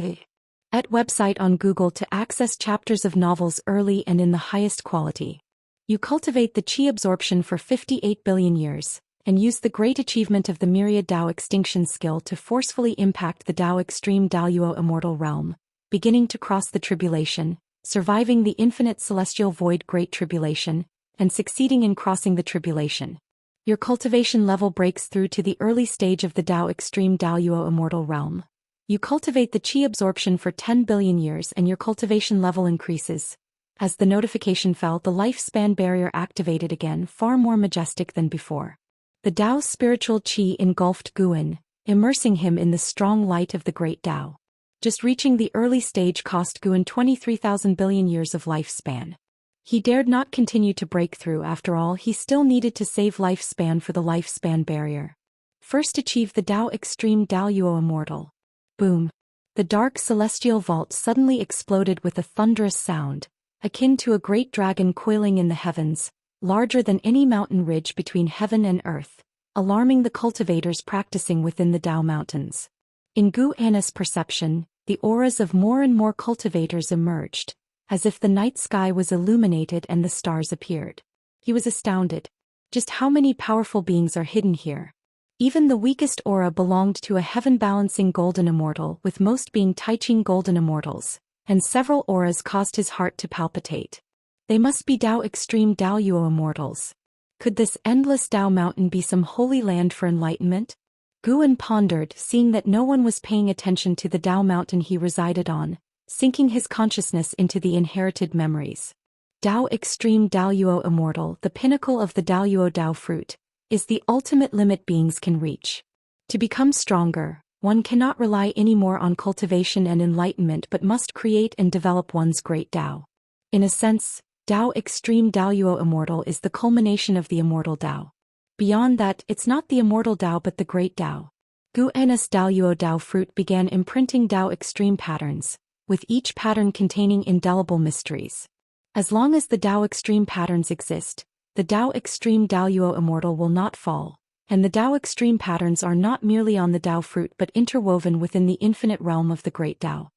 Speaker 1: at website on Google to access chapters of novels early and in the highest quality. You cultivate the Qi absorption for 58 billion years, and use the great achievement of the Myriad Dao Extinction skill to forcefully impact the Dao Extreme Daoyuo Immortal realm, beginning to cross the tribulation, surviving the infinite celestial void Great Tribulation, and succeeding in crossing the tribulation. Your cultivation level breaks through to the early stage of the Dao Extreme Daoyuo Immortal realm. You cultivate the Qi absorption for 10 billion years and your cultivation level increases. As the notification fell, the lifespan barrier activated again, far more majestic than before. The Dao's spiritual Qi engulfed Guan, immersing him in the strong light of the great Dao. Just reaching the early stage cost Guan 23,000 billion years of lifespan. He dared not continue to break through. After all, he still needed to save lifespan for the lifespan barrier. First achieve the Dao Extreme Daoyuo Immortal. Boom. The dark celestial vault suddenly exploded with a thunderous sound, akin to a great dragon coiling in the heavens, larger than any mountain ridge between heaven and earth, alarming the cultivators practicing within the Dao mountains. In Guan's perception, the auras of more and more cultivators emerged, as if the night sky was illuminated and the stars appeared. He was astounded. Just how many powerful beings are hidden here? Even the weakest aura belonged to a heaven-balancing golden immortal, with most being Taiching golden immortals, and several auras caused his heart to palpitate. They must be Dao Extreme Daoyuo immortals. Could this endless Dao mountain be some holy land for enlightenment? Guan pondered, seeing that no one was paying attention to the Dao mountain he resided on, sinking his consciousness into the inherited memories. Dao Extreme Daoyuo Immortal, the pinnacle of the Daoyuo Dao fruit, is the ultimate limit beings can reach. To become stronger, one cannot rely anymore on cultivation and enlightenment but must create and develop one's great Dao. In a sense, Dao Extreme Daoyuo Immortal is the culmination of the Immortal Dao. Beyond that, it's not the Immortal Dao but the Great Dao. Guan's Daoyuo Dao fruit began imprinting Dao Extreme patterns, with each pattern containing indelible mysteries. As long as the Dao Extreme patterns exist, the Dao Extreme Daoyuo Immortal will not fall, and the Dao Extreme patterns are not merely on the Dao fruit but interwoven within the infinite realm of the Great Dao.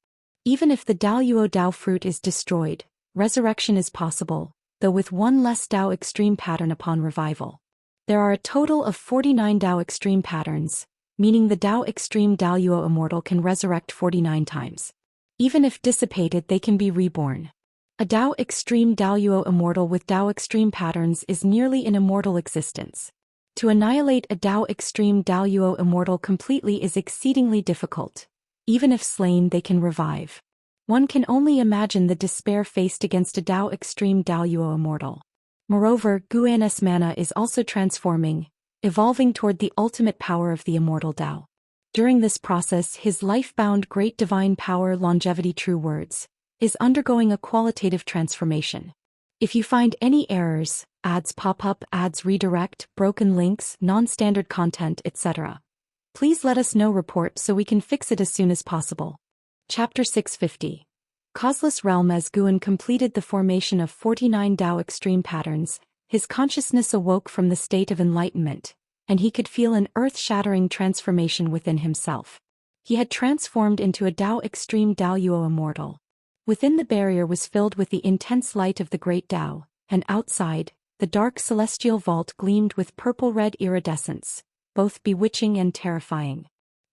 Speaker 1: Even if the Daoyuo Dao fruit is destroyed, resurrection is possible, though with one less Dao Extreme pattern upon revival. There are a total of 49 Dao Extreme patterns, meaning the Dao Extreme Daoyuo Immortal can resurrect 49 times. Even if dissipated, they can be reborn. A Dao Extreme Daoyuo Immortal with Dao Extreme patterns is nearly an immortal existence. To annihilate a Dao Extreme Daoyuo Immortal completely is exceedingly difficult. Even if slain, they can revive. One can only imagine the despair faced against a Dao Extreme Daoyuo Immortal. Moreover, Guan's mana is also transforming, evolving toward the ultimate power of the Immortal Dao. During this process, his life-bound great divine power, longevity, true words, is undergoing a qualitative transformation. If you find any errors, ads pop up, ads redirect, broken links, non-standard content, etc., please let us know. Report so we can fix it as soon as possible. Chapter 650. Causeless Realm. As Guan completed the formation of 49 Dao extreme patterns, his consciousness awoke from the state of enlightenment, and he could feel an earth-shattering transformation within himself. He had transformed into a Dao extreme Daoyuo Immortal. Within, the barrier was filled with the intense light of the great Dao, and outside, the dark celestial vault gleamed with purple-red iridescence, both bewitching and terrifying.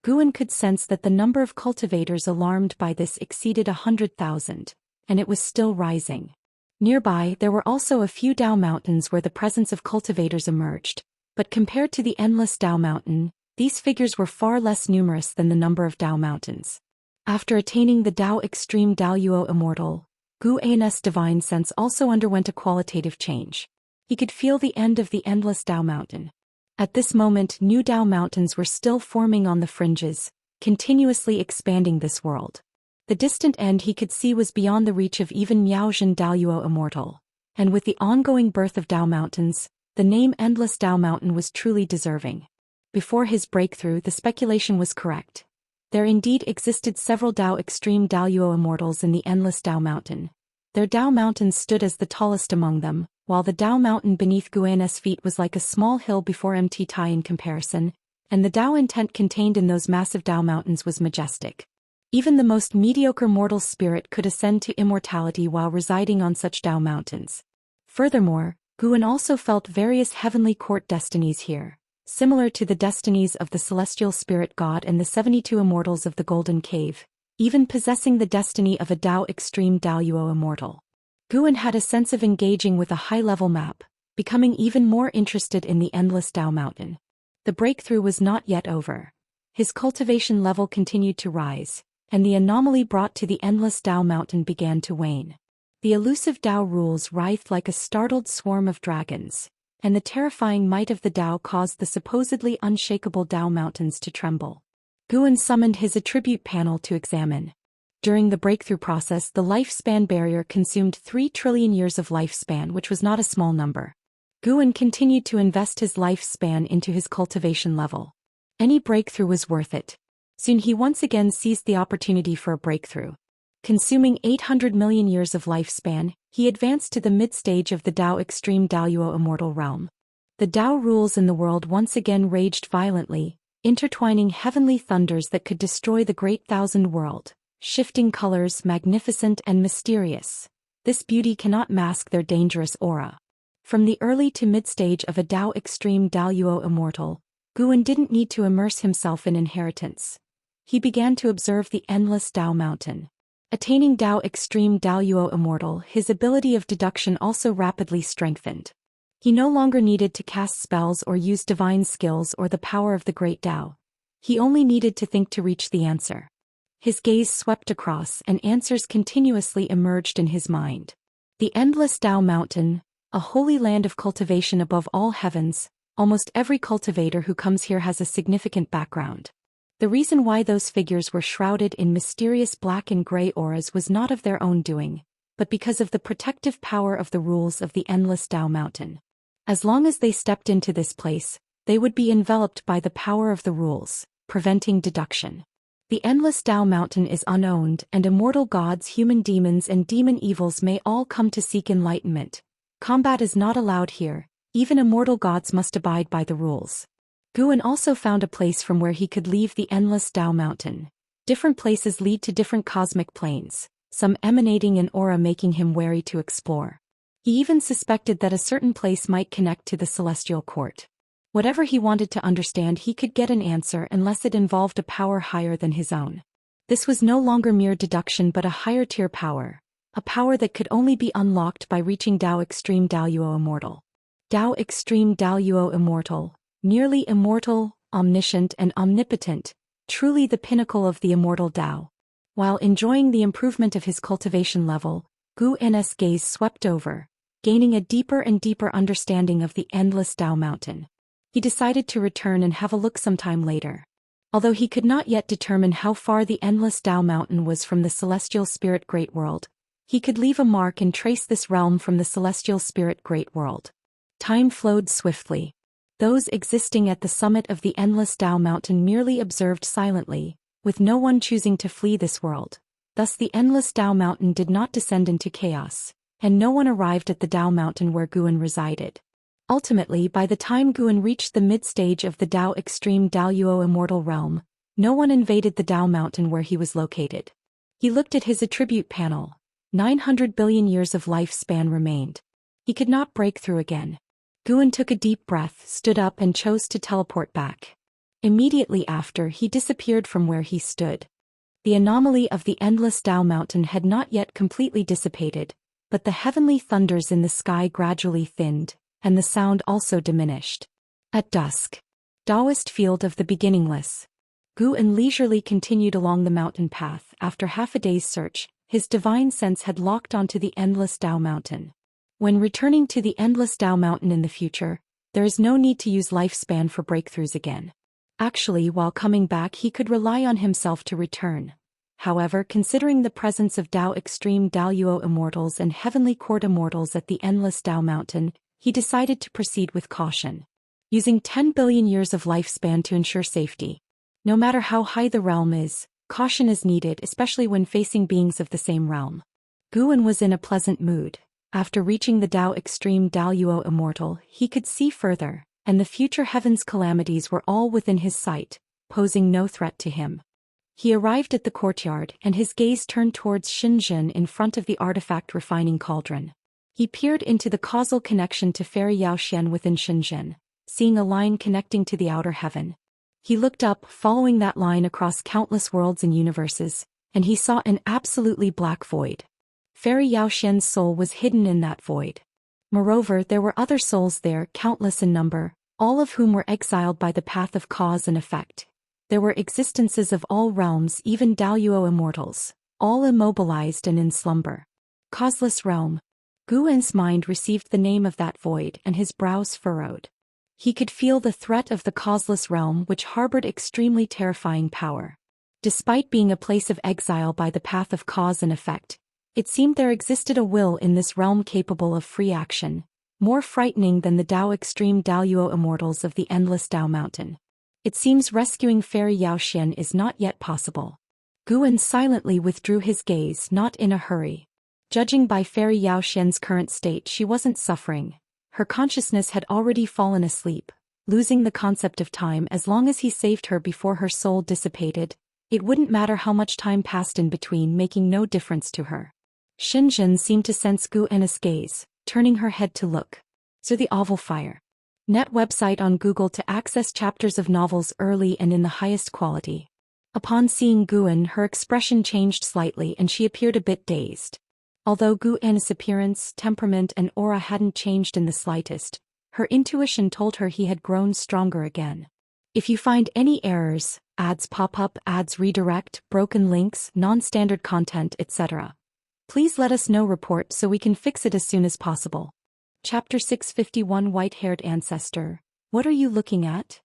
Speaker 1: Guan could sense that the number of cultivators alarmed by this exceeded 100,000, and it was still rising. Nearby, there were also a few Dao mountains where the presence of cultivators emerged, but compared to the endless Dao mountain, these figures were far less numerous than the number of Dao mountains. After attaining the Dao extreme Daoyuo Immortal, Guan's divine sense also underwent a qualitative change. He could feel the end of the endless Dao mountain. At this moment, new Dao mountains were still forming on the fringes, continuously expanding this world. The distant end he could see was beyond the reach of even Miaozhen Daoyuo Immortal, and with the ongoing birth of Dao mountains, the name Endless Dao Mountain was truly deserving. Before his breakthrough, the speculation was correct. There indeed existed several Dao extreme Daoyuo Immortals in the Endless Dao Mountain. Their Dao mountains stood as the tallest among them, while the Dao mountain beneath Guan's feet was like a small hill before Mt Tai in comparison, and the Dao intent contained in those massive Dao mountains was majestic. Even the most mediocre mortal spirit could ascend to immortality while residing on such Dao mountains. Furthermore, Guan also felt various heavenly court destinies here, similar to the destinies of the celestial spirit god and the 72 immortals of the Golden Cave, even possessing the destiny of a Dao extreme Daoyuo Immortal. Guan had a sense of engaging with a high-level map, becoming even more interested in the endless Dao mountain. The breakthrough was not yet over. His cultivation level continued to rise, and the anomaly brought to the endless Dao mountain began to wane. The elusive Dao rules writhed like a startled swarm of dragons, and the terrifying might of the Dao caused the supposedly unshakable Dao mountains to tremble. Guan summoned his attribute panel to examine. During the breakthrough process, the lifespan barrier consumed 3 trillion years of lifespan, which was not a small number. Guan continued to invest his lifespan into his cultivation level. Any breakthrough was worth it. Soon he once again seized the opportunity for a breakthrough. Consuming 800 million years of lifespan, he advanced to the mid-stage of the Dao extreme Daoyuo Immortal realm. The Dao rules in the world once again raged violently, intertwining heavenly thunders that could destroy the great thousand world. Shifting colors, magnificent and mysterious. This beauty cannot mask their dangerous aura. From the early to mid-stage of a Dao extreme Daoyuo Immortal, Guan didn't need to immerse himself in inheritance. He began to observe the endless Dao mountain. Attaining Dao extreme Daoyuo Immortal, his ability of deduction also rapidly strengthened. He no longer needed to cast spells or use divine skills or the power of the great Dao. He only needed to think to reach the answer. His gaze swept across, and answers continuously emerged in his mind. The endless Dao mountain, a holy land of cultivation above all heavens. Almost every cultivator who comes here has a significant background. The reason why those figures were shrouded in mysterious black and gray auras was not of their own doing, but because of the protective power of the rules of the endless Dao mountain. As long as they stepped into this place, they would be enveloped by the power of the rules, preventing deduction. The endless Dao mountain is unowned, and immortal gods, human demons and demon evils may all come to seek enlightenment. Combat is not allowed here, even immortal gods must abide by the rules. Guan also found a place from where he could leave the endless Dao mountain. Different places lead to different cosmic planes, some emanating an aura making him wary to explore. He even suspected that a certain place might connect to the celestial court. Whatever he wanted to understand, he could get an answer unless it involved a power higher than his own. This was no longer mere deduction but a higher tier power, a power that could only be unlocked by reaching Dao extreme Daoyuo Immortal. Dao extreme Daoyuo Immortal, nearly immortal, omniscient and omnipotent, truly the pinnacle of the immortal Dao. While enjoying the improvement of his cultivation level, Guan's gaze swept over, gaining a deeper and deeper understanding of the endless Dao mountain. He decided to return and have a look sometime later. Although he could not yet determine how far the endless Dao mountain was from the celestial spirit great world, He could leave a mark and trace this realm from the celestial spirit great world. Time flowed swiftly. Those existing at the summit of the endless Dao mountain merely observed silently, with no one choosing to flee this world. Thus the endless Dao mountain did not descend into chaos, and no one arrived at the Dao mountain where Guan resided. Ultimately, by the time Guan reached the mid-stage of the Dao extreme Daoyuo immortal realm, no one invaded the Dao mountain where he was located. He looked at his attribute panel. 900 billion years of lifespan remained. He could not break through again. Guan took a deep breath, stood up and chose to teleport back. Immediately after, he disappeared from where he stood. The anomaly of the endless Dao mountain had not yet completely dissipated, but the heavenly thunders in the sky gradually thinned, and the sound also diminished. At dusk. Daoist field of the beginningless. Guan leisurely continued along the mountain path. After half a day's search, his divine sense had locked onto the endless Dao mountain. When returning to the endless Dao mountain in the future, there is no need to use lifespan for breakthroughs again. Actually, while coming back he could rely on himself to return. However, considering the presence of Dao extreme Daoyuo immortals and heavenly court immortals at the endless Dao mountain, he decided to proceed with caution. Using 10 billion years of lifespan to ensure safety. No matter how high the realm is, caution is needed, especially when facing beings of the same realm. Guan was in a pleasant mood. After reaching the Dao extreme Daoyuo immortal, he could see further, and the future heaven's calamities were all within his sight, posing no threat to him. He arrived at the courtyard, and his gaze turned towards Xianxia in front of the artifact refining cauldron. He peered into the causal connection to Fairy Zhou Xian within Xianxia, seeing a line connecting to the outer heaven. He looked up, following that line across countless worlds and universes, and he saw an absolutely black void. Fairy Zhou Xian's soul was hidden in that void. Moreover, there were other souls there, countless in number, all of whom were exiled by the path of cause and effect. There were existences of all realms, even Daoyuo immortals, all immobilized and in slumber. Causeless realm. Guan's mind received the name of that void, and his brows furrowed. He could feel the threat of the causeless realm, which harbored extremely terrifying power. Despite being a place of exile by the path of cause and effect, it seemed there existed a will in this realm capable of free action, more frightening than the Dao extreme Daoyuo immortals of the endless Dao mountain. It seems rescuing Fairy Zhou Xian is not yet possible. Guan silently withdrew his gaze, not in a hurry. Judging by Fairy Zhou Xian's current state, she wasn't suffering. Her consciousness had already fallen asleep, losing the concept of time. As long as he saved her before her soul dissipated, it wouldn't matter how much time passed in between, making no difference to her. Xianxia seemed to sense Guan's gaze, turning her head to look. So the Oval Fire. Net website on Google to access chapters of novels early and in the highest quality. Upon seeing Guan, her expression changed slightly and she appeared a bit dazed. Although Guan's appearance, temperament and aura hadn't changed in the slightest, her intuition told her he had grown stronger again. If you find any errors, ads pop up, ads redirect, broken links, non-standard content, etc., please let us know. Report so we can fix it as soon as possible. Chapter 651 White-Haired Ancestor. What are you looking at?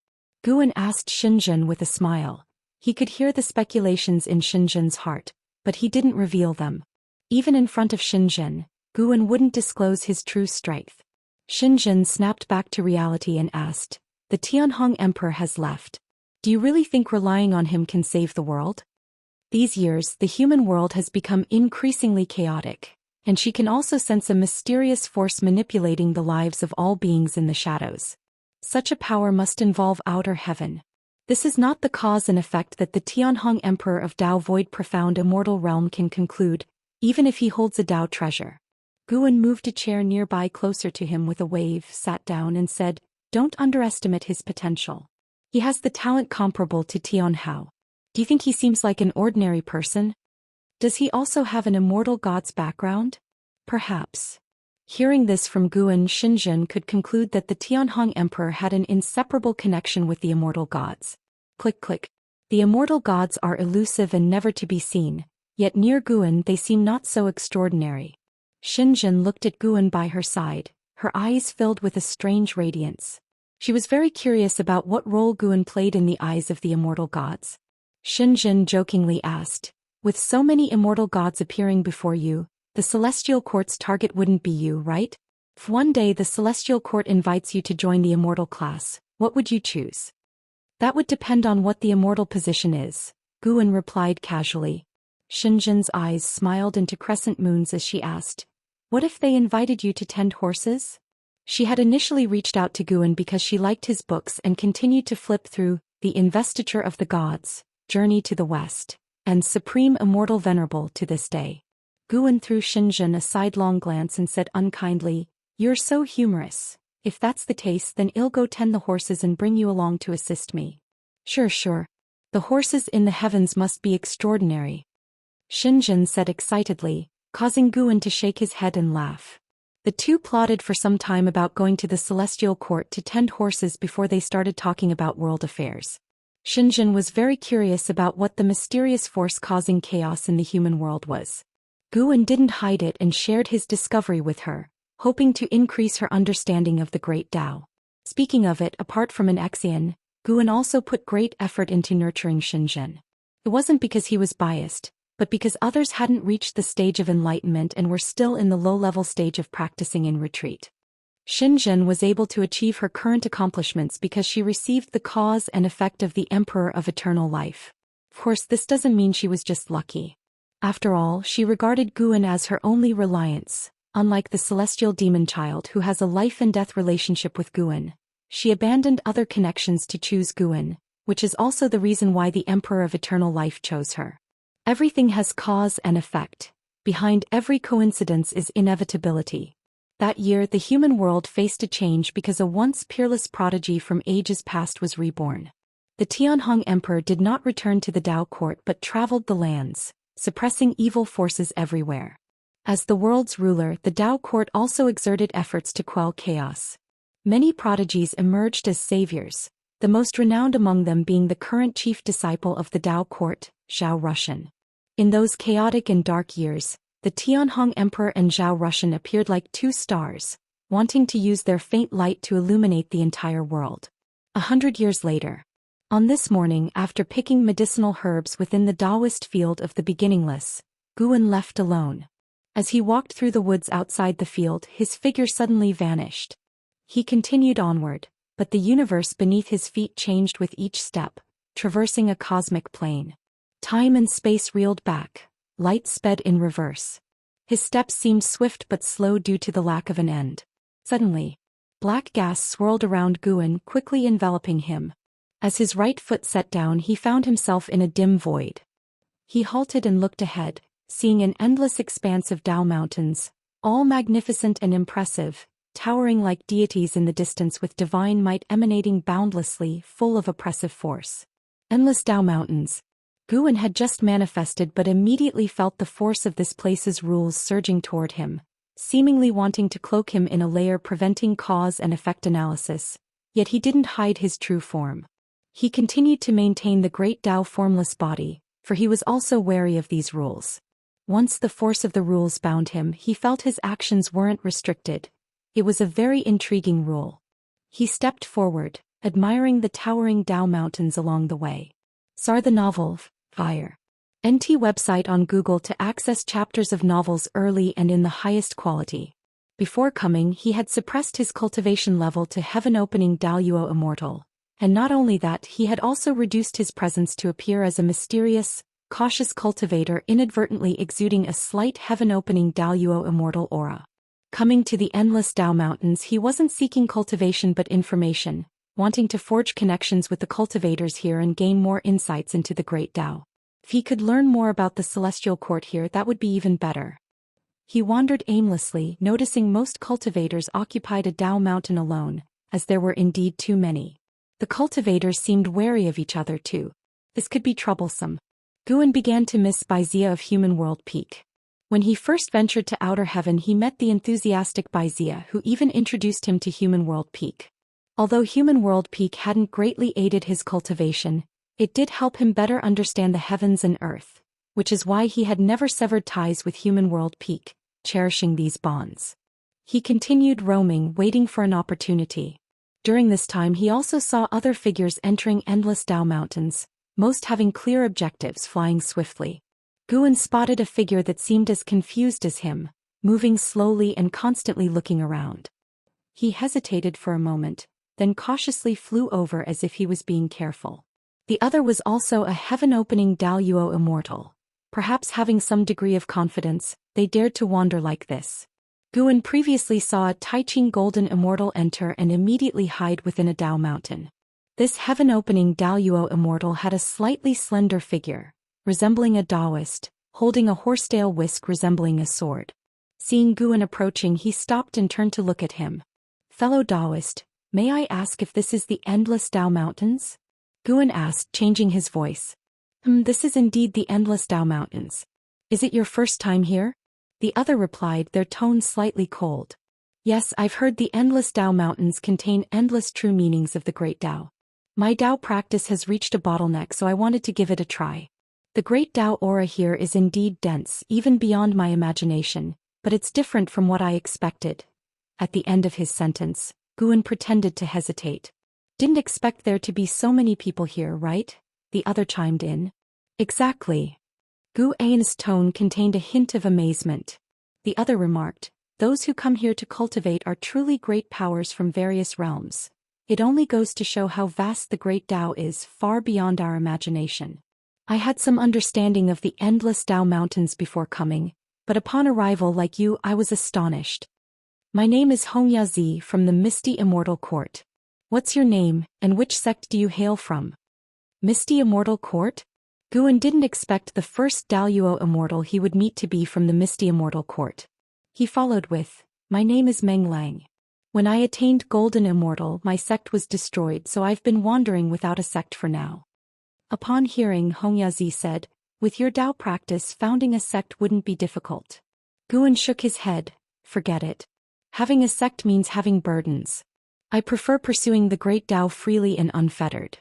Speaker 1: Guan asked Xianxia with a smile. He could hear the speculations in Xianxia's heart, but he didn't reveal them. Even in front of Xianxia, Guan wouldn't disclose his true strength. Xianxia snapped back to reality and asked, "The Tianhong Emperor has left. Do you really think relying on him can save the world?" These years, the human world has become increasingly chaotic, and she can also sense a mysterious force manipulating the lives of all beings in the shadows. Such a power must involve outer heaven. This is not the cause and effect that the Tianhong Emperor of Dao Void Profound Immortal Realm can conclude, even if he holds a Dao treasure. Guan moved a chair nearby closer to him with a wave, sat down and said, "Don't underestimate his potential. He has the talent comparable to Tianhao. Do you think he seems like an ordinary person? Does he also have an immortal god's background? Perhaps." Hearing this from Guan, Xianxia could conclude that the Tianhong Emperor had an inseparable connection with the immortal gods. Click click. The immortal gods are elusive and never to be seen, yet near Guan they seem not so extraordinary. Xianxia looked at Guan by her side, her eyes filled with a strange radiance. She was very curious about what role Guan played in the eyes of the immortal gods. Xianxia jokingly asked, "With so many immortal gods appearing before you, The Celestial Court's target wouldn't be you, right? If one day the Celestial Court invites you to join the Immortal class, what would you choose? That would depend on what the Immortal position is, Guan replied casually. Xinzhen's eyes smiled into crescent moons as she asked, what if they invited you to tend horses? She had initially reached out to Guan because she liked his books and continued to flip through The Investiture of the Gods, Journey to the West, and Supreme Immortal Venerable to this day. Guan threw Xinzhen a sidelong glance and said unkindly, you're so humorous. If that's the case, then I'll go tend the horses and bring you along to assist me. Sure. The horses in the heavens must be extraordinary, Xinzhen said excitedly, causing Guan to shake his head and laugh. The two plotted for some time about going to the Celestial Court to tend horses before they started talking about world affairs. Xinzhen was very curious about what the mysterious force causing chaos in the human world was. Guan didn't hide it and shared his discovery with her, hoping to increase her understanding of the Great Tao. Speaking of it, apart from an Xian, Guan also put great effort into nurturing Xinzhen. It wasn't because he was biased, but because others hadn't reached the stage of enlightenment and were still in the low-level stage of practicing in retreat. Xinzhen was able to achieve her current accomplishments because she received the cause and effect of the Emperor of Eternal Life. Of course, this doesn't mean she was just lucky. After all, she regarded Guan as her only reliance. Unlike the celestial demon child who has a life-and-death relationship with Guan, she abandoned other connections to choose Guan, which is also the reason why the Emperor of Eternal Life chose her. Everything has cause and effect. Behind every coincidence is inevitability. That year, the human world faced a change because a once peerless prodigy from ages past was reborn. The Tianhong Emperor did not return to the Dao court but traveled the lands, suppressing evil forces everywhere. As the world's ruler, the Dao court also exerted efforts to quell chaos. Many prodigies emerged as saviors, the most renowned among them being the current chief disciple of the Dao court, Zhou Xian. In those chaotic and dark years, the Tianhong Emperor and Zhou Xian appeared like two stars, wanting to use their faint light to illuminate the entire world. 100 years later. On this morning, after picking medicinal herbs within the Daoist field of the beginningless, Guan left alone. As he walked through the woods outside the field, his figure suddenly vanished. He continued onward, but the universe beneath his feet changed with each step, traversing a cosmic plane. Time and space reeled back, light sped in reverse. His steps seemed swift but slow due to the lack of an end. Suddenly, black gas swirled around Guan, quickly enveloping him. As his right foot set down, he found himself in a dim void. He halted and looked ahead, seeing an endless expanse of Dao mountains, all magnificent and impressive, towering like deities in the distance with divine might emanating boundlessly, full of oppressive force. Endless Dao mountains. Guan had just manifested but immediately felt the force of this place's rules surging toward him, seemingly wanting to cloak him in a layer preventing cause and effect analysis, yet he didn't hide his true form. He continued to maintain the great Dao formless body, for he was also wary of these rules. Once the force of the rules bound him, he felt his actions weren't restricted. It was a very intriguing rule. He stepped forward, admiring the towering Dao mountains along the way. Sar the novel, Fire. NT website on Google to access chapters of novels early and in the highest quality. Before coming, he had suppressed his cultivation level to heaven-opening Daoyuo Immortal. And not only that, he had also reduced his presence to appear as a mysterious, cautious cultivator inadvertently exuding a slight heaven-opening Daoyuo Immortal aura. Coming to the endless Dao mountains, he wasn't seeking cultivation but information, wanting to forge connections with the cultivators here and gain more insights into the great Dao. If he could learn more about the celestial court here, that would be even better. He wandered aimlessly, noticing most cultivators occupied a Dao mountain alone, as there were indeed too many. The cultivators seemed wary of each other too. This could be troublesome. Guan began to miss Baizia of Human World Peak. When he first ventured to outer heaven, he met the enthusiastic Baizia who even introduced him to Human World Peak. Although Human World Peak hadn't greatly aided his cultivation, it did help him better understand the heavens and earth, which is why he had never severed ties with Human World Peak, cherishing these bonds. He continued roaming, waiting for an opportunity. During this time he also saw other figures entering endless Dao mountains, most having clear objectives, flying swiftly. Guan spotted a figure that seemed as confused as him, moving slowly and constantly looking around. He hesitated for a moment, then cautiously flew over as if he was being careful. The other was also a heaven-opening Daoist immortal. Perhaps having some degree of confidence, they dared to wander like this. Guan previously saw a Taiqing golden immortal enter and immediately hide within a Dao mountain. This heaven-opening Daoist immortal had a slightly slender figure, resembling a Daoist, holding a horsetail whisk resembling a sword. Seeing Guan approaching, he stopped and turned to look at him. "Fellow Daoist, may I ask if this is the Endless Dao Mountains?" Guan asked, changing his voice. This is indeed the Endless Dao Mountains. Is it your first time here?" The other replied, their tone slightly cold. "Yes, I've heard the Endless Dao Mountains contain endless true meanings of the Great Dao. My Dao practice has reached a bottleneck, so I wanted to give it a try. The Great Dao aura here is indeed dense, even beyond my imagination, but it's different from what I expected." At the end of his sentence, Guan pretended to hesitate. "Didn't expect there to be so many people here, right?" The other chimed in. "Exactly." Guan's tone contained a hint of amazement. The other remarked, "Those who come here to cultivate are truly great powers from various realms. It only goes to show how vast the Great Dao is, far beyond our imagination. I had some understanding of the Endless Dao Mountains before coming, but upon arrival like you I was astonished. My name is Xianxia from the Misty Immortal Court. What's your name, and which sect do you hail from?" Misty Immortal Court? Guan didn't expect the first Daoist immortal he would meet to be from the Misty Immortal Court. He followed with, "My name is Meng Lang. When I attained Golden Immortal, my sect was destroyed, so I've been wandering without a sect for now." Upon hearing, Xianxia said, "With your Dao practice, founding a sect wouldn't be difficult." Guan shook his head. "Forget it. Having a sect means having burdens. I prefer pursuing the Great Dao freely and unfettered."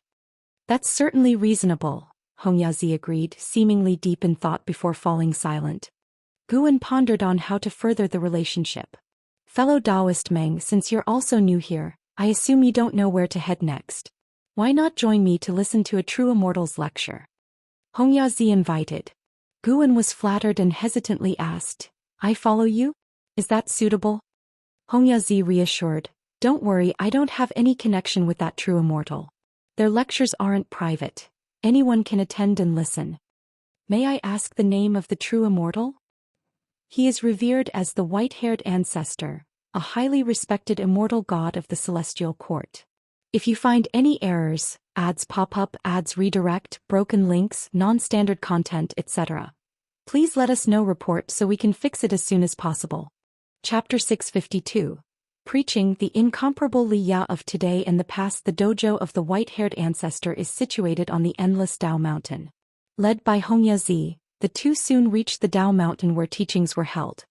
Speaker 1: "That's certainly reasonable," Xianxia agreed, seemingly deep in thought before falling silent. Guan pondered on how to further the relationship. "Fellow Daoist Meng, since you're also new here, I assume you don't know where to head next. Why not join me to listen to a true immortal's lecture?" Xianxia invited. Guan was flattered and hesitantly asked, "I follow you? Is that suitable?" Xianxia reassured, "Don't worry, I don't have any connection with that true immortal. Their lectures aren't private. Anyone can attend and listen." "May I ask the name of the true immortal?" "He is revered as the white-haired ancestor, a highly respected immortal god of the celestial court. If you find any errors, ads pop up, ads redirect, broken links, non-standard content, etc., please let us know report so we can fix it as soon as possible." Chapter 652. Preaching the incomparable Li Ya of today and the past. The dojo of the white-haired ancestor is situated on the Endless Dao Mountain. Led by Xianxia, the two soon reached the Dao Mountain where teachings were held.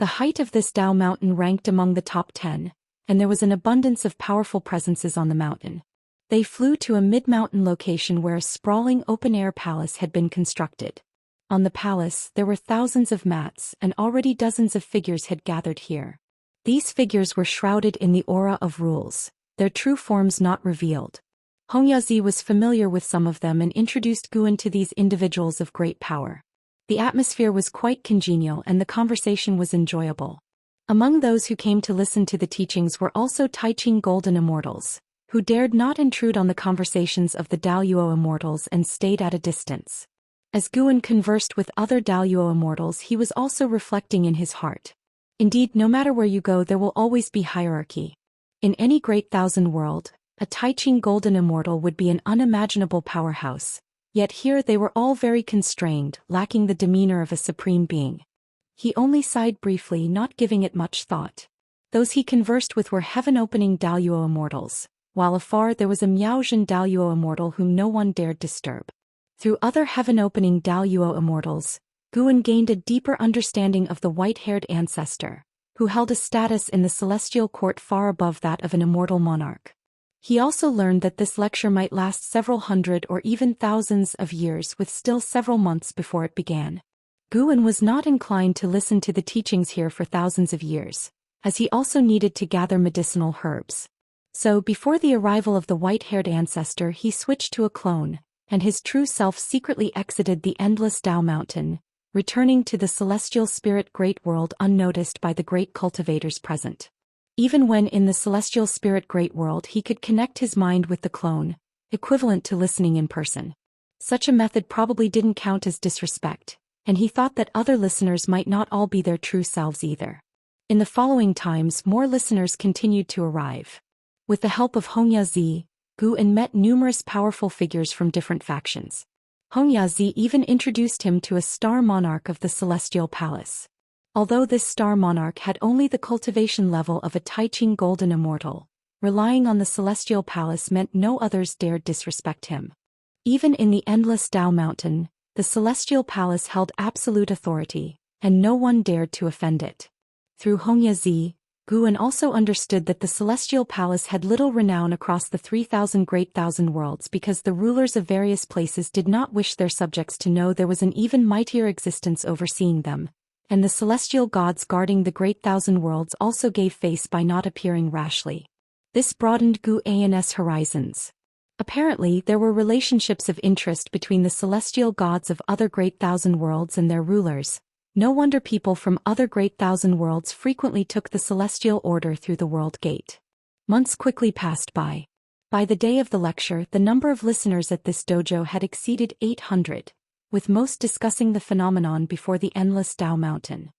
Speaker 1: The height of this Dao Mountain ranked among the top 10, and there was an abundance of powerful presences on the mountain. They flew to a mid-mountain location where a sprawling open-air palace had been constructed. On the palace, there were thousands of mats, and already dozens of figures had gathered here. These figures were shrouded in the aura of rules, their true forms not revealed. Xianxia was familiar with some of them and introduced Guan to these individuals of great power. The atmosphere was quite congenial and the conversation was enjoyable. Among those who came to listen to the teachings were also Taiqing golden immortals, who dared not intrude on the conversations of the Daoist immortals and stayed at a distance. As Guan conversed with other Daoist immortals, he was also reflecting in his heart. Indeed, no matter where you go, there will always be hierarchy. In any great thousand world, a Taiqing golden immortal would be an unimaginable powerhouse, yet here they were all very constrained, lacking the demeanor of a supreme being. He only sighed briefly, not giving it much thought. Those he conversed with were heaven-opening Daoist immortals, while afar there was a Miaozhen Daoist immortal whom no one dared disturb. Through other heaven-opening Daoist immortals, Guan gained a deeper understanding of the white-haired ancestor, who held a status in the celestial court far above that of an immortal monarch. He also learned that this lecture might last several hundred or even thousands of years, with still several months before it began. Guan was not inclined to listen to the teachings here for thousands of years, as he also needed to gather medicinal herbs. So before the arrival of the white-haired ancestor, he switched to a clone, and his true self secretly exited the Endless Dao Mountain, returning to the celestial spirit great world unnoticed by the great cultivators present. Even when in the celestial spirit great world he could connect his mind with the clone, equivalent to listening in person. Such a method probably didn't count as disrespect, and he thought that other listeners might not all be their true selves either. In the following times more listeners continued to arrive. With the help of Hongyazi, Guan met numerous powerful figures from different factions. Hongyazi even introduced him to a star monarch of the celestial palace. Although this star monarch had only the cultivation level of a Taiching golden immortal, relying on the celestial palace meant no others dared disrespect him. Even in the endless Dao mountain, the celestial palace held absolute authority, and no one dared to offend it. Through Hongyazi, Guan also understood that the celestial palace had little renown across the 3,000 great thousand worlds because the rulers of various places did not wish their subjects to know there was an even mightier existence overseeing them, and the celestial gods guarding the great thousand worlds also gave face by not appearing rashly. This broadened Guan's horizons. Apparently there were relationships of interest between the celestial gods of other great thousand worlds and their rulers. No wonder people from other great thousand worlds frequently took the celestial order through the world gate. Months quickly passed by. By the day of the lecture, the number of listeners at this dojo had exceeded 800, with most discussing the phenomenon before the endless Dao mountain.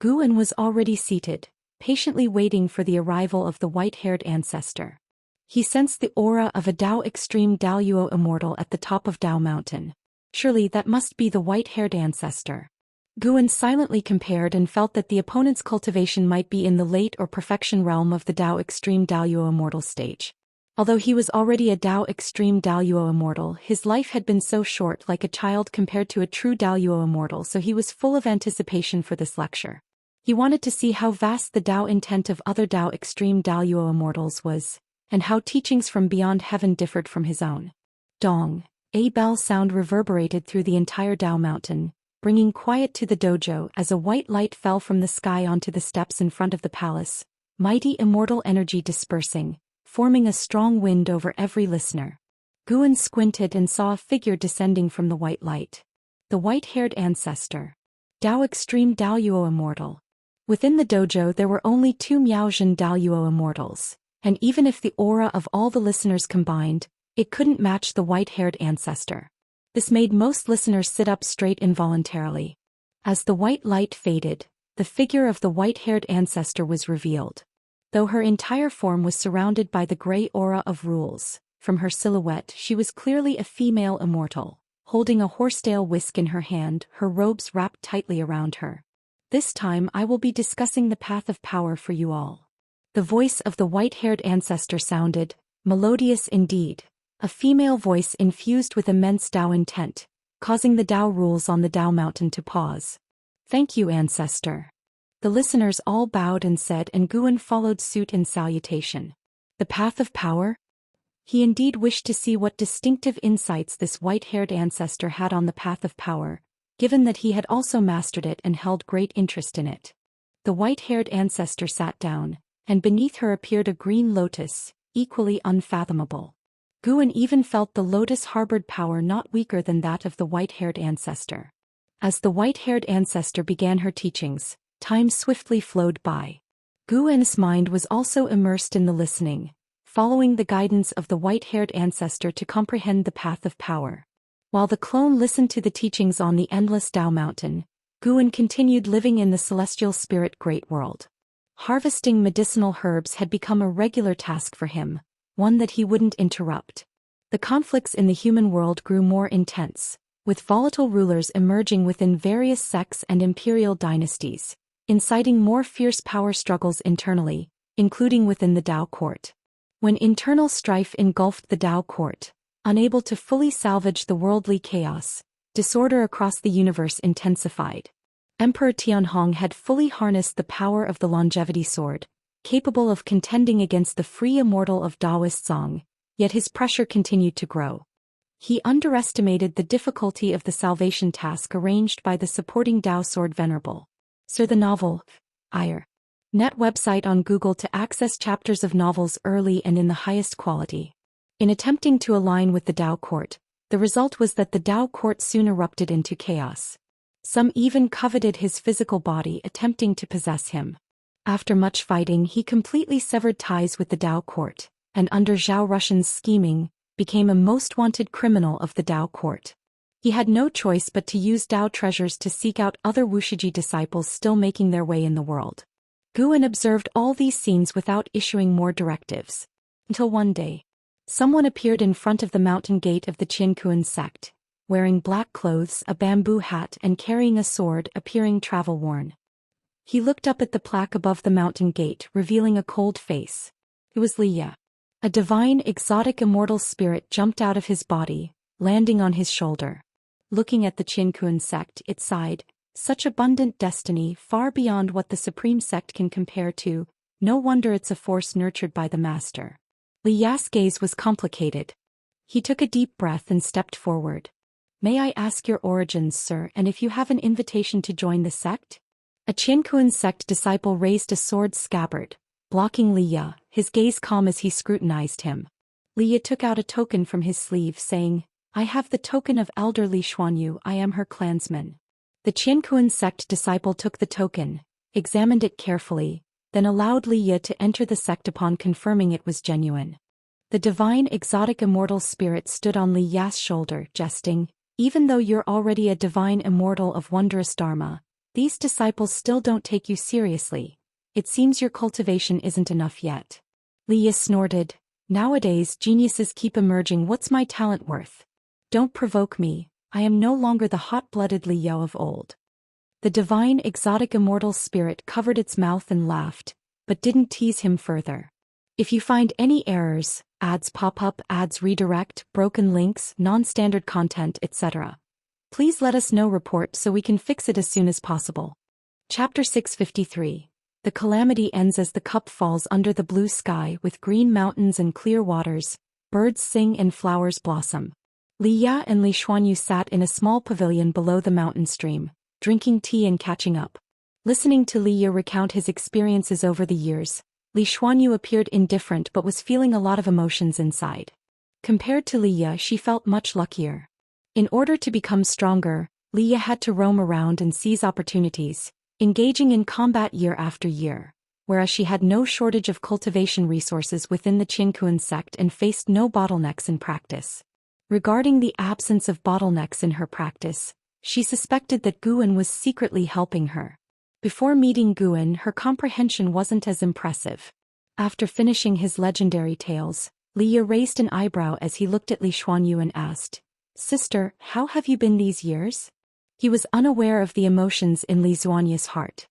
Speaker 1: Guan was already seated, patiently waiting for the arrival of the white-haired ancestor. He sensed the aura of a Dao extreme Daoyuo immortal at the top of Dao mountain. Surely that must be the white-haired ancestor. Guan silently compared and felt that the opponent's cultivation might be in the late or perfection realm of the Dao extreme Daoyuo immortal stage. Although he was already a Dao extreme Daoyuo immortal, his life had been so short like a child compared to a true Daoyuo immortal, so he was full of anticipation for this lecture. He wanted to see how vast the Dao intent of other Dao extreme Daoyuo immortals was, and how teachings from beyond heaven differed from his own. Dong, a bell sound reverberated through the entire Dao mountain, bringing quiet to the dojo as a white light fell from the sky onto the steps in front of the palace, mighty immortal energy dispersing, forming a strong wind over every listener. Guan squinted and saw a figure descending from the white light. The white-haired ancestor. Dao extreme Daoyuo immortal. Within the dojo there were only 2 Miaozhen Daoyuo immortals, and even if the aura of all the listeners combined, it couldn't match the white-haired ancestor. This made most listeners sit up straight involuntarily. As the white light faded, the figure of the white-haired ancestor was revealed. Though her entire form was surrounded by the gray aura of rules, from her silhouette she was clearly a female immortal, holding a horsetail whisk in her hand, her robes wrapped tightly around her. This time I will be discussing the path of power for you all. The voice of the white-haired ancestor sounded, melodious indeed, a female voice infused with immense Dao intent, causing the Dao rules on the Dao mountain to pause. Thank you, ancestor. The listeners all bowed and said, and Guan followed suit in salutation. The path of power? He indeed wished to see what distinctive insights this white-haired ancestor had on the path of power, given that he had also mastered it and held great interest in it. The white-haired ancestor sat down, and beneath her appeared a green lotus, equally unfathomable. Guan even felt the lotus harbored power not weaker than that of the white-haired ancestor. As the white-haired ancestor began her teachings, time swiftly flowed by. Guan's mind was also immersed in the listening, following the guidance of the white-haired ancestor to comprehend the path of power. While the clone listened to the teachings on the endless Dao mountain, Guan continued living in the celestial spirit great world. Harvesting medicinal herbs had become a regular task for him, one that he wouldn't interrupt. The conflicts in the human world grew more intense, with volatile rulers emerging within various sects and imperial dynasties, inciting more fierce power struggles internally, including within the Dao court. When internal strife engulfed the Dao court, unable to fully salvage the worldly chaos, disorder across the universe intensified. Emperor Tianhong had fully harnessed the power of the longevity sword, capable of contending against the free immortal of Daoist Zong, yet his pressure continued to grow. He underestimated the difficulty of the salvation task arranged by the supporting Dao sword venerable. Sir, the novel, IR. Net website on Google to access chapters of novels early and in the highest quality. In attempting to align with the Dao court, the result was that the Dao court soon erupted into chaos. Some even coveted his physical body, attempting to possess him. After much fighting, he completely severed ties with the Dao court, and under Zhao Russian's scheming, became a most wanted criminal of the Dao court. He had no choice but to use Dao treasures to seek out other Wuxia disciples still making their way in the world. Guan observed all these scenes without issuing more directives. Until one day, someone appeared in front of the mountain gate of the Qianquan sect, wearing black clothes, a bamboo hat, and carrying a sword, appearing travel-worn. He looked up at the plaque above the mountain gate, revealing a cold face. It was Li Ye. A divine, exotic immortal spirit jumped out of his body, landing on his shoulder. Looking at the Qianquan sect, it sighed, such abundant destiny, far beyond what the supreme sect can compare to, no wonder it's a force nurtured by the master. Li Ye's gaze was complicated. He took a deep breath and stepped forward. May I ask your origins, sir, and if you have an invitation to join the sect? A Qianquan sect disciple raised a sword scabbard, blocking Li Ye, his gaze calm as he scrutinized him. Li Ye took out a token from his sleeve, saying, I have the token of Elder Li Xuanyu, I am her clansman. The Qianquan sect disciple took the token, examined it carefully, then allowed Li Ye to enter the sect upon confirming it was genuine. The divine exotic immortal spirit stood on Li Ye's shoulder, jesting, even though you're already a divine immortal of wondrous dharma, these disciples still don't take you seriously. It seems your cultivation isn't enough yet. Li Ye snorted, nowadays geniuses keep emerging, what's my talent worth? Don't provoke me, I am no longer the hot-blooded Li Ye of old. The divine exotic immortal spirit covered its mouth and laughed, but didn't tease him further. If you find any errors, ads pop up, ads redirect, broken links, non-standard content, etc., please let us know, report so we can fix it as soon as possible. Chapter 653. The calamity ends as the cup falls under the blue sky with green mountains and clear waters, birds sing and flowers blossom. Li Ye and Li Xuanyu sat in a small pavilion below the mountain stream, drinking tea and catching up. Listening to Li Ye recount his experiences over the years, Li Xuanyu appeared indifferent but was feeling a lot of emotions inside. Compared to Li Ye, she felt much luckier. In order to become stronger, Li Ye had to roam around and seize opportunities, engaging in combat year after year, whereas she had no shortage of cultivation resources within the Qianquan sect and faced no bottlenecks in practice. Regarding the absence of bottlenecks in her practice, she suspected that Guan was secretly helping her. Before meeting Guan, her comprehension wasn't as impressive. After finishing his legendary tales, Li Ye raised an eyebrow as he looked at Li Xuanyu and asked, Sister, how have you been these years? He was unaware of the emotions in Li Xuanyu's heart.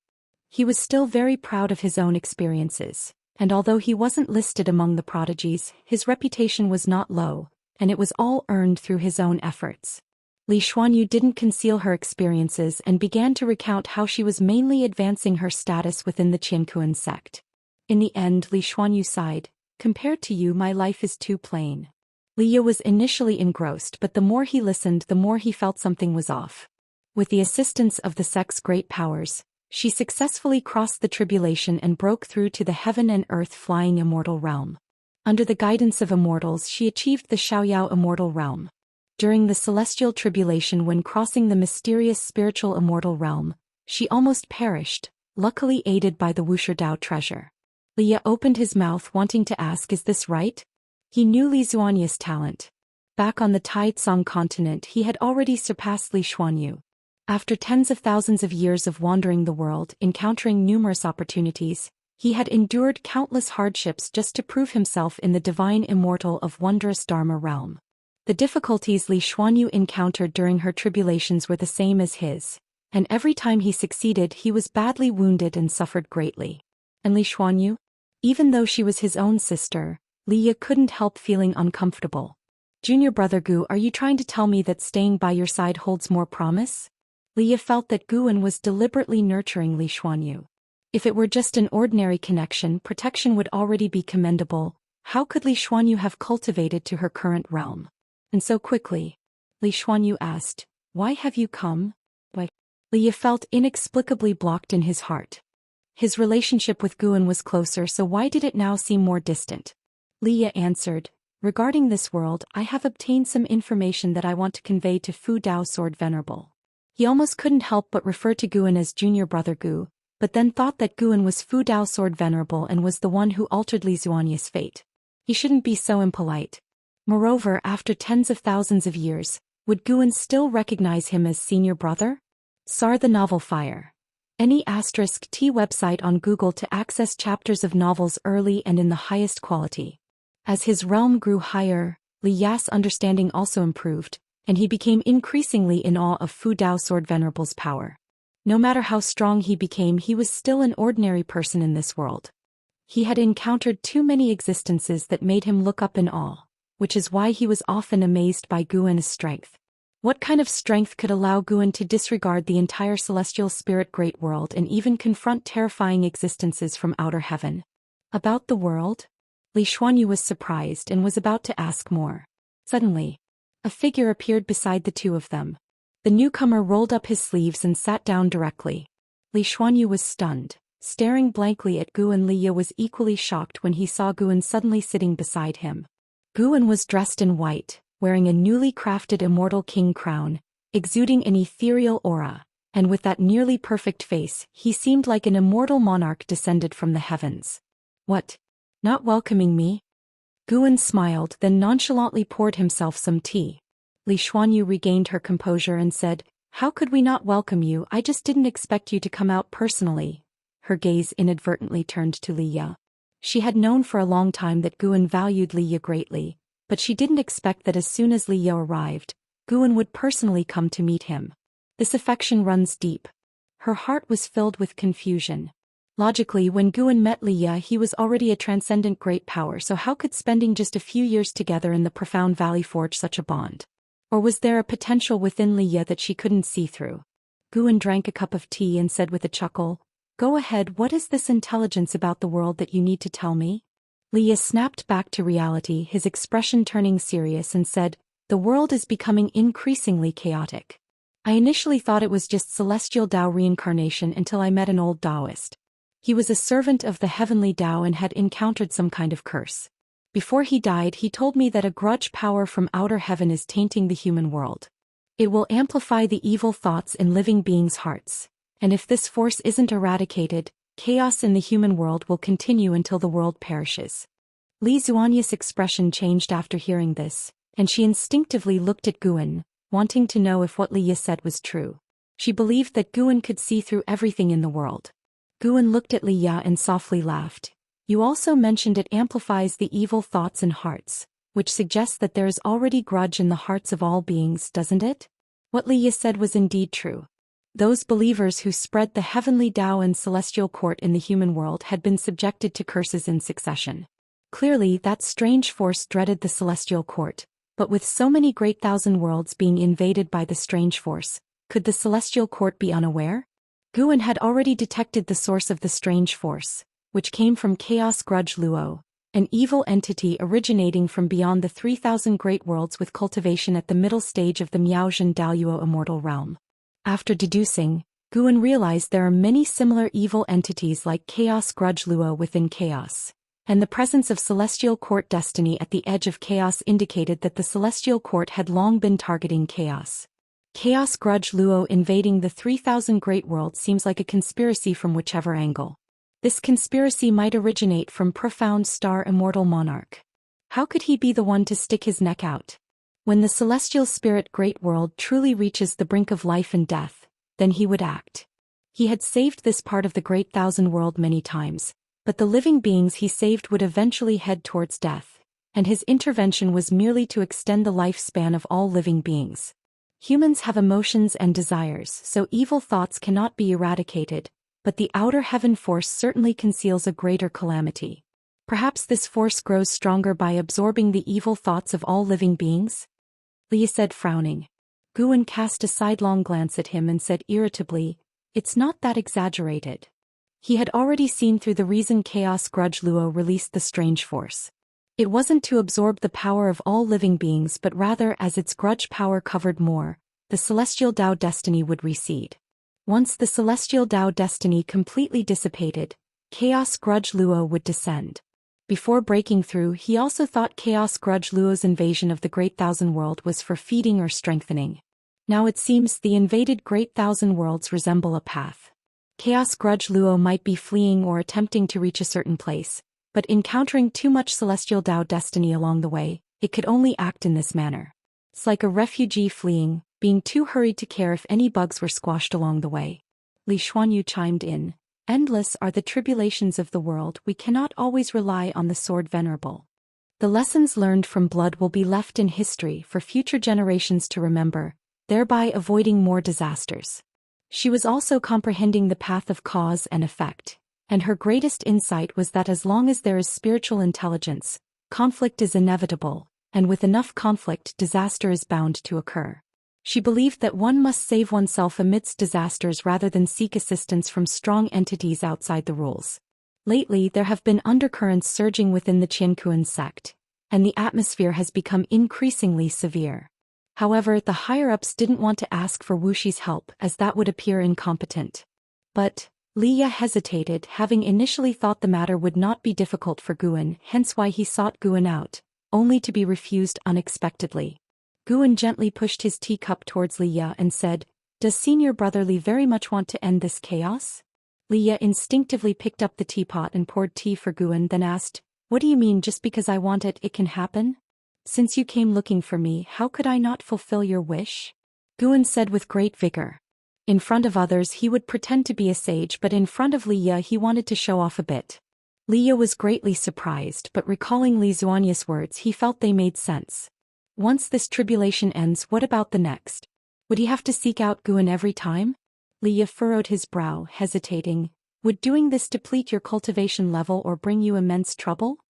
Speaker 1: He was still very proud of his own experiences, and although he wasn't listed among the prodigies, his reputation was not low, and it was all earned through his own efforts. Li Xuanyu didn't conceal her experiences and began to recount how she was mainly advancing her status within the Qianquan sect. In the end, Li Xuanyu sighed, compared to you, my life is too plain. Li Ye was initially engrossed, but the more he listened, the more he felt something was off. With the assistance of the sect's great powers, she successfully crossed the tribulation and broke through to the heaven and earth flying immortal realm. Under the guidance of immortals, she achieved the Xiaoyao immortal realm. During the celestial tribulation, when crossing the mysterious spiritual immortal realm, she almost perished, luckily aided by the Wuxia Dao treasure. Li Ye opened his mouth wanting to ask, is this right? He knew Li Xuanyu's talent. Back on the Taitsong continent, he had already surpassed Li Xuanyu. After tens of thousands of years of wandering the world, encountering numerous opportunities, he had endured countless hardships just to prove himself in the divine immortal of wondrous Dharma realm. The difficulties Li Xuanyu encountered during her tribulations were the same as his, and every time he succeeded he was badly wounded and suffered greatly. And Li Xuanyu? Even though she was his own sister, Li Ye couldn't help feeling uncomfortable. Junior brother Gu, are you trying to tell me that staying by your side holds more promise? Li Ye felt that Guan was deliberately nurturing Li Xuanyu. If it were just an ordinary connection, protection would already be commendable. How could Li Xuanyu have cultivated to her current realm? And so quickly? Li Xuanyu asked, why have you come? Why? Li Ye felt inexplicably blocked in his heart. His relationship with Guan was closer, so why did it now seem more distant? Li Ye answered, regarding this world, I have obtained some information that I want to convey to Fu Dao Sword Venerable. He almost couldn't help but refer to Guan as junior brother Gu, but then thought that Guan was Fu Dao Sword Venerable and was the one who altered Li Zuanya's fate. He shouldn't be so impolite. Moreover, after tens of thousands of years, would Guan still recognize him as senior brother? Sar the Novel Fire. Any *T website on Google to access chapters of novels early and in the highest quality. As his realm grew higher, Li Ya's understanding also improved, and he became increasingly in awe of Fu Dao Sword Venerable's power. No matter how strong he became, he was still an ordinary person in this world. He had encountered too many existences that made him look up in awe, which is why he was often amazed by Guan's strength. What kind of strength could allow Guan to disregard the entire celestial spirit great world and even confront terrifying existences from outer heaven? About the world? Li Xuanyu was surprised and was about to ask more. Suddenly, a figure appeared beside the two of them. The newcomer rolled up his sleeves and sat down directly. Li Xuanyu was stunned, staring blankly at Guan. Li Ya was equally shocked when he saw Guan suddenly sitting beside him. Guan was dressed in white, wearing a newly crafted immortal king crown, exuding an ethereal aura, and with that nearly perfect face, he seemed like an immortal monarch descended from the heavens. What? Not welcoming me? Guan smiled, then nonchalantly poured himself some tea. Li Xuanyu regained her composure and said, "How could we not welcome you? I just didn't expect you to come out personally." Her gaze inadvertently turned to Li Ya. She had known for a long time that Guan valued Li Ya greatly, but she didn't expect that as soon as Li Ya arrived, Guan would personally come to meet him. This affection runs deep. Her heart was filled with confusion. Logically, when Guan met Li Ya, he was already a transcendent great power, so how could spending just a few years together in the profound valley forge such a bond? Or was there a potential within Li Ya that she couldn't see through? Guan drank a cup of tea and said with a chuckle, "Go ahead, what is this intelligence about the world that you need to tell me?" Li Ya snapped back to reality, his expression turning serious, and said, "The world is becoming increasingly chaotic. I initially thought it was just celestial Dao reincarnation until I met an old Daoist. He was a servant of the heavenly Dao and had encountered some kind of curse. Before he died, he told me that a grudge power from outer heaven is tainting the human world. It will amplify the evil thoughts in living beings' hearts, and if this force isn't eradicated, chaos in the human world will continue until the world perishes." Li Zuanya's expression changed after hearing this, and she instinctively looked at Guan, wanting to know if what Li Ya said was true. She believed that Guan could see through everything in the world. Guan looked at Li Ya and softly laughed. "You also mentioned it amplifies the evil thoughts in hearts, which suggests that there is already grudge in the hearts of all beings, doesn't it?" What Li Ya said was indeed true. Those believers who spread the heavenly Dao and celestial court in the human world had been subjected to curses in succession. Clearly, that strange force dreaded the celestial court, but with so many great thousand worlds being invaded by the strange force, could the celestial court be unaware? Guan had already detected the source of the strange force, which came from Chaos Grudge Luo, an evil entity originating from beyond the 3,000 great worlds with cultivation at the middle stage of the Miaozhen Daoyuo immortal realm. After deducing, Guan realized there are many similar evil entities like Chaos Grudge Luo within Chaos, and the presence of Celestial Court destiny at the edge of Chaos indicated that the Celestial Court had long been targeting Chaos. Chaos Grudge Luo invading the 3,000 great worlds seems like a conspiracy from whichever angle. This conspiracy might originate from profound star immortal monarch. How could he be the one to stick his neck out? When the celestial spirit great world truly reaches the brink of life and death, then he would act. He had saved this part of the great thousand world many times, but the living beings he saved would eventually head towards death, and his intervention was merely to extend the lifespan of all living beings. Humans have emotions and desires, so evil thoughts cannot be eradicated, but the outer heaven force certainly conceals a greater calamity. Perhaps this force grows stronger by absorbing the evil thoughts of all living beings? Li Ya said, frowning. Guan cast a sidelong glance at him and said irritably, "It's not that exaggerated." He had already seen through the reason Chaos Grudge Luo released the strange force. It wasn't to absorb the power of all living beings, but rather as its grudge power covered more, the celestial Dao destiny would recede. Once the celestial Dao destiny completely dissipated, Chaos Grudge Luo would descend. Before breaking through, he also thought Chaos Grudge Luo's invasion of the Great Thousand World was for feeding or strengthening. Now it seems the invaded Great Thousand Worlds resemble a path. Chaos Grudge Luo might be fleeing or attempting to reach a certain place, but encountering too much celestial Dao destiny along the way, it could only act in this manner. It's like a refugee fleeing, being too hurried to care if any bugs were squashed along the way. Li Xuanyu chimed in. Endless are the tribulations of the world, we cannot always rely on the sword venerable. The lessons learned from blood will be left in history for future generations to remember, thereby avoiding more disasters. She was also comprehending the path of cause and effect, and her greatest insight was that as long as there is spiritual intelligence, conflict is inevitable, and with enough conflict disaster is bound to occur. She believed that one must save oneself amidst disasters rather than seek assistance from strong entities outside the rules. Lately there have been undercurrents surging within the Qianquan sect, and the atmosphere has become increasingly severe. However, the higher-ups didn't want to ask for Wuxi's help as that would appear incompetent. But Liya hesitated, having initially thought the matter would not be difficult for Guan, hence why he sought Guan out, only to be refused unexpectedly. Guan gently pushed his teacup towards Liya and said, "Does senior brother Li very much want to end this chaos?" Liya instinctively picked up the teapot and poured tea for Guan, then asked, "What do you mean just because I want it, it can happen? Since you came looking for me, how could I not fulfill your wish?" Guan said with great vigor. In front of others he would pretend to be a sage, but in front of Liya he wanted to show off a bit. Liya was greatly surprised, but recalling Li Xuanya's words he felt they made sense. Once this tribulation ends, what about the next? Would he have to seek out Guan every time? Liya furrowed his brow, hesitating. Would doing this deplete your cultivation level or bring you immense trouble?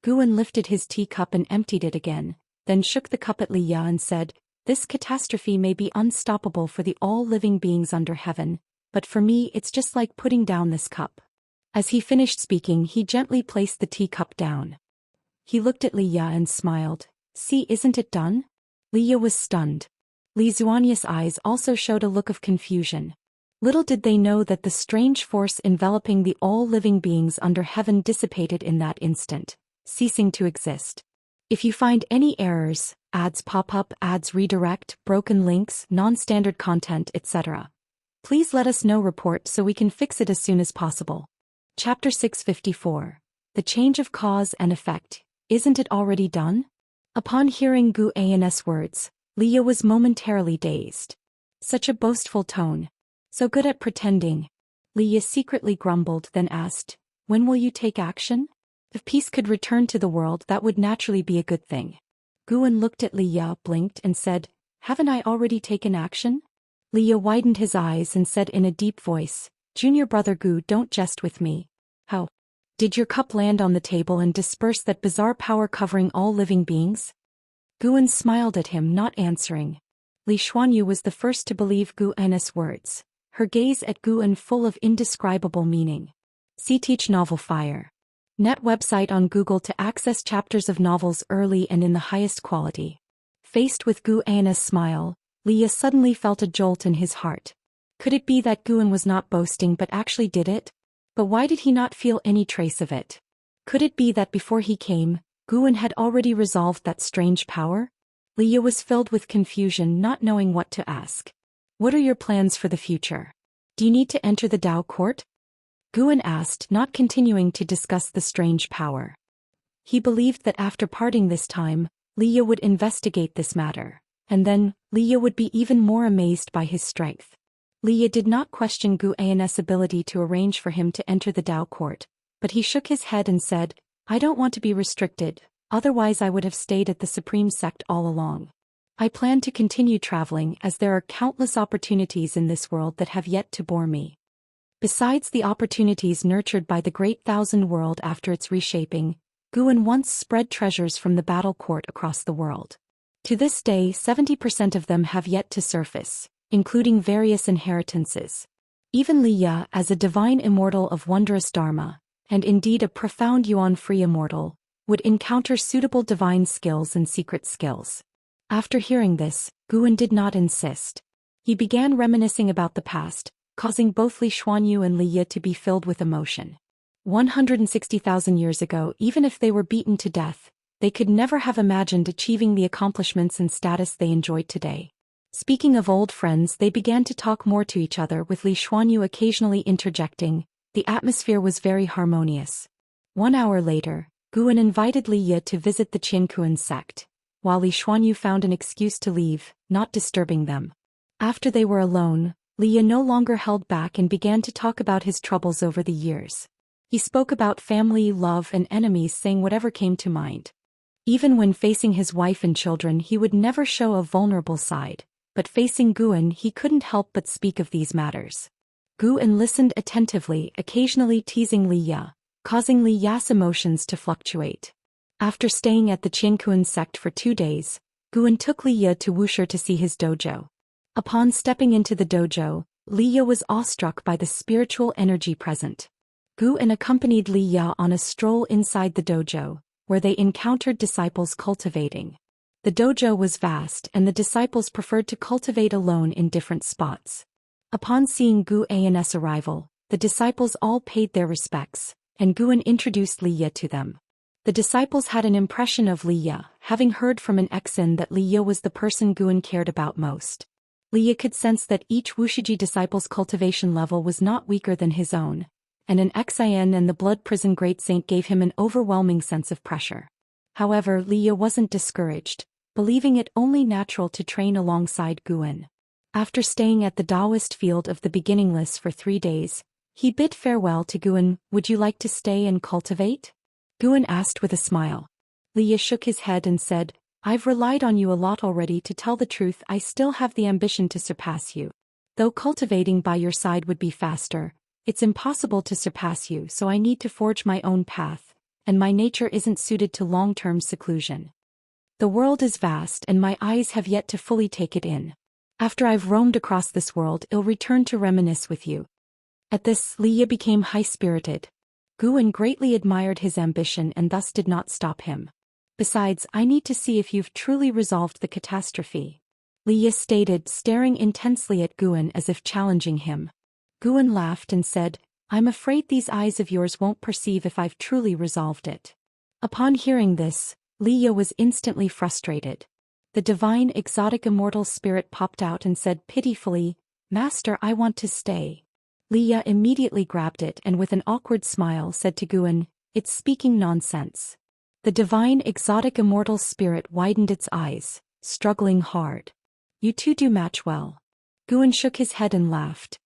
Speaker 1: Guan lifted his teacup and emptied it again, then shook the cup at Liya and said, "This catastrophe may be unstoppable for the all-living beings under heaven, but for me it's just like putting down this cup." As he finished speaking he gently placed the teacup down. He looked at Liya and smiled. "See, isn't it done?" Liya was stunned. Li Xuanya's eyes also showed a look of confusion. Little did they know that the strange force enveloping the all-living beings under heaven dissipated in that instant, ceasing to exist. If you find any errors, ads pop up, ads redirect, broken links, non-standard content, etc., please let us know. Report so we can fix it as soon as possible. Chapter 654. The Change of Cause and Effect. Isn't it already done? Upon hearing Gu An's words, Liya was momentarily dazed. Such a boastful tone. So good at pretending. Liya secretly grumbled, then asked, "When will you take action? If peace could return to the world, that would naturally be a good thing." Guan looked at Liya, blinked, and said, "Haven't I already taken action?" Liya widened his eyes and said in a deep voice, "Junior brother Gu, don't jest with me. How did your cup land on the table and disperse that bizarre power covering all living beings?" Guan smiled at him, not answering. Li Xuanyu was the first to believe Gu An's words, her gaze at Guan full of indescribable meaning. See Teach Novel Fire. Net website on Google to access chapters of novels early and in the highest quality. Faced with Gu An's smile, Liya suddenly felt a jolt in his heart. Could it be that Guan was not boasting but actually did it? But why did he not feel any trace of it? Could it be that before he came, Guan had already resolved that strange power? Liya was filled with confusion, not knowing what to ask. "What are your plans for the future? Do you need to enter the Dao court?" Guan asked, not continuing to discuss the strange power. He believed that after parting this time, Liya would investigate this matter, and then Liya would be even more amazed by his strength. Liya did not question Gu An's ability to arrange for him to enter the Dao court, but he shook his head and said, "I don't want to be restricted, otherwise I would have stayed at the Supreme Sect all along. I plan to continue traveling as there are countless opportunities in this world that have yet to bore me." Besides the opportunities nurtured by the Great Thousand World after its reshaping, Guan once spread treasures from the battle court across the world. To this day 70% of them have yet to surface, including various inheritances. Even Liya, as a divine immortal of wondrous dharma, and indeed a profound yuan-free immortal, would encounter suitable divine skills and secret skills. After hearing this, Guan did not insist. He began reminiscing about the past, causing both Li Xuanyu and Liya to be filled with emotion. 160,000 years ago, even if they were beaten to death, they could never have imagined achieving the accomplishments and status they enjoyed today. Speaking of old friends, they began to talk more to each other, with Li Xuanyu occasionally interjecting. The atmosphere was very harmonious. 1 hour later, Guan invited Li Ye to visit the Qinkuan sect, while Li Xuanyu found an excuse to leave, not disturbing them. After they were alone, Li Ye no longer held back and began to talk about his troubles over the years. He spoke about family, love, and enemies, saying whatever came to mind. Even when facing his wife and children, he would never show a vulnerable side, but facing Guan, he couldn't help but speak of these matters. Guan listened attentively, occasionally teasing Li Ye, causing Li Ye's emotions to fluctuate. After staying at the Qinkuan sect for 2 days, Guan took Li Ye to Wuxia to see his dojo. Upon stepping into the dojo, Li Ye was awestruck by the spiritual energy present. Guan accompanied Li Ye on a stroll inside the dojo, where they encountered disciples cultivating. The dojo was vast, and the disciples preferred to cultivate alone in different spots. Upon seeing Guan's arrival, the disciples all paid their respects, and Guan introduced Li Ye to them. The disciples had an impression of Li Ye, having heard from an Exin that Li Ye was the person Guan cared about most. Li Ye could sense that each Wuxia disciple's cultivation level was not weaker than his own, and an Xin and the Blood Prison Great Saint gave him an overwhelming sense of pressure. However, Li Ye wasn't discouraged, believing it only natural to train alongside Guan. After staying at the Daoist field of the Beginningless for 3 days, he bid farewell to Guan. "Would you like to stay and cultivate?" Guan asked with a smile. Li Ye shook his head and said, "I've relied on you a lot already. To tell the truth, I still have the ambition to surpass you. Though cultivating by your side would be faster, it's impossible to surpass you, so I need to forge my own path, and my nature isn't suited to long-term seclusion. The world is vast and my eyes have yet to fully take it in. After I've roamed across this world, I'll return to reminisce with you." At this, Li Ye became high-spirited. Guan greatly admired his ambition and thus did not stop him. "Besides, I need to see if you've truly resolved the catastrophe," Li Ye stated, staring intensely at Guan as if challenging him. Guan laughed and said, "I'm afraid these eyes of yours won't perceive if I've truly resolved it." Upon hearing this, Li Ye was instantly frustrated. The divine exotic immortal spirit popped out and said pitifully, "Master, I want to stay." Li Ye immediately grabbed it and with an awkward smile said to Guan, "It's speaking nonsense." The divine exotic immortal spirit widened its eyes, struggling hard. "You two do match well." Guan shook his head and laughed.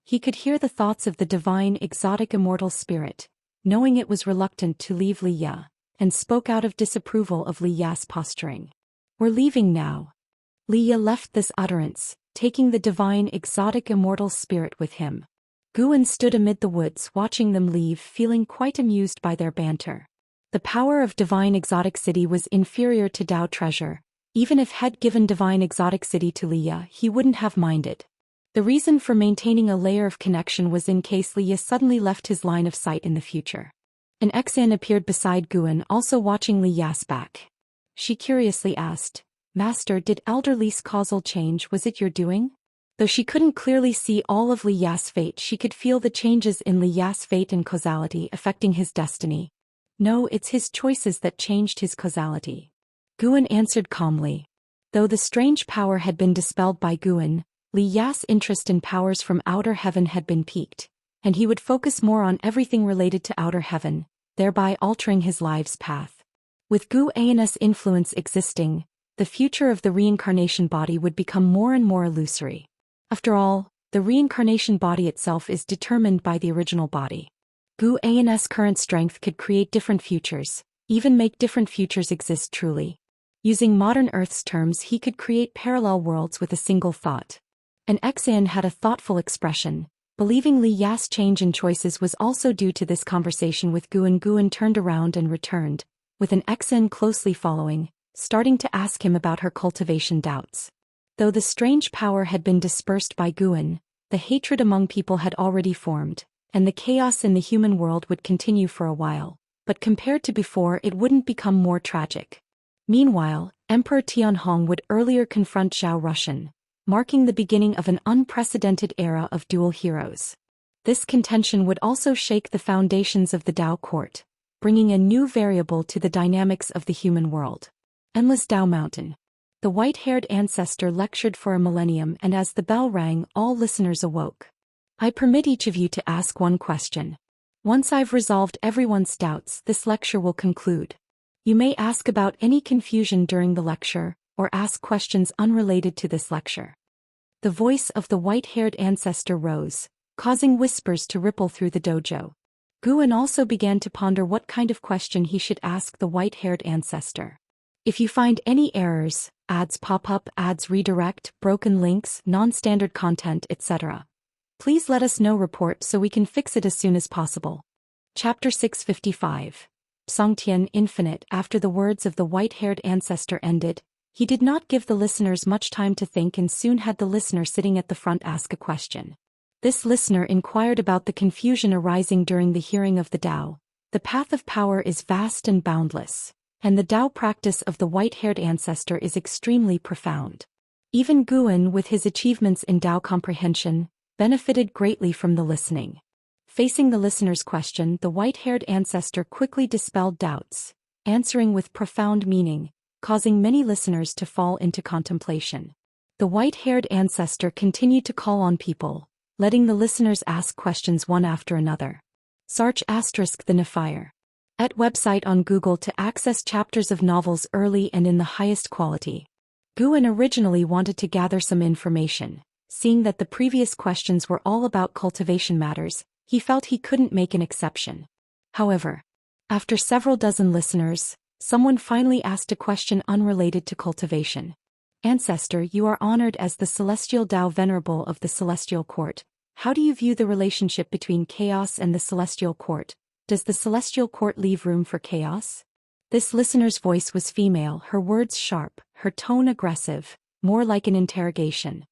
Speaker 1: He could hear the thoughts of the divine exotic immortal spirit, knowing it was reluctant to leave Li Ye, and spoke out of disapproval of Li Ye's posturing. "We're leaving now." Li Ye left this utterance, taking the divine exotic immortal spirit with him. Guan stood amid the woods watching them leave, feeling quite amused by their banter. The power of divine exotic city was inferior to Dao treasure. Even if had given divine exotic city to Li Ye, he wouldn't have minded. The reason for maintaining a layer of connection was in case Li Ye suddenly left his line of sight in the future. An Xan appeared beside Guan, also watching Li Ye's back. She curiously asked, "Master, did Elder Li's causal change, was it your doing?" Though she couldn't clearly see all of Li Ye's fate, she could feel the changes in Li Ye's fate and causality affecting his destiny. "No, it's his choices that changed his causality," Guan answered calmly. Though the strange power had been dispelled by Guan, Li Ye's interest in powers from outer heaven had been piqued, and he would focus more on everything related to outer heaven, thereby altering his life's path. With Guan's influence existing, the future of the reincarnation body would become more and more illusory. After all, the reincarnation body itself is determined by the original body. Guan's current strength could create different futures, even make different futures exist truly. Using modern Earth's terms, he could create parallel worlds with a single thought. An Xan had a thoughtful expression, believing Li Ye's change in choices was also due to this conversation with Guan. Guan turned around and returned, with an Xan closely following, starting to ask him about her cultivation doubts. Though the strange power had been dispersed by Guan, the hatred among people had already formed, and the chaos in the human world would continue for a while, but compared to before it wouldn't become more tragic. Meanwhile, Emperor Tianhong would earlier confront Zhou Xian, marking the beginning of an unprecedented era of dual heroes. This contention would also shake the foundations of the Dao court, bringing a new variable to the dynamics of the human world. Endless Dao Mountain. The white-haired ancestor lectured for a millennium, and as the bell rang, all listeners awoke. I permit each of you to ask one question. Once I've resolved everyone's doubts, this lecture will conclude. You may ask about any confusion during the lecture, or ask questions unrelated to this lecture. The voice of the white-haired ancestor rose, causing whispers to ripple through the dojo. Guan also began to ponder what kind of question he should ask the white-haired ancestor. If you find any errors, ads pop up, ads redirect, broken links, non-standard content, etc., please let us know. Report so we can fix it as soon as possible. Chapter 655. Songtian Infinite. After the words of the white-haired ancestor ended, he did not give the listeners much time to think and soon had the listener sitting at the front ask a question. This listener inquired about the confusion arising during the hearing of the Tao. The path of power is vast and boundless, and the Tao practice of the white-haired ancestor is extremely profound. Even Guan, with his achievements in Tao comprehension, benefited greatly from the listening. Facing the listener's question, the white-haired ancestor quickly dispelled doubts, answering with profound meaning, causing many listeners to fall into contemplation. The white-haired ancestor continued to call on people, letting the listeners ask questions one after another. Search * the Nefire. At website on Google to access chapters of novels early and in the highest quality. Guan originally wanted to gather some information. Seeing that the previous questions were all about cultivation matters, he felt he couldn't make an exception. However, after several dozen listeners, someone finally asked a question unrelated to cultivation. Ancestor, you are honored as the celestial Tao venerable of the celestial court. How do you view the relationship between chaos and the celestial court? Does the celestial court leave room for chaos? This listener's voice was female, her words sharp, her tone aggressive, more like an interrogation.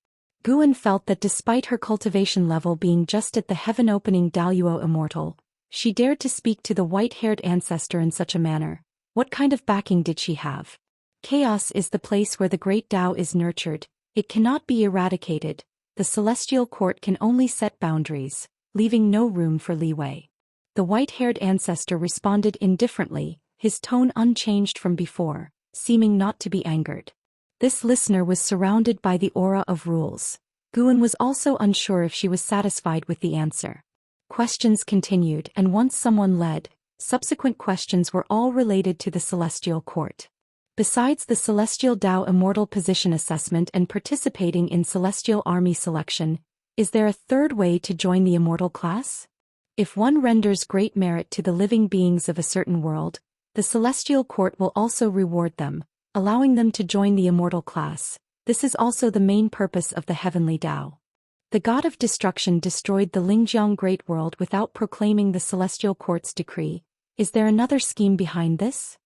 Speaker 1: Guan felt that despite her cultivation level being just at the heaven-opening Daoist Immortal, she dared to speak to the white-haired ancestor in such a manner. What kind of backing did she have? Chaos is the place where the great Tao is nurtured. It cannot be eradicated. The celestial court can only set boundaries, leaving no room for leeway. The white-haired ancestor responded indifferently, his tone unchanged from before, seeming not to be angered. This listener was surrounded by the aura of rules. Guan was also unsure if she was satisfied with the answer. Questions continued, and once someone led, subsequent questions were all related to the celestial court. Besides the celestial Tao immortal position assessment and participating in celestial army selection, is there a third way to join the immortal class? If one renders great merit to the living beings of a certain world, the celestial court will also reward them, allowing them to join the immortal class. This is also the main purpose of the heavenly Tao. The god of destruction destroyed the Lingjiang great world without proclaiming the celestial court's decree. Is there another scheme behind this?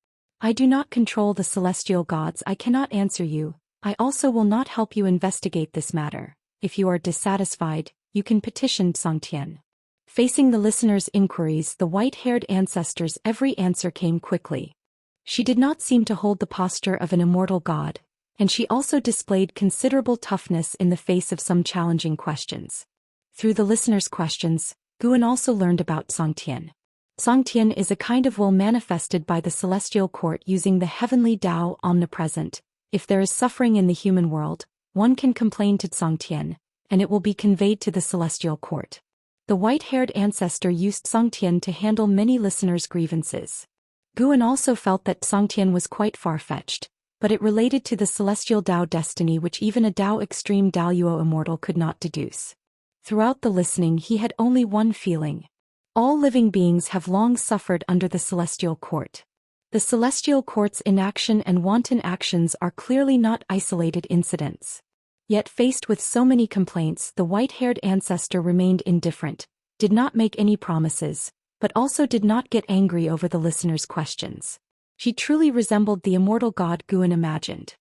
Speaker 1: I do not control the celestial gods. I cannot answer you. I also will not help you investigate this matter. If you are dissatisfied, you can petition Songtian. Facing the listener's inquiries, the white-haired ancestor's every answer came quickly. She did not seem to hold the posture of an immortal god, and she also displayed considerable toughness in the face of some challenging questions. Through the listener's questions, Guan also learned about Songtian. Songtian is a kind of will manifested by the celestial court using the heavenly Tao omnipresent. If there is suffering in the human world, one can complain to Songtian, and it will be conveyed to the celestial court. The white-haired ancestor used Songtian to handle many listeners' grievances. Guan also felt that Songtian was quite far-fetched, but it related to the celestial Tao destiny which even a Tao extreme Daoist immortal could not deduce. Throughout the listening he had only one feeling. All living beings have long suffered under the celestial court. The celestial court's inaction and wanton actions are clearly not isolated incidents. Yet faced with so many complaints, the white-haired ancestor remained indifferent, did not make any promises, but also did not get angry over the listener's questions. She truly resembled the immortal god Guan imagined.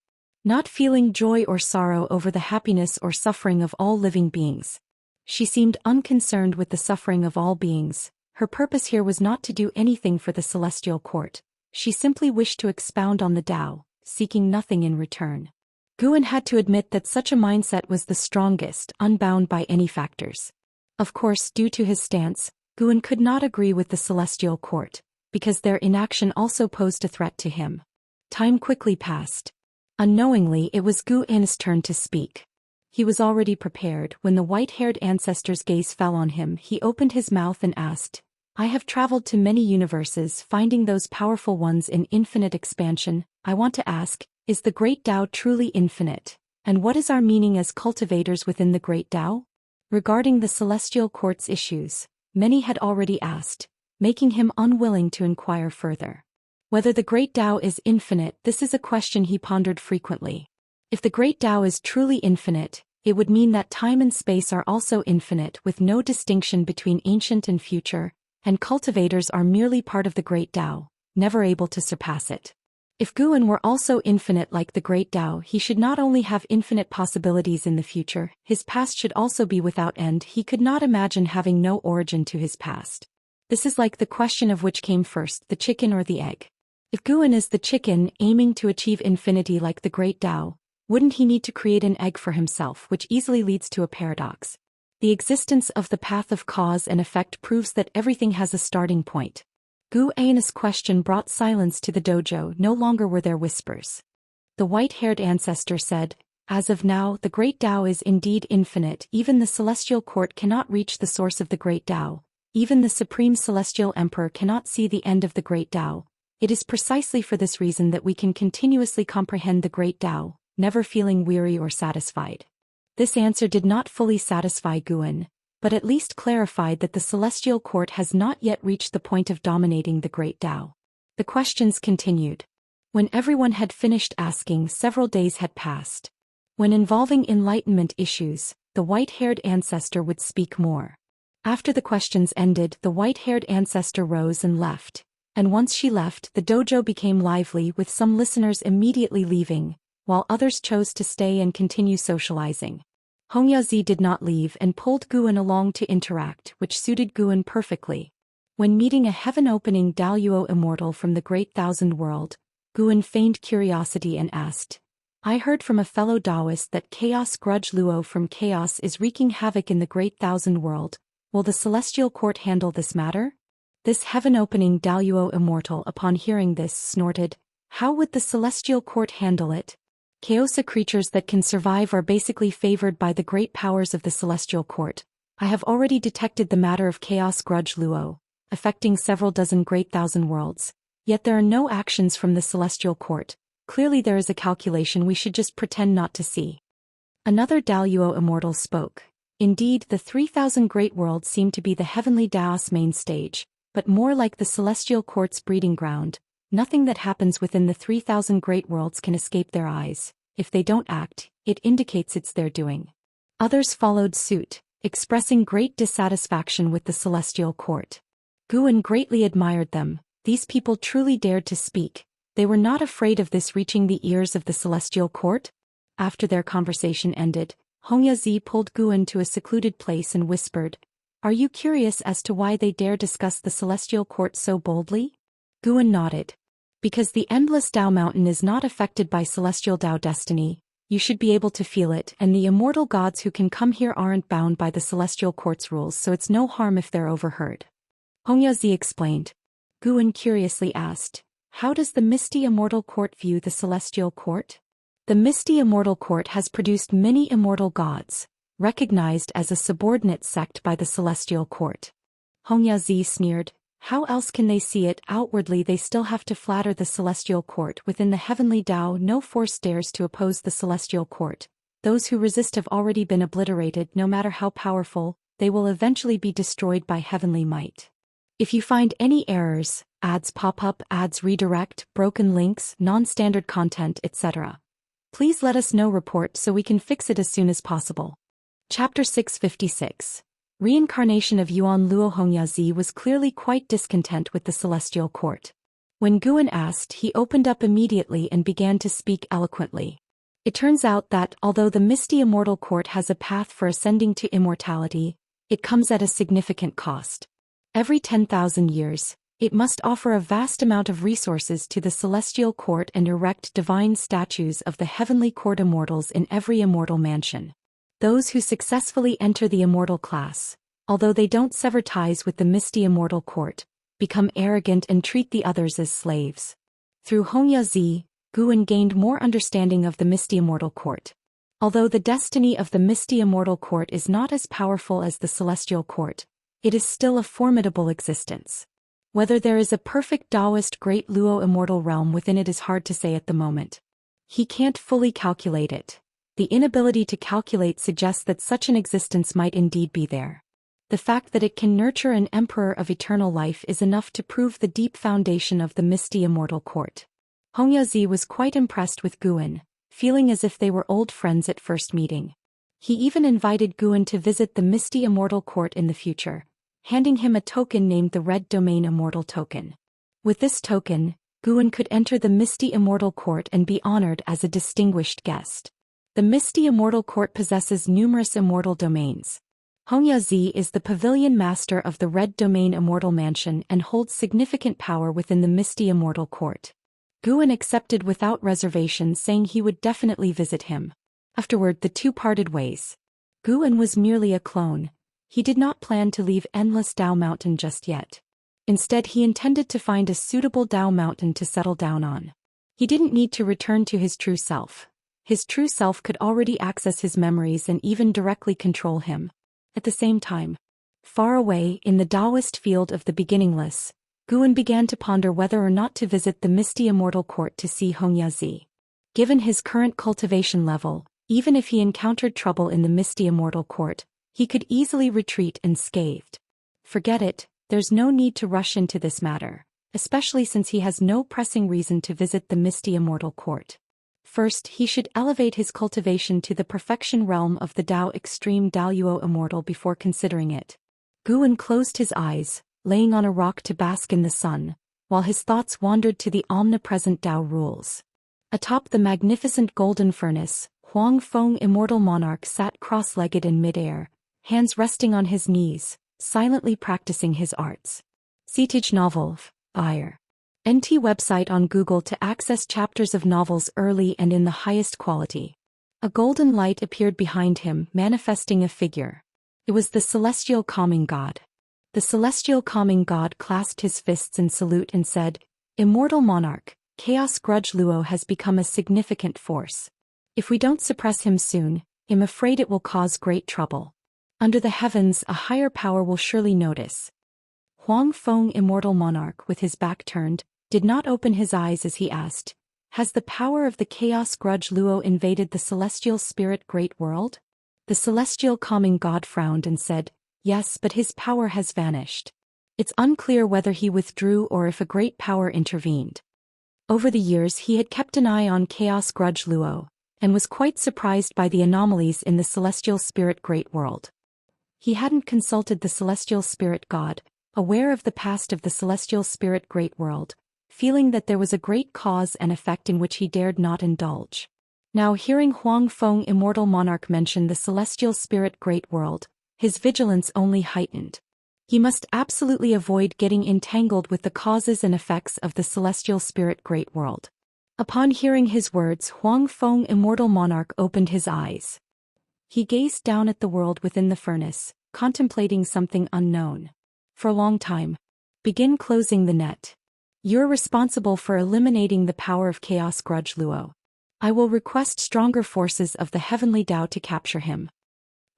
Speaker 1: Not feeling joy or sorrow over the happiness or suffering of all living beings. She seemed unconcerned with the suffering of all beings. Her purpose here was not to do anything for the celestial court. She simply wished to expound on the Tao, seeking nothing in return. Guan had to admit that such a mindset was the strongest, unbound by any factors. Of course, due to his stance, Guan could not agree with the celestial court, because their inaction also posed a threat to him. Time quickly passed. Unknowingly, it was Gu In's turn to speak. He was already prepared. When the white-haired ancestor's gaze fell on him, he opened his mouth and asked, I have traveled to many universes, finding those powerful ones in infinite expansion. I want to ask, is the Great Tao truly infinite? And what is our meaning as cultivators within the Great Tao? Regarding the celestial court's issues, many had already asked, making him unwilling to inquire further. Whether the Great Tao is infinite, this is a question he pondered frequently. If the Great Tao is truly infinite, it would mean that time and space are also infinite with no distinction between ancient and future, and cultivators are merely part of the Great Tao, never able to surpass it. If Guan were also infinite like the Great Tao, he should not only have infinite possibilities in the future, his past should also be without end. He could not imagine having no origin to his past. This is like the question of which came first, the chicken or the egg. If Guan is the chicken, aiming to achieve infinity like the Great Tao, wouldn't he need to create an egg for himself, which easily leads to a paradox? The existence of the path of cause and effect proves that everything has a starting point. Gu Ain's question brought silence to the dojo. No longer were there whispers. The white-haired ancestor said, as of now, the Great Tao is indeed infinite. Even the celestial court cannot reach the source of the Great Tao. Even the supreme celestial emperor cannot see the end of the Great Tao. It is precisely for this reason that we can continuously comprehend the Great Tao, never feeling weary or satisfied. This answer did not fully satisfy Guan, but at least clarified that the celestial court has not yet reached the point of dominating the Great Tao. The questions continued. When everyone had finished asking, several days had passed. When involving enlightenment issues, the white-haired ancestor would speak more. After the questions ended, the white-haired ancestor rose and left, and once she left, the dojo became lively with some listeners immediately leaving, while others chose to stay and continue socializing. Hongyazi did not leave and pulled Guan along to interact, which suited Guan perfectly. When meeting a heaven-opening Daoist immortal from the Great Thousand World, Guan feigned curiosity and asked, I heard from a fellow Daoist that Chaos Grudge Luo from Chaos is wreaking havoc in the Great Thousand World. Will the Celestial Court handle this matter? This heaven-opening Daoist immortal upon hearing this snorted, how would the Celestial Court handle it? Chaosa creatures that can survive are basically favored by the great powers of the Celestial Court. I have already detected the matter of Chaos Grudge Luo, affecting several dozen Great Thousand Worlds. Yet there are no actions from the Celestial Court. Clearly there is a calculation we should just pretend not to see. Another Daoist immortal spoke. Indeed, the 3,000 Great Worlds seem to be the heavenly Daos main stage, but more like the Celestial Court's breeding ground. Nothing that happens within the 3,000 Great Worlds can escape their eyes. If they don't act, it indicates it's their doing. Others followed suit, expressing great dissatisfaction with the Celestial Court. Guan greatly admired them. These people truly dared to speak. They were not afraid of this reaching the ears of the Celestial Court. After their conversation ended, Hongyazi pulled Guan to a secluded place and whispered, Are you curious as to why they dare discuss the Celestial Court so boldly? Guan nodded. Because the endless Tao mountain is not affected by celestial Tao destiny, you should be able to feel it, and the immortal gods who can come here aren't bound by the Celestial Court's rules, so it's no harm if they're overheard. Hongyazi explained. Guan curiously asked, How does the Misty Immortal Court view the Celestial Court? The Misty Immortal Court has produced many immortal gods, recognized as a subordinate sect by the Celestial Court. Hongyazi sneered, How else can they see it? Outwardly they still have to flatter the Celestial Court. Within the heavenly Tao, no force dares to oppose the Celestial Court. Those who resist have already been obliterated. No matter how powerful, they will eventually be destroyed by heavenly might. If you find any errors, ads pop up, ads redirect, broken links, non-standard content, etc., please let us know. Report so we can fix it as soon as possible. Chapter 656. Reincarnation of Yuan Luo. Hongyazi was clearly quite discontent with the Celestial Court. When Guan asked, he opened up immediately and began to speak eloquently. It turns out that, although the Misty Immortal Court has a path for ascending to immortality, it comes at a significant cost. Every 10,000 years, it must offer a vast amount of resources to the Celestial Court and erect divine statues of the Heavenly Court immortals in every immortal mansion. Those who successfully enter the immortal class, although they don't sever ties with the Misty Immortal Court, become arrogant and treat the others as slaves. Through Hongyazi, Guan gained more understanding of the Misty Immortal Court. Although the destiny of the Misty Immortal Court is not as powerful as the Celestial Court, it is still a formidable existence. Whether there is a perfect Daoist Great Luo immortal realm within it is hard to say at the moment. He can't fully calculate it. The inability to calculate suggests that such an existence might indeed be there. The fact that it can nurture an emperor of eternal life is enough to prove the deep foundation of the Misty Immortal Court. Hongyazi was quite impressed with Guan, feeling as if they were old friends at first meeting. He even invited Guan to visit the Misty Immortal Court in the future, handing him a token named the Red Domain Immortal Token. With this token, Guan could enter the Misty Immortal Court and be honored as a distinguished guest. The Misty Immortal Court possesses numerous immortal domains. Hongyazi is the pavilion master of the Red Domain Immortal Mansion and holds significant power within the Misty Immortal Court. Guan accepted without reservation, saying he would definitely visit him. Afterward the two parted ways. Guan was merely a clone. He did not plan to leave Endless Dao Mountain just yet. Instead he intended to find a suitable Dao Mountain to settle down on. He didn't need to return to his true self. His true self could already access his memories and even directly control him. At the same time, far away in the Daoist field of the beginningless, Guan began to ponder whether or not to visit the Misty Immortal Court to see Hongyazi. Given his current cultivation level, even if he encountered trouble in the Misty Immortal Court, he could easily retreat unscathed. Forget it, there's no need to rush into this matter, especially since he has no pressing reason to visit the Misty Immortal Court. First, he should elevate his cultivation to the perfection realm of the Dao Extreme Daoyuo Immortal before considering it. Guan closed his eyes, laying on a rock to bask in the sun, while his thoughts wandered to the omnipresent Dao rules. Atop the magnificent golden furnace, Huang Feng Immortal Monarch sat cross-legged in midair, hands resting on his knees, silently practicing his arts. Sitage novel, Fire. NT website on Google to access chapters of novels early and in the highest quality. A golden light appeared behind him, manifesting a figure. It was the celestial calming god. The celestial calming god clasped his fists in salute and said, "Immortal monarch, Chaos Grudge Luo has become a significant force. If we don't suppress him soon, I'm afraid it will cause great trouble. Under the heavens a higher power will surely notice." Huang Feng Immortal Monarch, with his back turned, did not open his eyes as he asked, "Has the power of the Chaos Grudge Luo invaded the celestial spirit great world?" The celestial calming god frowned and said, "Yes, but his power has vanished. It's unclear whether he withdrew or if a great power intervened." Over the years he had kept an eye on Chaos Grudge Luo, and was quite surprised by the anomalies in the celestial spirit great world. He hadn't consulted the celestial spirit god, aware of the past of the celestial spirit great world, feeling that there was a great cause and effect in which he dared not indulge. Now hearing Huang Feng Immortal Monarch mention the celestial spirit great world, his vigilance only heightened. He must absolutely avoid getting entangled with the causes and effects of the celestial spirit great world. Upon hearing his words, Huang Feng Immortal Monarch opened his eyes. He gazed down at the world within the furnace, contemplating something unknown. For a long time. Begin closing the net. You're responsible for eliminating the power of Chaos Grudge Luo. I will request stronger forces of the heavenly Dao to capture him.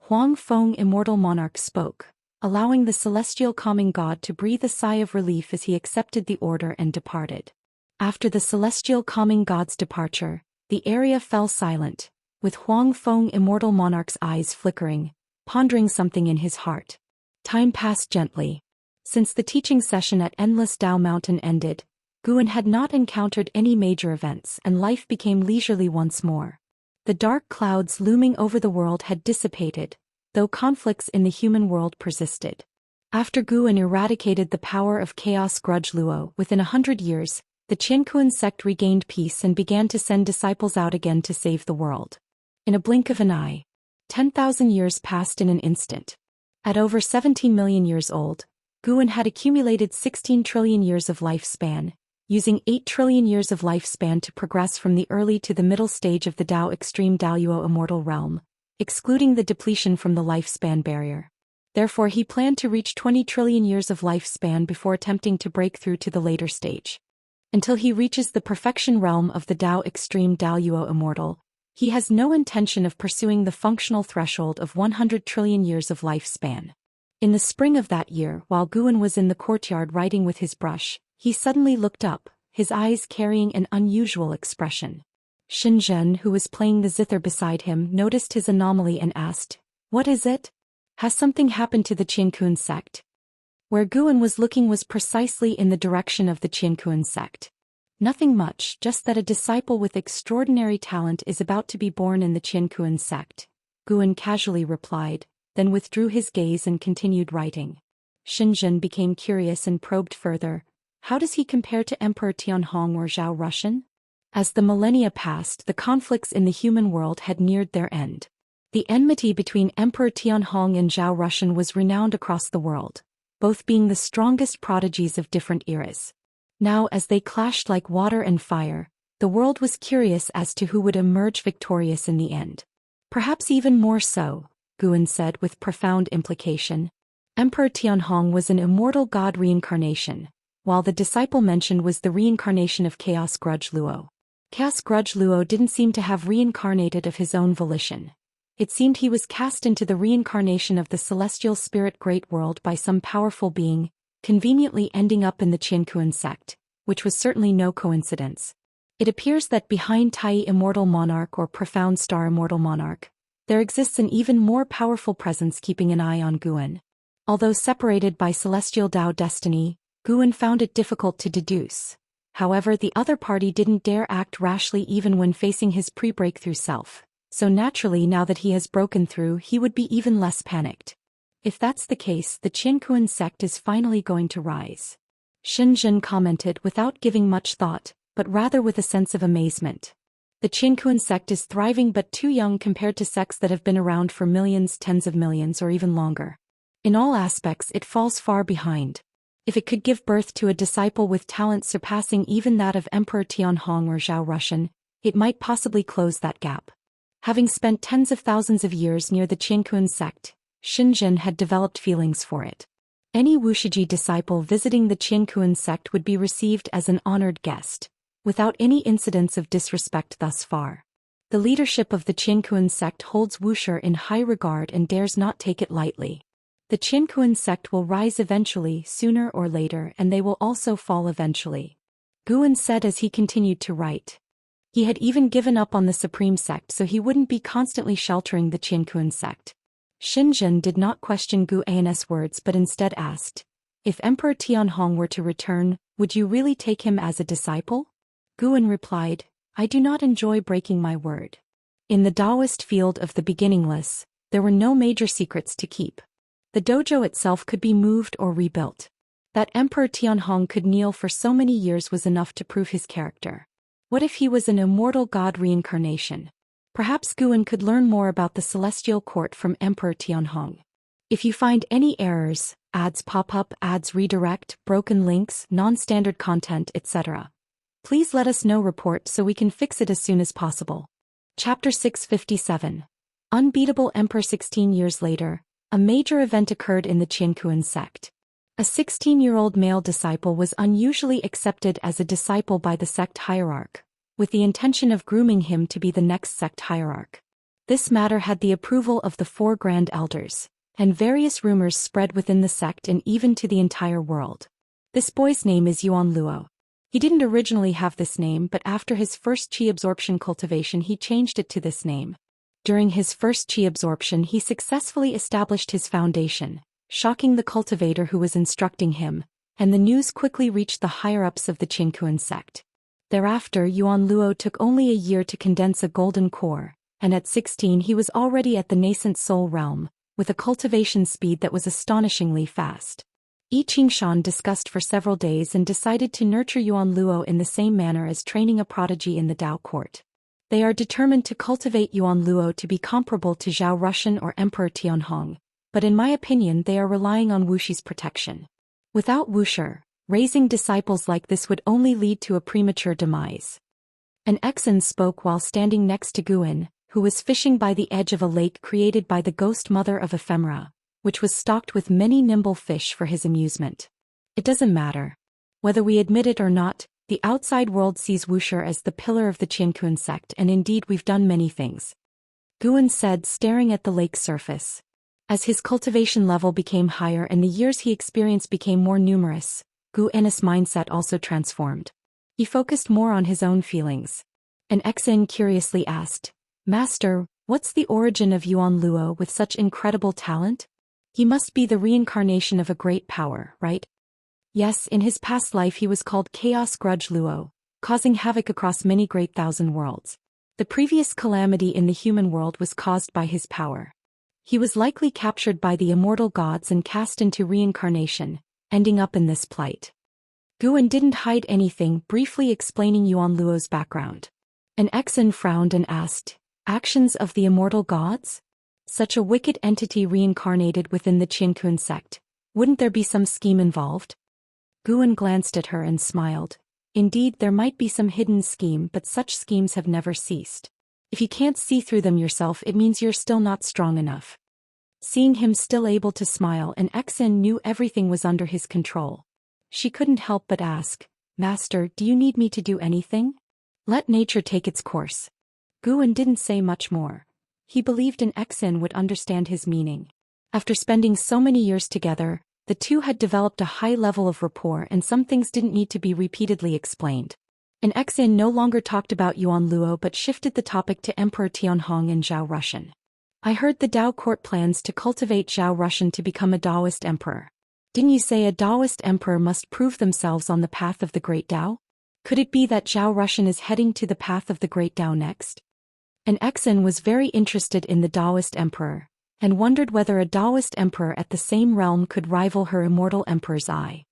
Speaker 1: Huang Feng Immortal Monarch spoke, allowing the celestial calming god to breathe a sigh of relief as he accepted the order and departed. After the celestial calming god's departure, the area fell silent, with Huang Feng Immortal Monarch's eyes flickering, pondering something in his heart. Time passed gently. Since the teaching session at Endless Dao Mountain ended, Guan had not encountered any major events and life became leisurely once more. The dark clouds looming over the world had dissipated, though conflicts in the human world persisted. After Guan eradicated the power of Chaos Grudge Luo within 100 years, the Qianquan sect regained peace and began to send disciples out again to save the world. In a blink of an eye, 10,000 years passed in an instant. At over 17 million years old, Guan had accumulated 16 trillion years of lifespan, using 8 trillion years of lifespan to progress from the early to the middle stage of the Dao Extreme Daoyuo Immortal Realm, excluding the depletion from the lifespan barrier. Therefore he planned to reach 20 trillion years of lifespan before attempting to break through to the later stage. Until he reaches the perfection realm of the Dao Extreme Daoyuo Immortal, he has no intention of pursuing the functional threshold of 100 trillion years of lifespan. In the spring of that year, while Guan was in the courtyard writing with his brush, he suddenly looked up, his eyes carrying an unusual expression. Xianxia, who was playing the zither beside him, noticed his anomaly and asked, "What is it? Has something happened to the Qiankun sect?" Where Guan was looking was precisely in the direction of the Qiankun sect. "Nothing much, just that a disciple with extraordinary talent is about to be born in the Qiankun sect," Guan casually replied, then withdrew his gaze and continued writing. Xianxia became curious and probed further. How does he compare to Emperor Tianhong or Zhou Xian? As the millennia passed, the conflicts in the human world had neared their end. The enmity between Emperor Tianhong and Zhou Xian was renowned across the world, both being the strongest prodigies of different eras. Now, as they clashed like water and fire, the world was curious as to who would emerge victorious in the end. "Perhaps even more so," Guan said with profound implication. "Emperor Tianhong was an immortal god reincarnation, while the disciple mentioned was the reincarnation of Chaos Grudge Luo. Chaos Grudge Luo didn't seem to have reincarnated of his own volition. It seemed he was cast into the reincarnation of the celestial spirit great world by some powerful being, conveniently ending up in the Qiankun sect, which was certainly no coincidence. It appears that behind Tai Immortal Monarch or Profound Star Immortal Monarch, there exists an even more powerful presence keeping an eye on Guan. Although separated by celestial Dao destiny, Guan found it difficult to deduce. However, the other party didn't dare act rashly even when facing his pre-breakthrough self, so naturally now that he has broken through he would be even less panicked. If that's the case, the Qiankun sect is finally going to rise. Xianxia commented without giving much thought, but rather with a sense of amazement. The Qiankun sect is thriving but too young compared to sects that have been around for millions, tens of millions, or even longer. In all aspects it falls far behind. If it could give birth to a disciple with talent surpassing even that of Emperor Tianhong or Zhou Xian, it might possibly close that gap. Having spent tens of thousands of years near the Qiankun sect, Xianxia had developed feelings for it. Any Wuxia disciple visiting the Qiankun sect would be received as an honored guest, without any incidents of disrespect thus far. The leadership of the Qiankun sect holds Wuxia in high regard and dares not take it lightly. The Qiankun sect will rise eventually, sooner or later, and they will also fall eventually. Guan said as he continued to write. He had even given up on the Supreme sect so he wouldn't be constantly sheltering the Qiankun sect. Xianxia did not question Guan's words but instead asked, "If Emperor Tianhong were to return, would you really take him as a disciple?" Guan replied, "I do not enjoy breaking my word." In the Daoist field of the beginningless, there were no major secrets to keep. The dojo itself could be moved or rebuilt. That Emperor Tianhong could kneel for so many years was enough to prove his character. What if he was an immortal god reincarnation? Perhaps Guan could learn more about the celestial court from Emperor Tianhong. If you find any errors, ads pop up, ads redirect, broken links, non-standard content, etc., please let us know report so we can fix it as soon as possible. Chapter 657. Unbeatable Emperor. 16 years later, a major event occurred in the Qiankun sect. A 16-year-old male disciple was unusually accepted as a disciple by the sect hierarch, with the intention of grooming him to be the next sect hierarch. This matter had the approval of the 4 grand elders, and various rumors spread within the sect and even to the entire world. This boy's name is Yuan Luo. He didn't originally have this name, but after his first qi absorption cultivation he changed it to this name. During his first qi absorption he successfully established his foundation, shocking the cultivator who was instructing him, and the news quickly reached the higher-ups of the Qiankun sect. Thereafter Yuan Luo took only a year to condense a golden core, and at 16 he was already at the nascent soul realm, with a cultivation speed that was astonishingly fast. Yi Qingshan discussed for several days and decided to nurture Yuan Luo in the same manner as training a prodigy in the Dao court. They are determined to cultivate Yuan Luo to be comparable to Zhou Xian or Emperor Tianhong, but in my opinion they are relying on Wuxi's protection. Without Wuxia, raising disciples like this would only lead to a premature demise. An Exan spoke while standing next to Guan, who was fishing by the edge of a lake created by the ghost mother of ephemera, which was stocked with many nimble fish for his amusement. It doesn't matter. Whether we admit it or not, The outside world sees Wuxia as the pillar of the Qiankun sect, and indeed we've done many things, Guan said, staring at the lake's surface. As his cultivation level became higher and the years he experienced became more numerous, Guan's mindset also transformed. He focused more on his own feelings. An Exin curiously asked, "Master, what's the origin of Yuan Luo with such incredible talent? He must be the reincarnation of a great power, right?" Yes, in his past life he was called Chaos Grudge Luo, causing havoc across many great thousand worlds. The previous calamity in the human world was caused by his power. He was likely captured by the immortal gods and cast into reincarnation, ending up in this plight. Guan didn't hide anything, briefly explaining Yuan Luo's background. An Exin frowned and asked, "Actions of the immortal gods? Such a wicked entity reincarnated within the Qiankun sect. Wouldn't there be some scheme involved?" Guan glanced at her and smiled. Indeed, there might be some hidden scheme, but such schemes have never ceased. If you can't see through them yourself, it means you're still not strong enough. Seeing him still able to smile, an Exin knew everything was under his control. She couldn't help but ask, "Master, do you need me to do anything? Let nature take its course." Guan didn't say much more. He believed an Exin would understand his meaning. After spending so many years together, the two had developed a high level of rapport, and some things didn't need to be repeatedly explained. An Exin no longer talked about Yuan Luo but shifted the topic to Emperor Tianhong and Zhou Xian. "I heard the Dao court plans to cultivate Zhou Xian to become a Daoist emperor. Didn't you say a Daoist emperor must prove themselves on the path of the Great Dao? Could it be that Zhou Xian is heading to the path of the Great Dao next?" An Exin was very interested in the Daoist emperor, and wondered whether a Daoist emperor at the same realm could rival her immortal emperor's eye.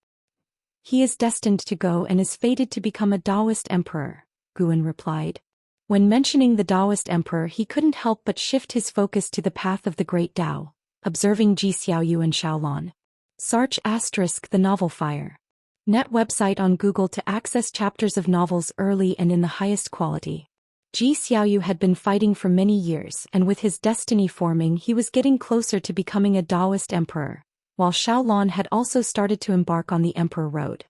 Speaker 1: "He is destined to go and is fated to become a Daoist emperor," Guan replied. When mentioning the Daoist emperor, he couldn't help but shift his focus to the path of the Great Dao, observing Zhou Xian and Xiaolon. Sarch * the novel Fire. Net website on Google to access chapters of novels early and in the highest quality. Zhou Xiaoyu had been fighting for many years, and with his destiny forming, he was getting closer to becoming a Daoist emperor, while Xiaolon had also started to embark on the emperor road.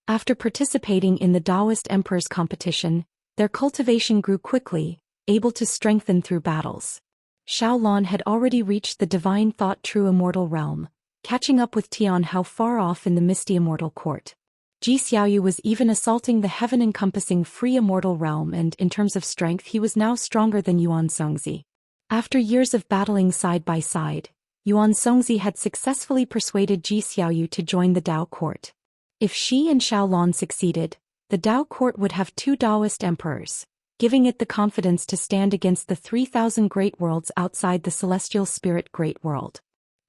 Speaker 1: After participating in the Daoist emperor's competition, their cultivation grew quickly, able to strengthen through battles. Xiaolon had already reached the divine thought true immortal realm, catching up with Tianhao far off in the misty immortal court. Zhou Xiaoyu was even assaulting the heaven-encompassing free immortal realm, and in terms of strength he was now stronger than Yuan Songzi. After years of battling side by side, Yuan Songzi had successfully persuaded Zhou Xiaoyu to join the Dao court. If she and Xiaolon succeeded, the Dao court would have two Daoist emperors, giving it the confidence to stand against the 3,000 great worlds outside the celestial spirit great world.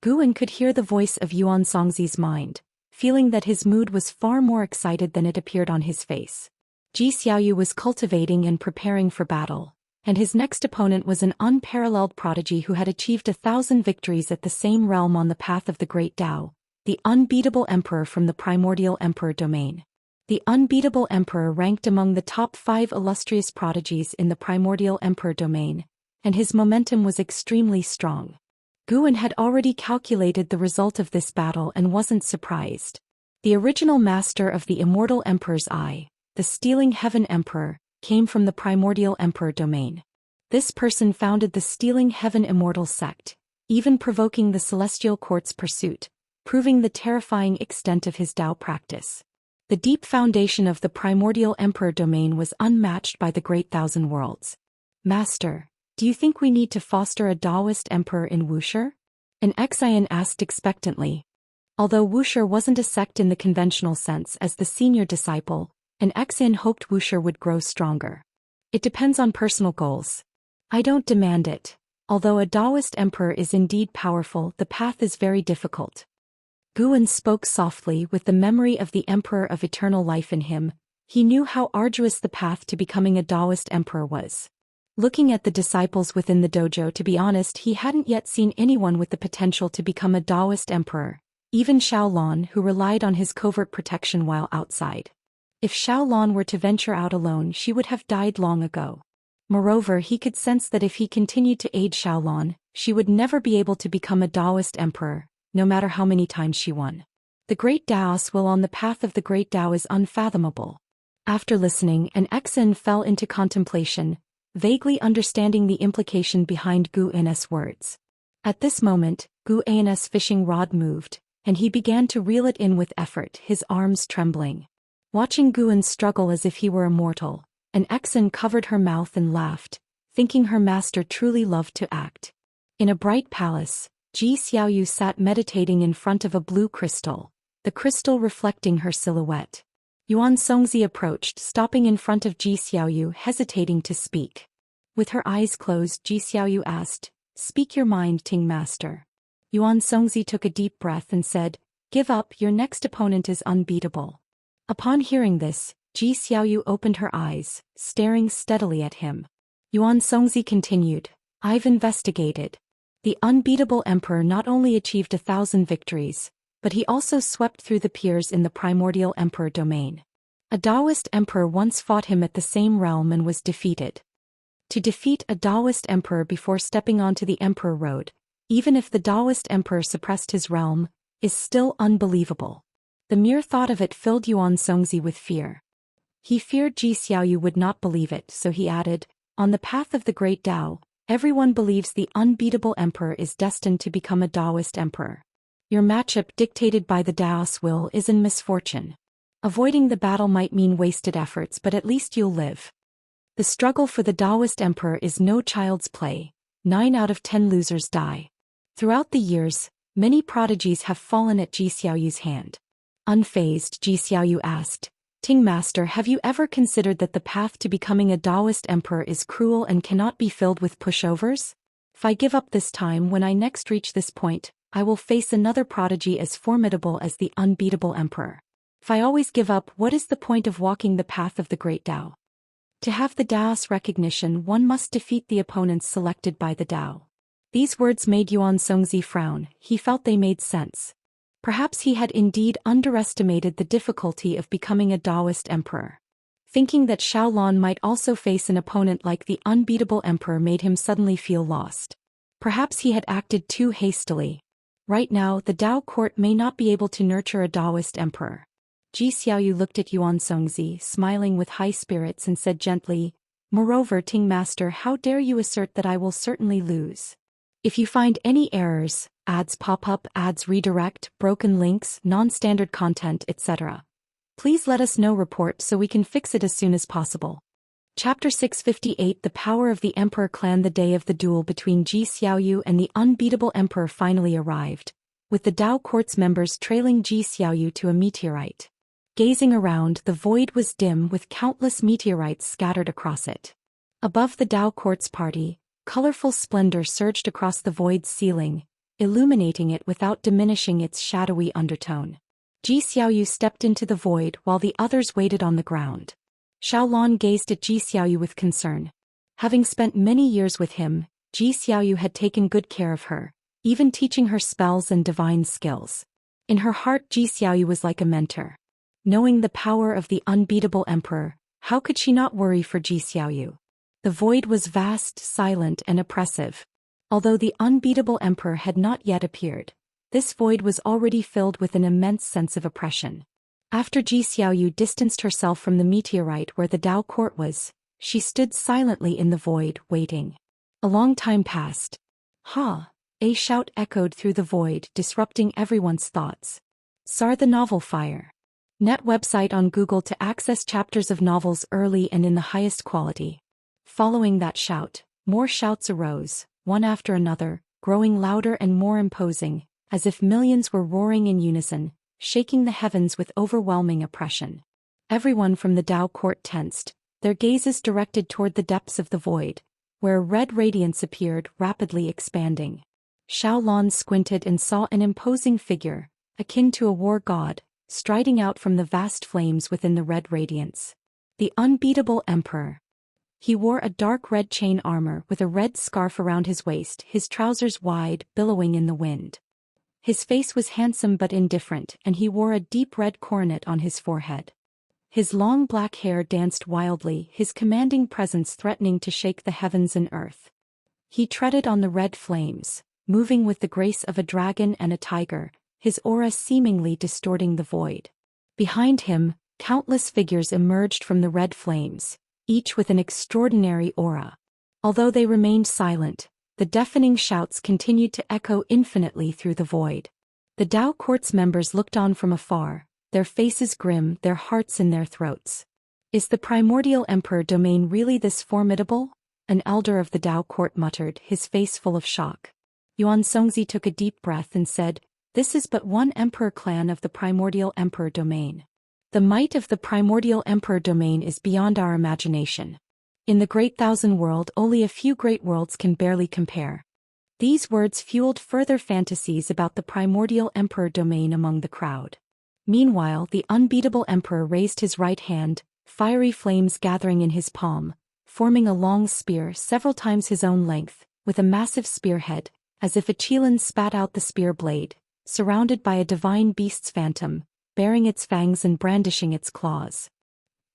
Speaker 1: Guan could hear the voice of Yuan Songzi's mind, feeling that his mood was far more excited than it appeared on his face. Zhou Xiaoyu was cultivating and preparing for battle, and his next opponent was an unparalleled prodigy who had achieved 1,000 victories at the same realm on the path of the Great Dao, the unbeatable emperor from the primordial emperor domain. The unbeatable emperor ranked among the top 5 illustrious prodigies in the primordial emperor domain, and his momentum was extremely strong. Guan had already calculated the result of this battle and wasn't surprised. The original master of the immortal emperor's eye, the Stealing Heaven Emperor, came from the primordial emperor domain. This person founded the Stealing Heaven Immortal sect, even provoking the celestial court's pursuit, proving the terrifying extent of his Dao practice. The deep foundation of the primordial emperor domain was unmatched by the great thousand worlds. "Master, do you think we need to foster a Daoist emperor in Wuxia?" An Exin asked expectantly. Although Wuxia wasn't a sect in the conventional sense, as the senior disciple, an Exin hoped Wuxia would grow stronger. "It depends on personal goals. I don't demand it. Although a Daoist emperor is indeed powerful, the path is very difficult." Guan spoke softly. With the memory of the Emperor of Eternal Life in him, he knew how arduous the path to becoming a Daoist emperor was. Looking at the disciples within the dojo, to be honest, he hadn't yet seen anyone with the potential to become a Daoist emperor, even Xiaolon, who relied on his covert protection while outside. If Xiaolon were to venture out alone, she would have died long ago. Moreover, he could sense that if he continued to aid Xiaolon, she would never be able to become a Daoist emperor, no matter how many times she won. The Great Dao's will on the path of the Great Dao is unfathomable. After listening, an Exan fell into contemplation, vaguely understanding the implication behind Gu An's words. At this moment, Gu An's fishing rod moved, and he began to reel it in with effort, his arms trembling. Watching Guan struggle as if he were immortal, an Exan covered her mouth and laughed, thinking her master truly loved to act. In a bright palace, Ji Xiaoyu sat meditating in front of a blue crystal, the crystal reflecting her silhouette. Yuan Songzi approached, stopping in front of Ji Xiaoyu, hesitating to speak. With her eyes closed, Ji Xiaoyu asked, "Speak your mind, Ting Master." Yuan Songzi took a deep breath and said, "Give up, your next opponent is unbeatable." Upon hearing this, Ji Xiaoyu opened her eyes, staring steadily at him. Yuan Songzi continued, "I've investigated. The unbeatable emperor not only achieved 1,000 victories, but he also swept through the peers in the primordial emperor domain. A Daoist emperor once fought him at the same realm and was defeated. To defeat a Daoist emperor before stepping onto the emperor road, even if the Daoist emperor suppressed his realm, is still unbelievable." The mere thought of it filled Yuan Songzi with fear. He feared Ji Xiaoyu would not believe it, so he added, "On the path of the great Dao, everyone believes the unbeatable emperor is destined to become a Daoist emperor. Your matchup dictated by the Dao's will is in misfortune. Avoiding the battle might mean wasted efforts, but at least you'll live. The struggle for the Daoist emperor is no child's play. 9 out of 10 losers die. Throughout the years, many prodigies have fallen at Ji Xiaoyu's hand." Unfazed, Ji Xiaoyu asked, "Ting Master, have you ever considered that the path to becoming a Daoist emperor is cruel and cannot be filled with pushovers? If I give up this time, when I next reach this point, I will face another prodigy as formidable as the unbeatable emperor. If I always give up, what is the point of walking the path of the great Dao? To have the Dao's recognition, one must defeat the opponents selected by the Dao." These words made Yuan Songzi frown. He felt they made sense. Perhaps he had indeed underestimated the difficulty of becoming a Daoist emperor. Thinking that Xiaolon might also face an opponent like the unbeatable emperor made him suddenly feel lost. Perhaps he had acted too hastily. Right now, the Dao court may not be able to nurture a Daoist emperor. Ji Xiaoyu looked at Yuan Songzi, smiling with high spirits, and said gently, "Moreover, Ting Master, how dare you assert that I will certainly lose? If you find any errors, ads pop up, ads redirect, broken links, non-standard content, etc., please let us know, report so we can fix it as soon as possible." Chapter 658. The power of the Emperor Clan. The day of the duel between Ji Xiaoyu and the unbeatable emperor finally arrived, with the Dao court's members trailing Ji Xiaoyu to a meteorite. Gazing around, the void was dim with countless meteorites scattered across it. Above the Dao court's party, colorful splendor surged across the void's ceiling, illuminating it without diminishing its shadowy undertone. Ji Xiaoyu stepped into the void while the others waited on the ground. Xiaolon gazed at Ji Xiaoyu with concern. Having spent many years with him, Ji Xiaoyu had taken good care of her, even teaching her spells and divine skills. In her heart, Ji Xiaoyu was like a mentor. Knowing the power of the unbeatable emperor, how could she not worry for Ji Xiaoyu? The void was vast, silent, and oppressive. Although the unbeatable emperor had not yet appeared, this void was already filled with an immense sense of oppression. After Ji Xiaoyu distanced herself from the meteorite where the Dao court was, she stood silently in the void, waiting. A long time passed. "Ha!" A shout echoed through the void, disrupting everyone's thoughts. "Sar the novel fire." Net website on Google to access chapters of novels early and in the highest quality. Following that shout, more shouts arose, one after another, growing louder and more imposing, as if millions were roaring in unison, shaking the heavens with overwhelming oppression. Everyone from the Dao court tensed, their gazes directed toward the depths of the void, where a red radiance appeared, rapidly expanding. Xiaolon squinted and saw an imposing figure, akin to a war god, striding out from the vast flames within the red radiance. The unbeatable emperor. He wore a dark red chain armor with a red scarf around his waist, his trousers wide, billowing in the wind. His face was handsome but indifferent, and he wore a deep red coronet on his forehead. His long black hair danced wildly, his commanding presence threatening to shake the heavens and earth. He treaded on the red flames, moving with the grace of a dragon and a tiger, his aura seemingly distorting the void. Behind him, countless figures emerged from the red flames, each with an extraordinary aura. Although they remained silent, the deafening shouts continued to echo infinitely through the void. The Dao court's members looked on from afar, their faces grim, their hearts in their throats. Is the primordial emperor domain really this formidable? An elder of the Dao court muttered, his face full of shock. Yuan Songzi took a deep breath and said, "This is but one emperor clan of the primordial emperor domain. The might of the primordial emperor domain is beyond our imagination. In the great thousand world, only a few great worlds can barely compare." These words fueled further fantasies about the primordial emperor domain among the crowd. Meanwhile, the unbeatable emperor raised his right hand, fiery flames gathering in his palm, forming a long spear several times his own length, with a massive spearhead, as if a Qilin spat out the spear blade, surrounded by a divine beast's phantom, baring its fangs and brandishing its claws.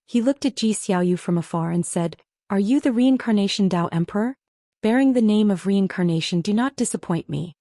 Speaker 1: He looked at Ji Xiaoyu from afar and said, "Are you the reincarnation Dao Emperor? Bearing the name of reincarnation, do not disappoint me."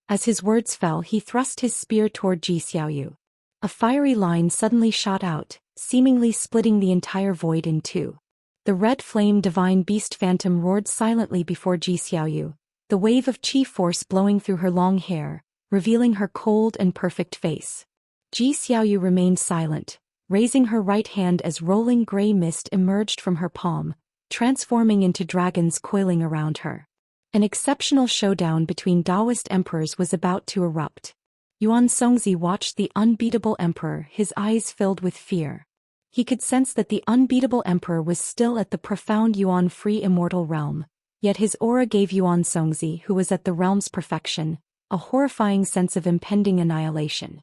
Speaker 1: As his words fell, he thrust his spear toward Ji Xiaoyu. A fiery line suddenly shot out, seemingly splitting the entire void in two. The red flame divine beast phantom roared silently before Ji Xiaoyu, the wave of chi force blowing through her long hair, revealing her cold and perfect face. Ji Xiaoyu remained silent, raising her right hand as rolling gray mist emerged from her palm, transforming into dragons coiling around her. An exceptional showdown between Daoist emperors was about to erupt. Yuan Songzi watched the unbeatable emperor, his eyes filled with fear. He could sense that the unbeatable emperor was still at the profound Yuan-free immortal realm, yet his aura gave Yuan Songzi, who was at the realm's perfection, a horrifying sense of impending annihilation.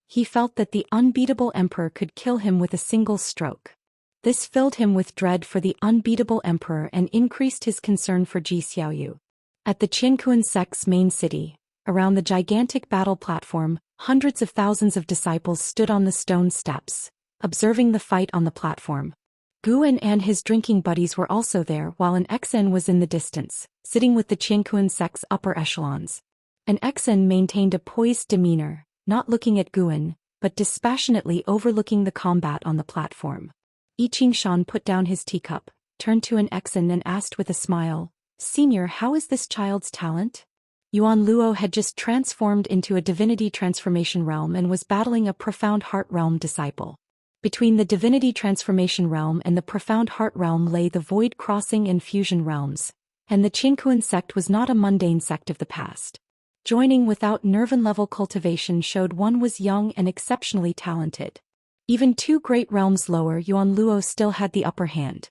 Speaker 1: He felt that the unbeatable emperor could kill him with a single stroke. This filled him with dread for the unbeatable emperor and increased his concern for Ji Xiaoyu. At the Qianquan sect's main city, around the gigantic battle platform, hundreds of thousands of disciples stood on the stone steps, observing the fight on the platform. Guan and his drinking buddies were also there, while an Xen was in the distance, sitting with the Qianquan sect's upper echelons. An Xen maintained a poised demeanor, not looking at Guan, but dispassionately overlooking the combat on the platform. Yi Qingshan put down his teacup, turned to an Xen and asked with a smile, "Senior, how is this child's talent?" Yuan Luo had just transformed into a divinity transformation realm and was battling a profound heart realm disciple. Between the divinity transformation realm and the profound heart realm lay the void crossing and fusion realms, and the Qianquan sect was not a mundane sect of the past. Joining without Nervan-level cultivation showed one was young and exceptionally talented. Even two great realms lower, Yuan Luo still had the upper hand.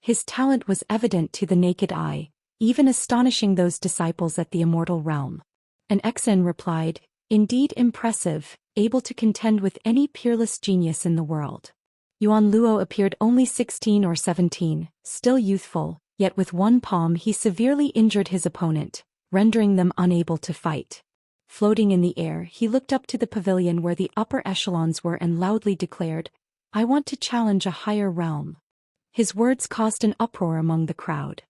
Speaker 1: His talent was evident to the naked eye, even astonishing those disciples at the immortal realm. An Xen replied, "Indeed impressive, able to contend with any peerless genius in the world." Yuan Luo appeared only 16 or 17, still youthful, yet with one palm he severely injured his opponent, rendering them unable to fight. Floating in the air, he looked up to the pavilion where the upper echelons were and loudly declared, "I want to challenge a higher realm." His words caused an uproar among the crowd.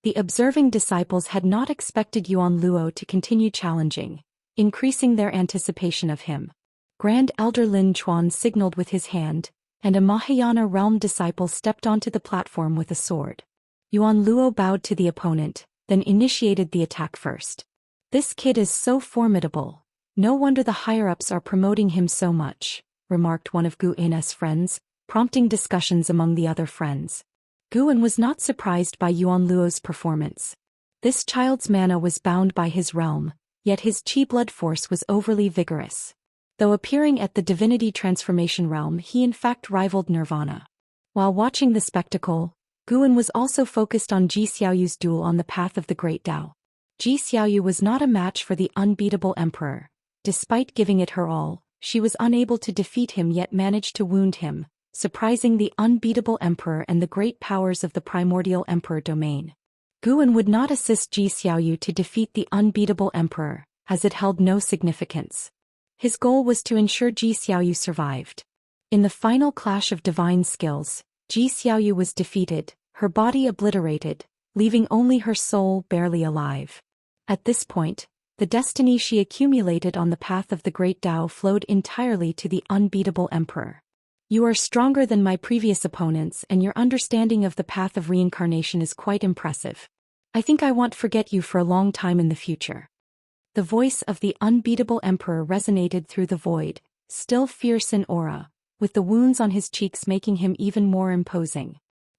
Speaker 1: The observing disciples had not expected Yuan Luo to continue challenging, increasing their anticipation of him. Grand Elder Lin Chuan signaled with his hand, and a Mahayana realm disciple stepped onto the platform with a sword. Yuan Luo bowed to the opponent, then initiated the attack first. "This kid is so formidable. No wonder the higher-ups are promoting him so much," remarked one of Gu In's friends, prompting discussions among the other friends. Guan was not surprised by Yuan Luo's performance. This child's mana was bound by his realm, yet his chi blood force was overly vigorous. Though appearing at the divinity transformation realm, he in fact rivaled Nirvana. While watching the spectacle, Guan was also focused on Ji Xiaoyu's duel on the path of the Great Dao. Ji Xiaoyu was not a match for the unbeatable emperor. Despite giving it her all, she was unable to defeat him yet managed to wound him, surprising the unbeatable emperor and the great powers of the primordial emperor domain. Guan would not assist Ji Xiaoyu to defeat the unbeatable emperor, as it held no significance. His goal was to ensure Ji Xiaoyu survived. In the final clash of divine skills, Ji Xiaoyu was defeated, her body obliterated, leaving only her soul barely alive. At this point, the destiny she accumulated on the path of the Great Dao flowed entirely to the unbeatable emperor. You are stronger than my previous opponents, and your understanding of the path of reincarnation is quite impressive. I think I won't forget you for a long time in the future." The voice of the unbeatable emperor resonated through the void, still fierce in aura, with the wounds on his cheeks making him even more imposing.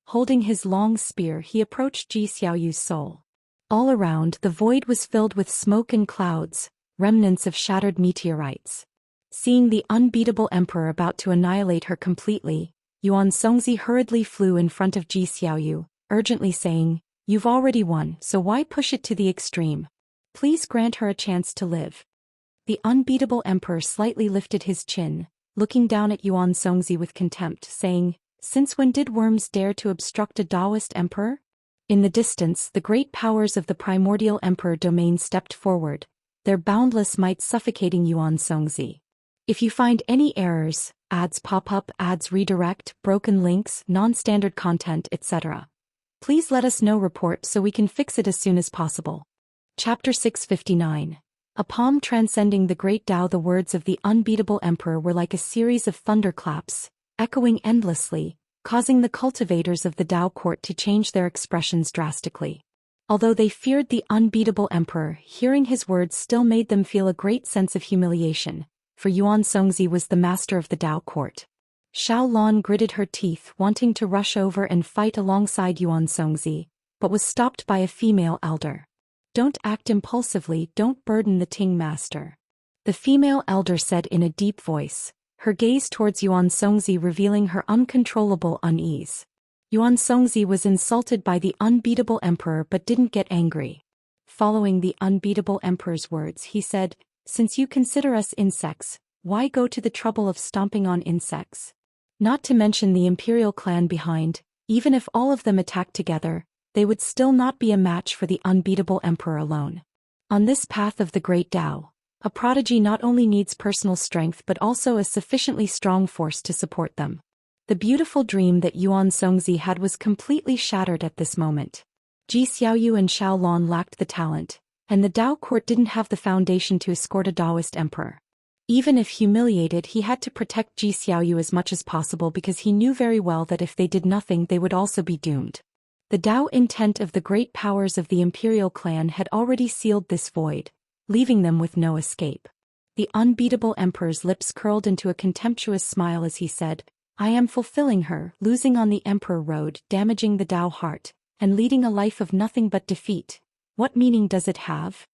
Speaker 1: Holding his long spear, he approached Zhou Xiaoyu's soul. All around, the void was filled with smoke and clouds, remnants of shattered meteorites. Seeing the unbeatable emperor about to annihilate her completely, Yuan Songzi hurriedly flew in front of Zhou Xiaoyu, urgently saying, "You've already won, so why push it to the extreme? Please grant her a chance to live." The unbeatable emperor slightly lifted his chin, looking down at Yuan Songzi with contempt, saying, "Since when did worms dare to obstruct a Daoist emperor?" In the distance, the great powers of the primordial emperor domain stepped forward, their boundless might suffocating Yuan Songzi. If you find any errors, ads pop up, ads redirect, broken links, non-standard content, etc., please let us know. Report so we can fix it as soon as possible. Chapter 659. A palm transcending the great Tao. The words of the unbeatable emperor were like a series of thunderclaps, echoing endlessly, causing the cultivators of the Tao court to change their expressions drastically. Although they feared the unbeatable emperor, hearing his words still made them feel a great sense of humiliation, for Yuan Songzi was the master of the Tao court. Xiao Lan gritted her teeth, wanting to rush over and fight alongside Yuan Songzi, but was stopped by a female elder. "Don't act impulsively, don't burden the Ting master," the female elder said in a deep voice, her gaze towards Yuan Songzi revealing her uncontrollable unease. Yuan Songzi was insulted by the unbeatable emperor but didn't get angry. Following the unbeatable emperor's words, he said, "Since you consider us insects, why go to the trouble of stomping on insects? Not to mention the imperial clan behind, even if all of them attacked together, they would still not be a match for the unbeatable emperor alone. On this path of the great Tao, a prodigy not only needs personal strength but also a sufficiently strong force to support them." The beautiful dream that Yuan Songzi had was completely shattered at this moment. Zhou Xiaoyu and Xiao Lan lacked the talent, and the Tao court didn't have the foundation to escort a Daoist emperor. Even if humiliated, he had to protect Zhou Xiaoyu as much as possible because he knew very well that if they did nothing they would also be doomed. The Tao intent of the great powers of the imperial clan had already sealed this void, leaving them with no escape. The unbeatable emperor's lips curled into a contemptuous smile as he said, "I am fulfilling her, losing on the emperor road, damaging the Tao heart, and leading a life of nothing but defeat. What meaning does it have?"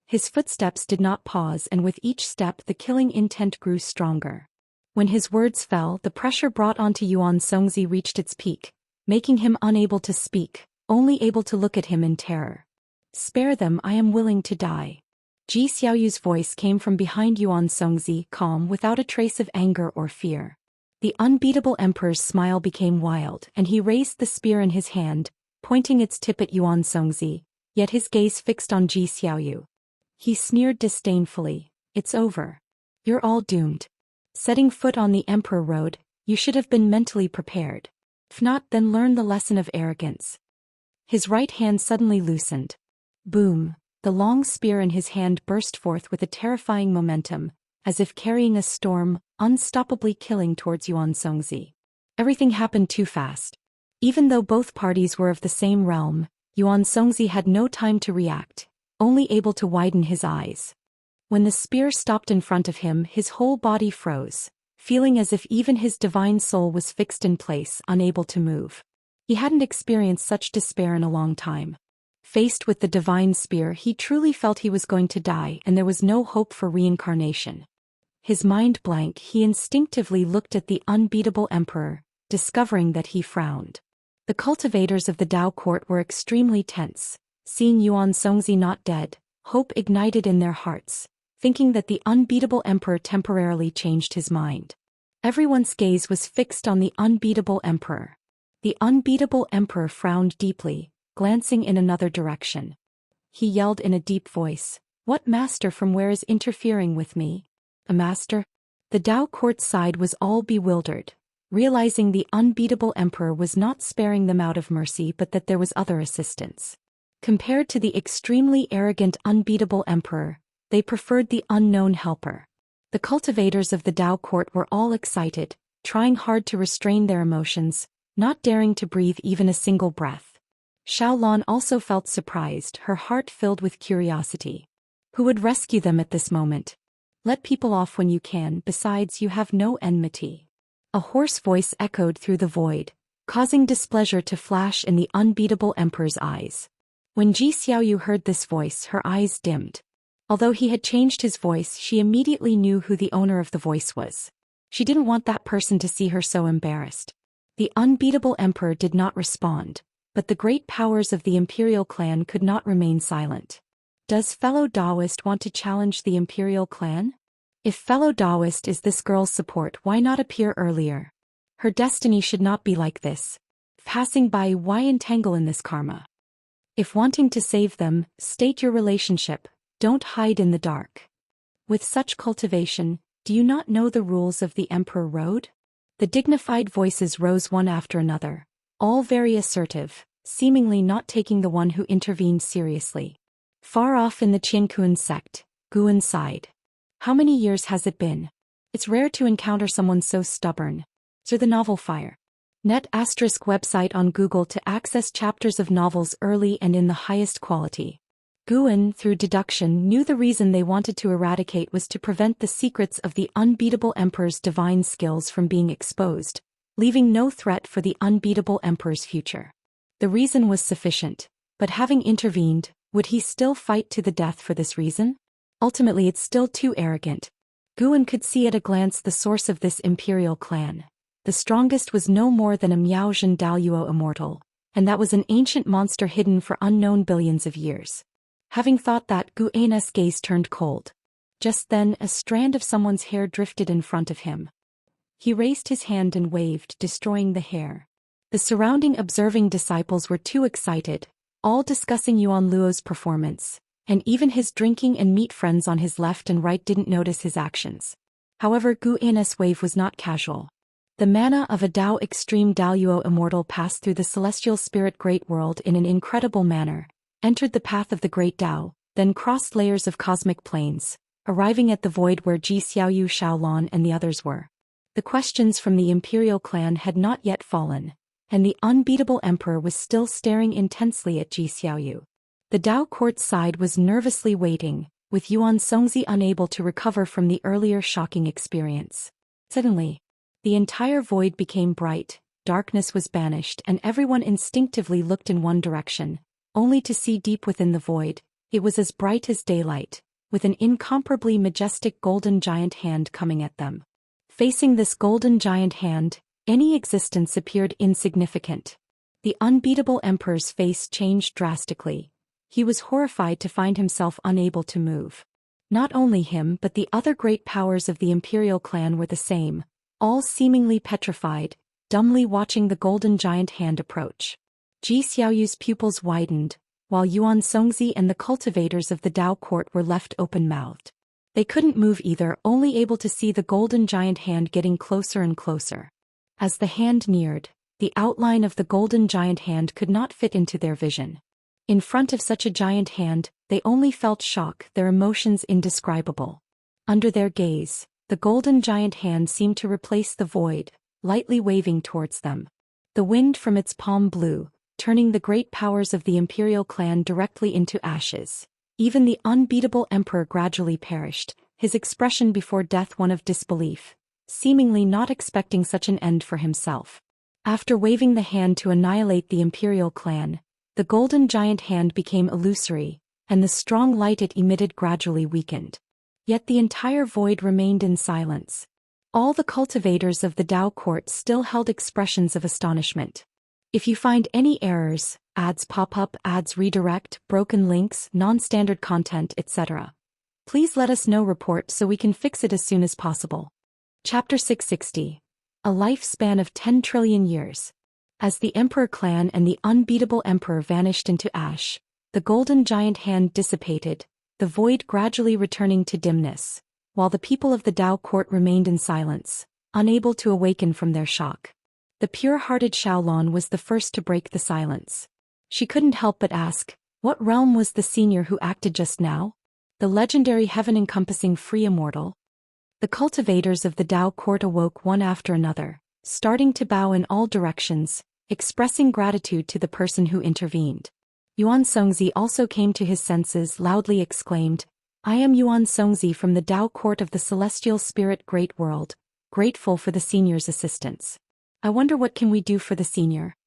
Speaker 1: His footsteps did not pause, and with each step the killing intent grew stronger. When his words fell, the pressure brought onto Yuan Songzi reached its peak, making him unable to speak, only able to look at him in terror. "Spare them, I am willing to die." Zhou Xiaoyu's voice came from behind Yuan Songzi, calm without a trace of anger or fear. The unbeatable emperor's smile became wild, and he raised the spear in his hand, pointing its tip at Yuan Songzi, yet his gaze fixed on Zhou Xiaoyu. He sneered disdainfully, "It's over. You're all doomed. Setting foot on the emperor road, you should have been mentally prepared. If not, then learn the lesson of arrogance." His right hand suddenly loosened. Boom! The long spear in his hand burst forth with a terrifying momentum, as if carrying a storm, unstoppably killing towards Yuan Songzi. Everything happened too fast. Even though both parties were of the same realm, Yuan Songzi had no time to react, only able to widen his eyes. When the spear stopped in front of him, his whole body froze, feeling as if even his divine soul was fixed in place, unable to move. He hadn't experienced such despair in a long time. Faced with the divine spear, he truly felt he was going to die and there was no hope for reincarnation. His mind blank, he instinctively looked at the unbeatable emperor, discovering that he frowned. The cultivators of the Tao court were extremely tense. Seeing Yuan Songzi not dead, hope ignited in their hearts, thinking that the unbeatable emperor temporarily changed his mind. Everyone's gaze was fixed on the unbeatable emperor. The unbeatable emperor frowned deeply, glancing in another direction. He yelled in a deep voice, "What master from where is interfering with me? A master?" The Tao court side was all bewildered, realizing the unbeatable emperor was not sparing them out of mercy but that there was other assistance. Compared to the extremely arrogant unbeatable emperor, they preferred the unknown helper. The cultivators of the Tao court were all excited, trying hard to restrain their emotions, not daring to breathe even a single breath. Xiaolon also felt surprised, her heart filled with curiosity. Who would rescue them at this moment? Let people off when you can, besides you have no enmity. A hoarse voice echoed through the void, causing displeasure to flash in the unbeatable emperor's eyes. When Ji Xiaoyu heard this voice, her eyes dimmed. Although he had changed his voice, she immediately knew who the owner of the voice was. She didn't want that person to see her so embarrassed. The unbeatable emperor did not respond, but the great powers of the imperial clan could not remain silent. Does fellow Daoist want to challenge the imperial clan? If fellow Daoist is this girl's support, why not appear earlier? Her destiny should not be like this. Passing by, why entangle in this karma? If wanting to save them, state your relationship, don't hide in the dark. With such cultivation, do you not know the rules of the Emperor Road? The dignified voices rose one after another, all very assertive, seemingly not taking the one who intervened seriously. Far off in the Qiankuan sect, Guan sighed. How many years has it been? It's rare to encounter someone so stubborn. Through the novel Fire. Net ** website on Google to access chapters of novels early and in the highest quality. Guan, through deduction, knew the reason they wanted to eradicate was to prevent the secrets of the unbeatable emperor's divine skills from being exposed, leaving no threat for the unbeatable emperor's future. The reason was sufficient, but having intervened, would he still fight to the death for this reason? Ultimately, it's still too arrogant. Guan could see at a glance the source of this imperial clan. The strongest was no more than a Miaozhen Daoyuo Immortal, and that was an ancient monster hidden for unknown billions of years. Having thought that, Guan's gaze turned cold. Just then, a strand of someone's hair drifted in front of him. He raised his hand and waved, destroying the hair. The surrounding observing disciples were too excited, all discussing Yuan Luo's performance, and even his drinking and meat friends on his left and right didn't notice his actions. However, Guan's wave was not casual. The mana of a Dao Extreme Daoyuo Immortal passed through the celestial spirit great world in an incredible manner, entered the path of the great Dao, then crossed layers of cosmic planes, arriving at the void where Ji Xiaoyu, Xiaolon and the others were. The questions from the imperial clan had not yet fallen, and the unbeatable emperor was still staring intensely at Ji Xiaoyu. The Dao court side was nervously waiting, with Yuan Songzi unable to recover from the earlier shocking experience. Suddenly, the entire void became bright, darkness was banished, and everyone instinctively looked in one direction, only to see deep within the void, it was as bright as daylight, with an incomparably majestic golden giant hand coming at them. Facing this golden giant hand, any existence appeared insignificant. The unbeatable emperor's face changed drastically. He was horrified to find himself unable to move. Not only him but the other great powers of the imperial clan were the same, all seemingly petrified, dumbly watching the golden giant hand approach. Ji Xiaoyu's pupils widened, while Yuan Songzi and the cultivators of the Dao court were left open-mouthed. They couldn't move either, only able to see the golden giant hand getting closer and closer. As the hand neared, the outline of the golden giant hand could not fit into their vision. In front of such a giant hand, they only felt shock, their emotions indescribable. Under their gaze, the golden giant hand seemed to replace the void, lightly waving towards them. The wind from its palm blew, turning the great powers of the imperial clan directly into ashes. Even the unbeatable emperor gradually perished, his expression before death one of disbelief, seemingly not expecting such an end for himself. After waving the hand to annihilate the imperial clan, the golden giant hand became illusory, and the strong light it emitted gradually weakened. Yet the entire void remained in silence. All the cultivators of the Dao court still held expressions of astonishment. If you find any errors, ads pop up, ads redirect, broken links, non-standard content, etc., please let us know. Report so we can fix it as soon as possible. Chapter 660. A lifespan of 10 trillion years. As the Emperor clan and the unbeatable emperor vanished into ash, the golden giant hand dissipated, the void gradually returning to dimness, while the people of the Dao court remained in silence, unable to awaken from their shock. The pure-hearted Xiaolon was the first to break the silence. She couldn't help but ask, what realm was the senior who acted just now? The legendary heaven-encompassing free immortal? The cultivators of the Dao court awoke one after another, starting to bow in all directions, expressing gratitude to the person who intervened. Yuan Songzi also came to his senses, loudly exclaimed, "I am Yuan Songzi from the Dao court of the celestial spirit great world, grateful for the senior's assistance. I wonder what can we do for the senior?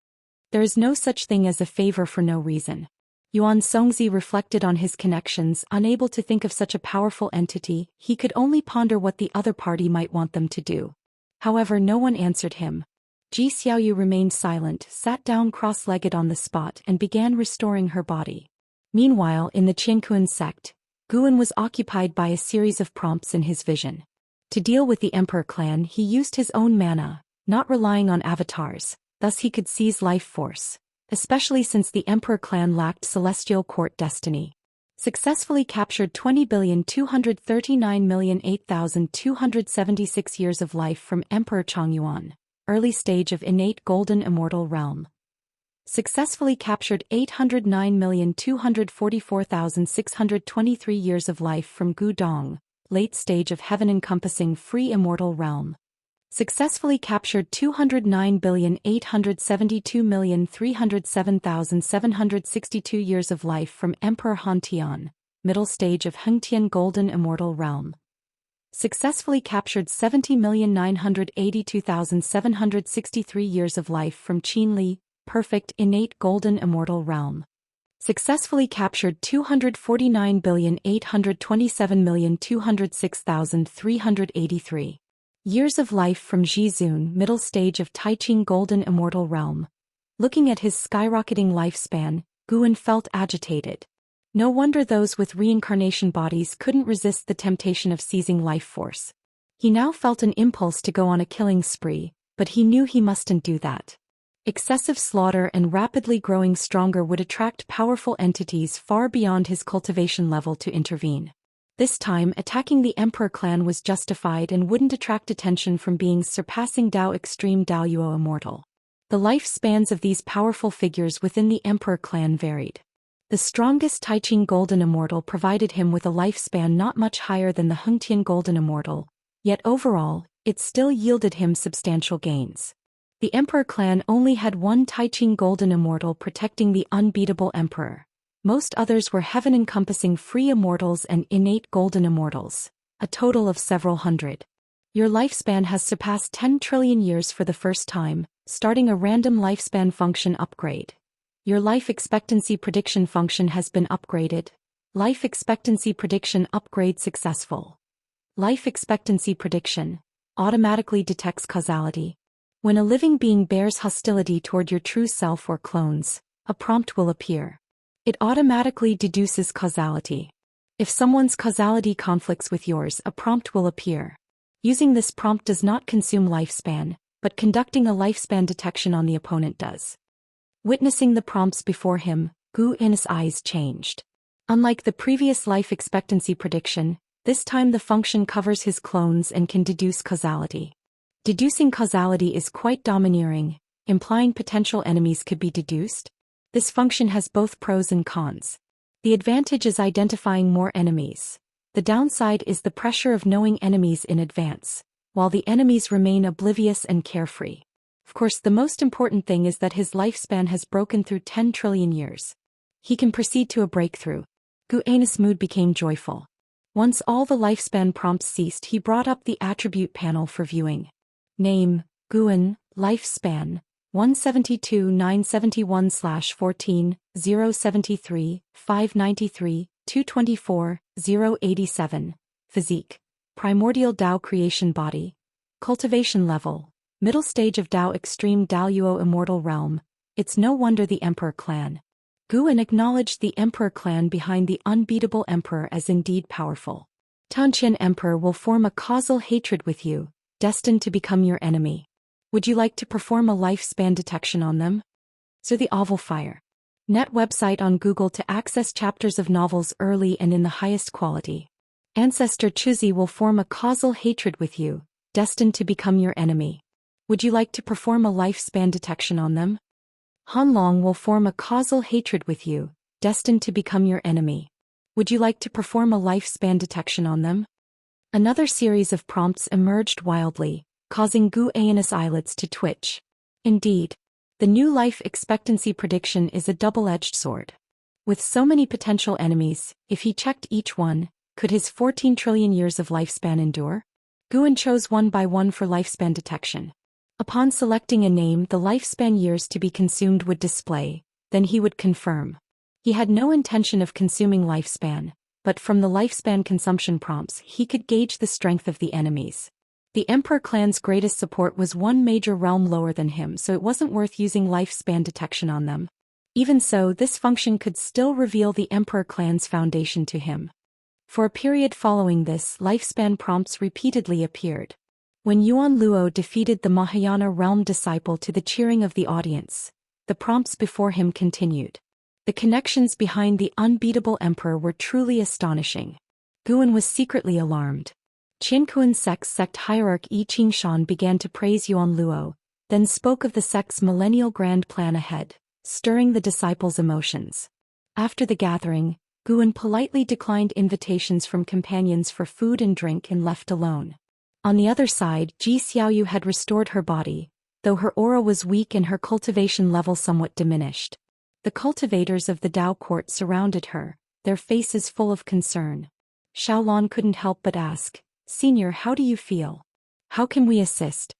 Speaker 1: There is no such thing as a favor for no reason." Yuan Songzi reflected on his connections, unable to think of such a powerful entity. He could only ponder what the other party might want them to do. However, no one answered him. Ji Xiaoyu remained silent, sat down cross-legged on the spot and began restoring her body. Meanwhile, in the Qianquan sect, Guan was occupied by a series of prompts in his vision. To deal with the Emperor clan, he used his own mana, not relying on avatars, thus he could seize life force, especially since the Emperor clan lacked celestial court destiny. Successfully captured 20,239,008,276 years of life from Emperor Chongyuan, early stage of innate golden immortal realm. Successfully captured 809,244,623 years of life from Gu Dong, late stage of heaven-encompassing free immortal realm. Successfully captured 209,872,307,762 years of life from Emperor Han Tian, middle stage of Hengtian golden immortal realm. Successfully captured 70,982,763 years of life from Qin Li, perfect innate golden immortal realm. Successfully captured 249,827,206,383 years of life from Zhizun, middle stage of Taiqing golden immortal realm. Looking at his skyrocketing lifespan, Guan felt agitated. No wonder those with reincarnation bodies couldn't resist the temptation of seizing life force. He now felt an impulse to go on a killing spree, but he knew he mustn't do that. Excessive slaughter and rapidly growing stronger would attract powerful entities far beyond his cultivation level to intervene. This time, attacking the Emperor clan was justified and wouldn't attract attention from beings surpassing Dao Extreme Daoyuo Immortal. The lifespans of these powerful figures within the Emperor clan varied. The strongest Taiqing Golden Immortal provided him with a lifespan not much higher than the Hengtian Golden Immortal, yet overall, it still yielded him substantial gains. The Emperor clan only had one Taiqing Golden Immortal protecting the unbeatable Emperor. Most others were heaven-encompassing free immortals and innate golden immortals, a total of several hundred. Your lifespan has surpassed 10 trillion years for the first time, starting a random lifespan function upgrade. Your life expectancy prediction function has been upgraded. Life expectancy prediction upgrade successful. Life expectancy prediction automatically detects causality. When a living being bears hostility toward your true self or clones, a prompt will appear. It automatically deduces causality. If someone's causality conflicts with yours, a prompt will appear. Using this prompt does not consume lifespan, but conducting a lifespan detection on the opponent does. Witnessing the prompts before him, Gu In's eyes changed. Unlike the previous life expectancy prediction, this time the function covers his clones and can deduce causality. Deducing causality is quite domineering, implying potential enemies could be deduced. This function has both pros and cons. The advantage is identifying more enemies. The downside is the pressure of knowing enemies in advance, while the enemies remain oblivious and carefree. Of course, the most important thing is that his lifespan has broken through 10 trillion years. He can proceed to a breakthrough. Gu An's mood became joyful. Once all the lifespan prompts ceased, he brought up the attribute panel for viewing. Name, Guan, lifespan, 172,971/14, 073, 593, 224, 087. Physique. Primordial Dao creation body. Cultivation level. Middle stage of Dao Extreme Daoyuo Immortal Realm. It's no wonder the Emperor clan. Guan acknowledged the Emperor clan behind the unbeatable Emperor as indeed powerful. Tanqian Emperor will form a causal hatred with you, destined to become your enemy. Would you like to perform a lifespan detection on them? So the Oval Fire. Net website on Google to access chapters of novels early and in the highest quality. Ancestor Chuzi will form a causal hatred with you, destined to become your enemy. Would you like to perform a lifespan detection on them? Han Long will form a causal hatred with you, destined to become your enemy. Would you like to perform a lifespan detection on them? Another series of prompts emerged wildly, causing Gu Ayan's eyelids to twitch. Indeed, the new life expectancy prediction is a double-edged sword. With so many potential enemies, if he checked each one, could his 14 trillion years of lifespan endure? Guan chose one by one for lifespan detection. Upon selecting a name the lifespan years to be consumed would display, then he would confirm. He had no intention of consuming lifespan, but from the lifespan consumption prompts he could gauge the strength of the enemies. The Emperor clan's greatest support was one major realm lower than him, so it wasn't worth using lifespan detection on them. Even so, this function could still reveal the Emperor clan's foundation to him. For a period following this, lifespan prompts repeatedly appeared. When Yuan Luo defeated the Mahayana realm disciple to the cheering of the audience, the prompts before him continued. The connections behind the unbeatable emperor were truly astonishing. Guan was secretly alarmed. Qianquan sect's sect hierarch Yi Qingshan began to praise Yuan Luo, then spoke of the sect's millennial grand plan ahead, stirring the disciples' emotions. After the gathering, Guan politely declined invitations from companions for food and drink and left alone. On the other side, Ji Xiaoyu had restored her body, though her aura was weak and her cultivation level somewhat diminished. The cultivators of the Dao court surrounded her, their faces full of concern. Xiaolon couldn't help but ask, "Senior, how do you feel? How can we assist?"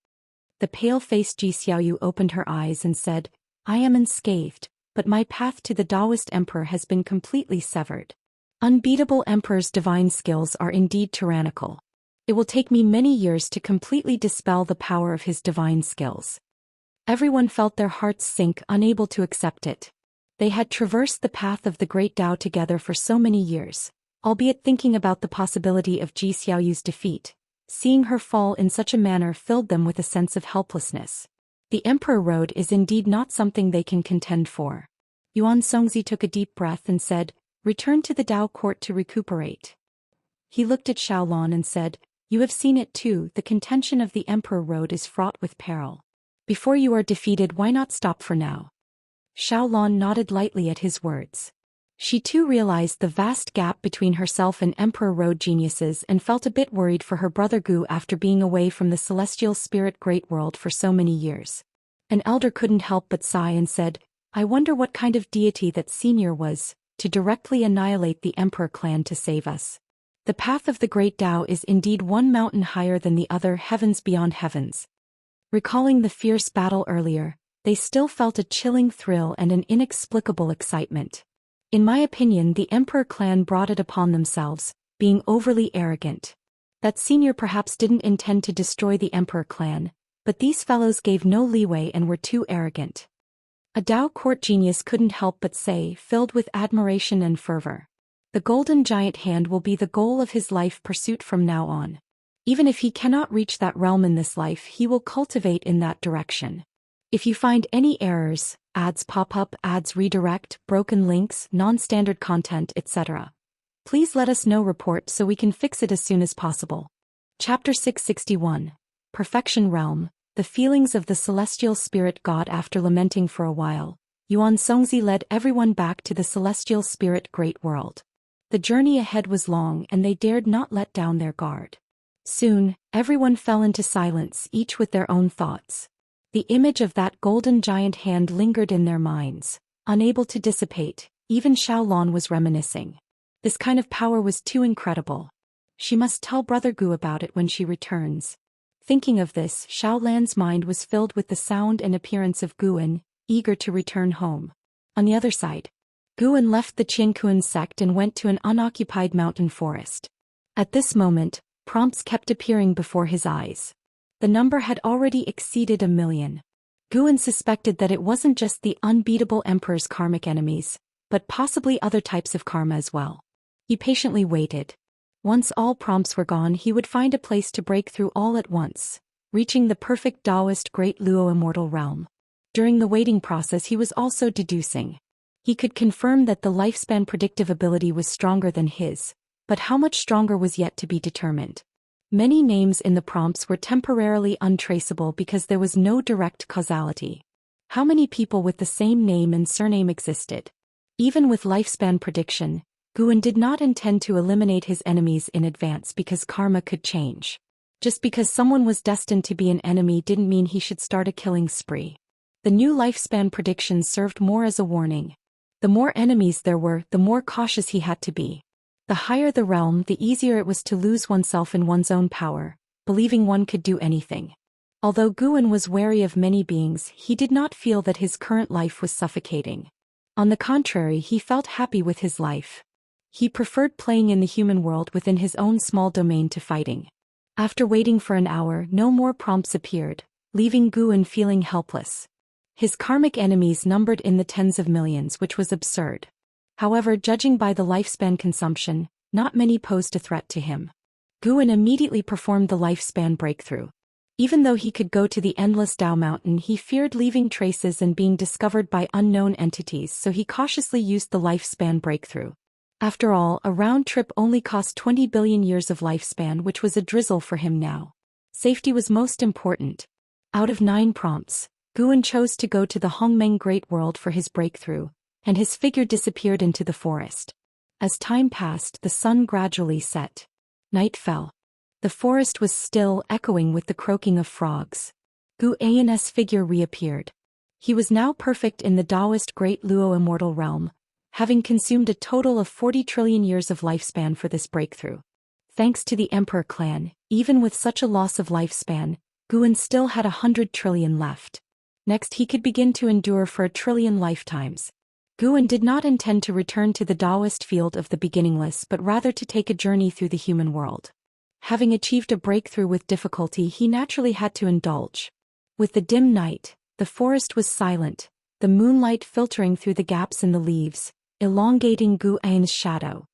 Speaker 1: The pale-faced Ji Xiaoyu opened her eyes and said, "I am unscathed, but my path to the Daoist emperor has been completely severed. Unbeatable emperor's divine skills are indeed tyrannical. It will take me many years to completely dispel the power of his divine skills." Everyone felt their hearts sink, unable to accept it. They had traversed the path of the great Dao together for so many years, albeit thinking about the possibility of Ji Xiaoyu's defeat. Seeing her fall in such a manner filled them with a sense of helplessness. The Emperor Road is indeed not something they can contend for. Yuan Songzi took a deep breath and said, "Return to the Dao court to recuperate." He looked at Xiaolon and said, "You have seen it too, the contention of the Emperor Road is fraught with peril. Before you are defeated, why not stop for now?" Xiaolon nodded lightly at his words. She too realized the vast gap between herself and Emperor Road geniuses and felt a bit worried for her brother Gu after being away from the celestial spirit great world for so many years. An elder couldn't help but sigh and said, "I wonder what kind of deity that senior was, to directly annihilate the Emperor clan to save us. The path of the great Dao is indeed one mountain higher than the other, heavens beyond heavens." Recalling the fierce battle earlier, they still felt a chilling thrill and an inexplicable excitement. In my opinion, the Emperor clan brought it upon themselves, being overly arrogant. That senior perhaps didn't intend to destroy the Emperor clan, but these fellows gave no leeway and were too arrogant. A Dao court genius couldn't help but say, filled with admiration and fervor. The golden giant hand will be the goal of his life pursuit from now on. Even if he cannot reach that realm in this life, he will cultivate in that direction. If you find any errors, ads pop up, ads redirect, broken links, non-standard content, etc., please let us know. Report so we can fix it as soon as possible. Chapter 661. Perfection Realm. The feelings of the celestial spirit god. After lamenting for a while, Yuan Songzi led everyone back to the celestial spirit great world. The journey ahead was long and they dared not let down their guard. Soon, everyone fell into silence, each with their own thoughts. The image of that golden giant hand lingered in their minds, unable to dissipate. Even Xiaolon was reminiscing. This kind of power was too incredible. She must tell Brother Gu about it when she returns. Thinking of this, Xiaolan's mind was filled with the sound and appearance of Guan, eager to return home. On the other side, Guan left the Qianquan sect and went to an unoccupied mountain forest. At this moment, prompts kept appearing before his eyes. The number had already exceeded 1 million. Guan suspected that it wasn't just the unbeatable emperor's karmic enemies, but possibly other types of karma as well. He patiently waited. Once all prompts were gone, he would find a place to break through all at once, reaching the perfect Daoist Great Luo Immortal realm. During the waiting process, he was also deducing. He could confirm that the lifespan predictive ability was stronger than his, but how much stronger was yet to be determined. Many names in the prompts were temporarily untraceable because there was no direct causality. How many people with the same name and surname existed? Even with lifespan prediction, Guan did not intend to eliminate his enemies in advance because karma could change. Just because someone was destined to be an enemy didn't mean he should start a killing spree. The new lifespan predictions served more as a warning. The more enemies there were, the more cautious he had to be. The higher the realm, the easier it was to lose oneself in one's own power, believing one could do anything. Although Guan was wary of many beings, he did not feel that his current life was suffocating. On the contrary, he felt happy with his life. He preferred playing in the human world within his own small domain to fighting. After waiting for an hour, no more prompts appeared, leaving Guan feeling helpless. His karmic enemies numbered in the tens of millions, which was absurd. However, judging by the lifespan consumption, not many posed a threat to him. Guan immediately performed the lifespan breakthrough. Even though he could go to the endless Dao Mountain, he feared leaving traces and being discovered by unknown entities, so he cautiously used the lifespan breakthrough. After all, a round trip only cost 20 billion years of lifespan, which was a drizzle for him now. Safety was most important. Out of 9 prompts, Guan chose to go to the Hongmeng Great World for his breakthrough, and his figure disappeared into the forest. As time passed, the sun gradually set. Night fell. The forest was still, echoing with the croaking of frogs. Guan's figure reappeared. He was now perfect in the Daoist Great Luo Immortal realm, having consumed a total of 40 trillion years of lifespan for this breakthrough. Thanks to the Emperor clan, even with such a loss of lifespan, Guan still had 100 trillion left. Next he could begin to endure for 1 trillion lifetimes. Guan did not intend to return to the Daoist field of the beginningless but rather to take a journey through the human world. Having achieved a breakthrough with difficulty, he naturally had to indulge. With the dim night, the forest was silent, the moonlight filtering through the gaps in the leaves, elongating Guan's shadow.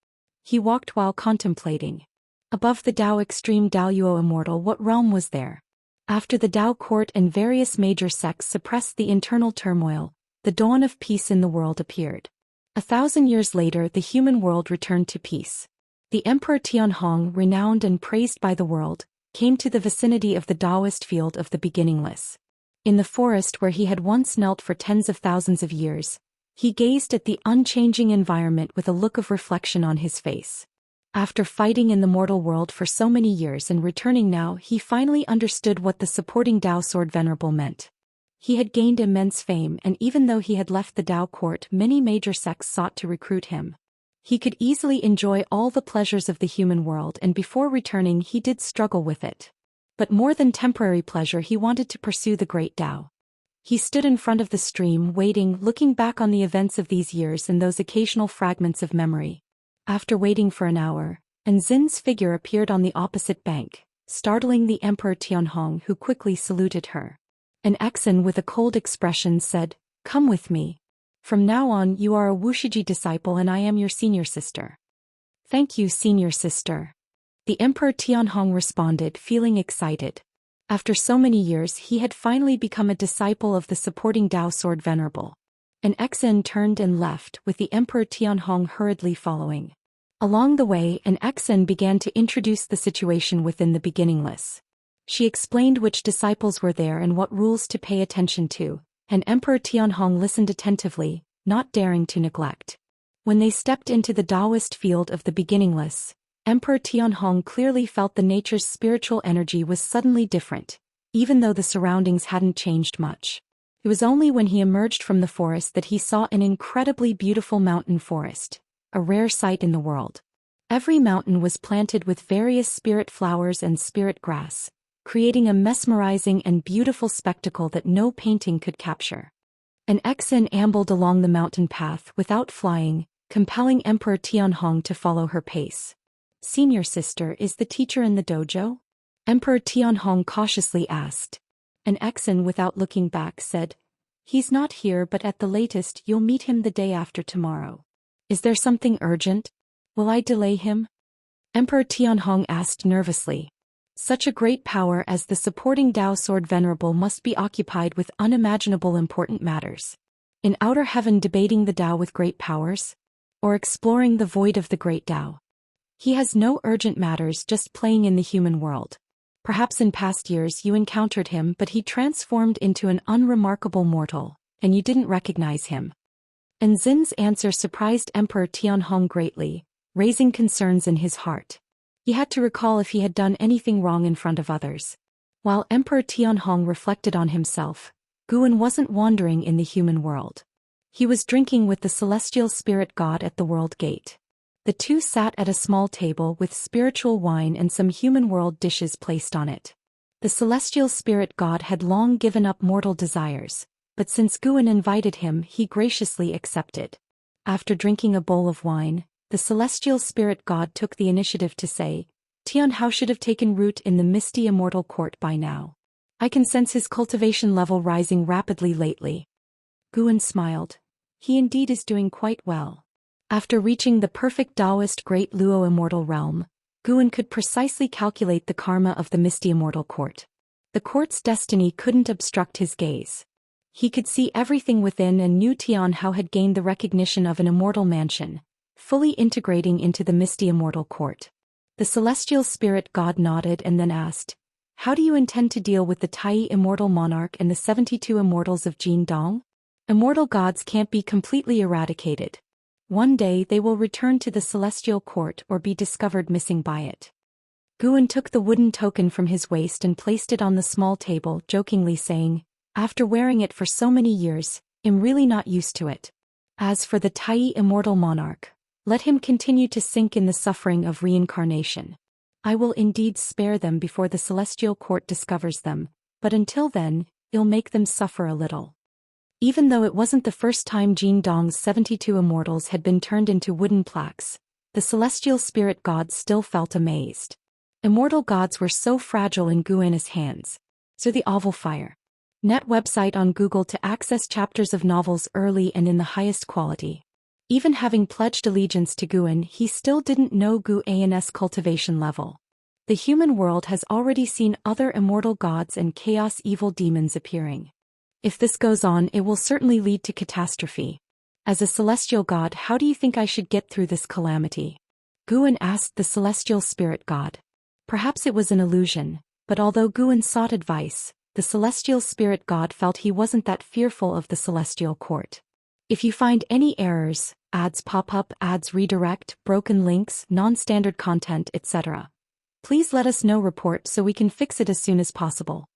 Speaker 1: He walked while contemplating. Above the Dao Extreme Daoyuo Immortal, what realm was there? After the Dao court and various major sects suppressed the internal turmoil, the dawn of peace in the world appeared. 1,000 years later, the human world returned to peace. The Emperor Tianhong, renowned and praised by the world, came to the vicinity of the Daoist field of the beginningless. In the forest where he had once knelt for tens of thousands of years, he gazed at the unchanging environment with a look of reflection on his face. After fighting in the mortal world for so many years and returning now, he finally understood what the supporting Dao Sword Venerable meant. He had gained immense fame, and even though he had left the Dao court, many major sects sought to recruit him. He could easily enjoy all the pleasures of the human world, and before returning he did struggle with it. But more than temporary pleasure, he wanted to pursue the great Dao. He stood in front of the stream, waiting, looking back on the events of these years and those occasional fragments of memory. After waiting for an hour, Anzin's figure appeared on the opposite bank, startling the Emperor Tianhong, who quickly saluted her. An Exan with a cold expression said, "Come with me. From now on you are a Wuxia disciple and I am your senior sister." "Thank you, senior sister." The Emperor Tianhong responded, feeling excited. After so many years, he had finally become a disciple of the supporting Dao Sword Venerable. An Exan turned and left, with the Emperor Tianhong hurriedly following. Along the way, an Exan began to introduce the situation within the beginningless. She explained which disciples were there and what rules to pay attention to, and Emperor Tianhong listened attentively, not daring to neglect. When they stepped into the Daoist field of the beginningless, Emperor Tianhong clearly felt the nature's spiritual energy was suddenly different, even though the surroundings hadn't changed much. It was only when he emerged from the forest that he saw an incredibly beautiful mountain forest, a rare sight in the world. Every mountain was planted with various spirit flowers and spirit grass, creating a mesmerizing and beautiful spectacle that no painting could capture. An Exan ambled along the mountain path without flying, compelling Emperor Tianhong to follow her pace. "Senior sister, is the teacher in the dojo?" Emperor Tianhong cautiously asked. An Exan, without looking back, said, "He's not here, but at the latest you'll meet him the day after tomorrow." "Is there something urgent? Will I delay him?" Emperor Tianhong asked nervously. Such a great power as the supporting Dao Sword Venerable must be occupied with unimaginable important matters. In outer heaven debating the Dao with great powers? Or exploring the void of the great Dao? He has no urgent matters, just playing in the human world. Perhaps in past years you encountered him, but he transformed into an unremarkable mortal, and you didn't recognize him. And Zin's answer surprised Emperor Tianhong greatly, raising concerns in his heart. He had to recall if he had done anything wrong in front of others. While Emperor Tianhong reflected on himself, Guan wasn't wandering in the human world. He was drinking with the celestial spirit god at the world gate. The two sat at a small table with spiritual wine and some human world dishes placed on it. The celestial spirit god had long given up mortal desires, but since Guan invited him, he graciously accepted. After drinking a bowl of wine, the celestial spirit god took the initiative to say, Tianhao should have taken root in the misty immortal court by now. I can sense his cultivation level rising rapidly lately. Guan smiled. He indeed is doing quite well. After reaching the perfect Daoist Great Luo immortal realm, Guan could precisely calculate the karma of the misty immortal court. The court's destiny couldn't obstruct his gaze. He could see everything within and knew Tianhao had gained the recognition of an immortal mansion, fully integrating into the misty immortal court. The celestial spirit god nodded and then asked, How do you intend to deal with the Tai immortal monarch and the 72 immortals of Jin Dong? Immortal gods can't be completely eradicated. One day they will return to the celestial court or be discovered missing by it. Guan took the wooden token from his waist and placed it on the small table, jokingly saying, After wearing it for so many years, I'm really not used to it. As for the Tai immortal monarch, let him continue to sink in the suffering of reincarnation. I will indeed spare them before the celestial court discovers them, but until then, I'll make them suffer a little. Even though it wasn't the first time Jin Dong's 72 immortals had been turned into wooden plaques, the celestial spirit gods still felt amazed. Immortal gods were so fragile in Guan's hands. So the Oval Fire. Net website on Google to access chapters of novels early and in the highest quality. Even having pledged allegiance to Guan, he still didn't know Guan's cultivation level. The human world has already seen other immortal gods and chaos evil demons appearing. If this goes on, it will certainly lead to catastrophe. As a celestial god, how do you think I should get through this calamity? Guan asked the celestial spirit god. Perhaps it was an illusion, but although Guan sought advice, the celestial spirit god felt he wasn't that fearful of the celestial court. If you find any errors, ads pop up, ads redirect, broken links, non-standard content, etc., please let us know. Report so we can fix it as soon as possible.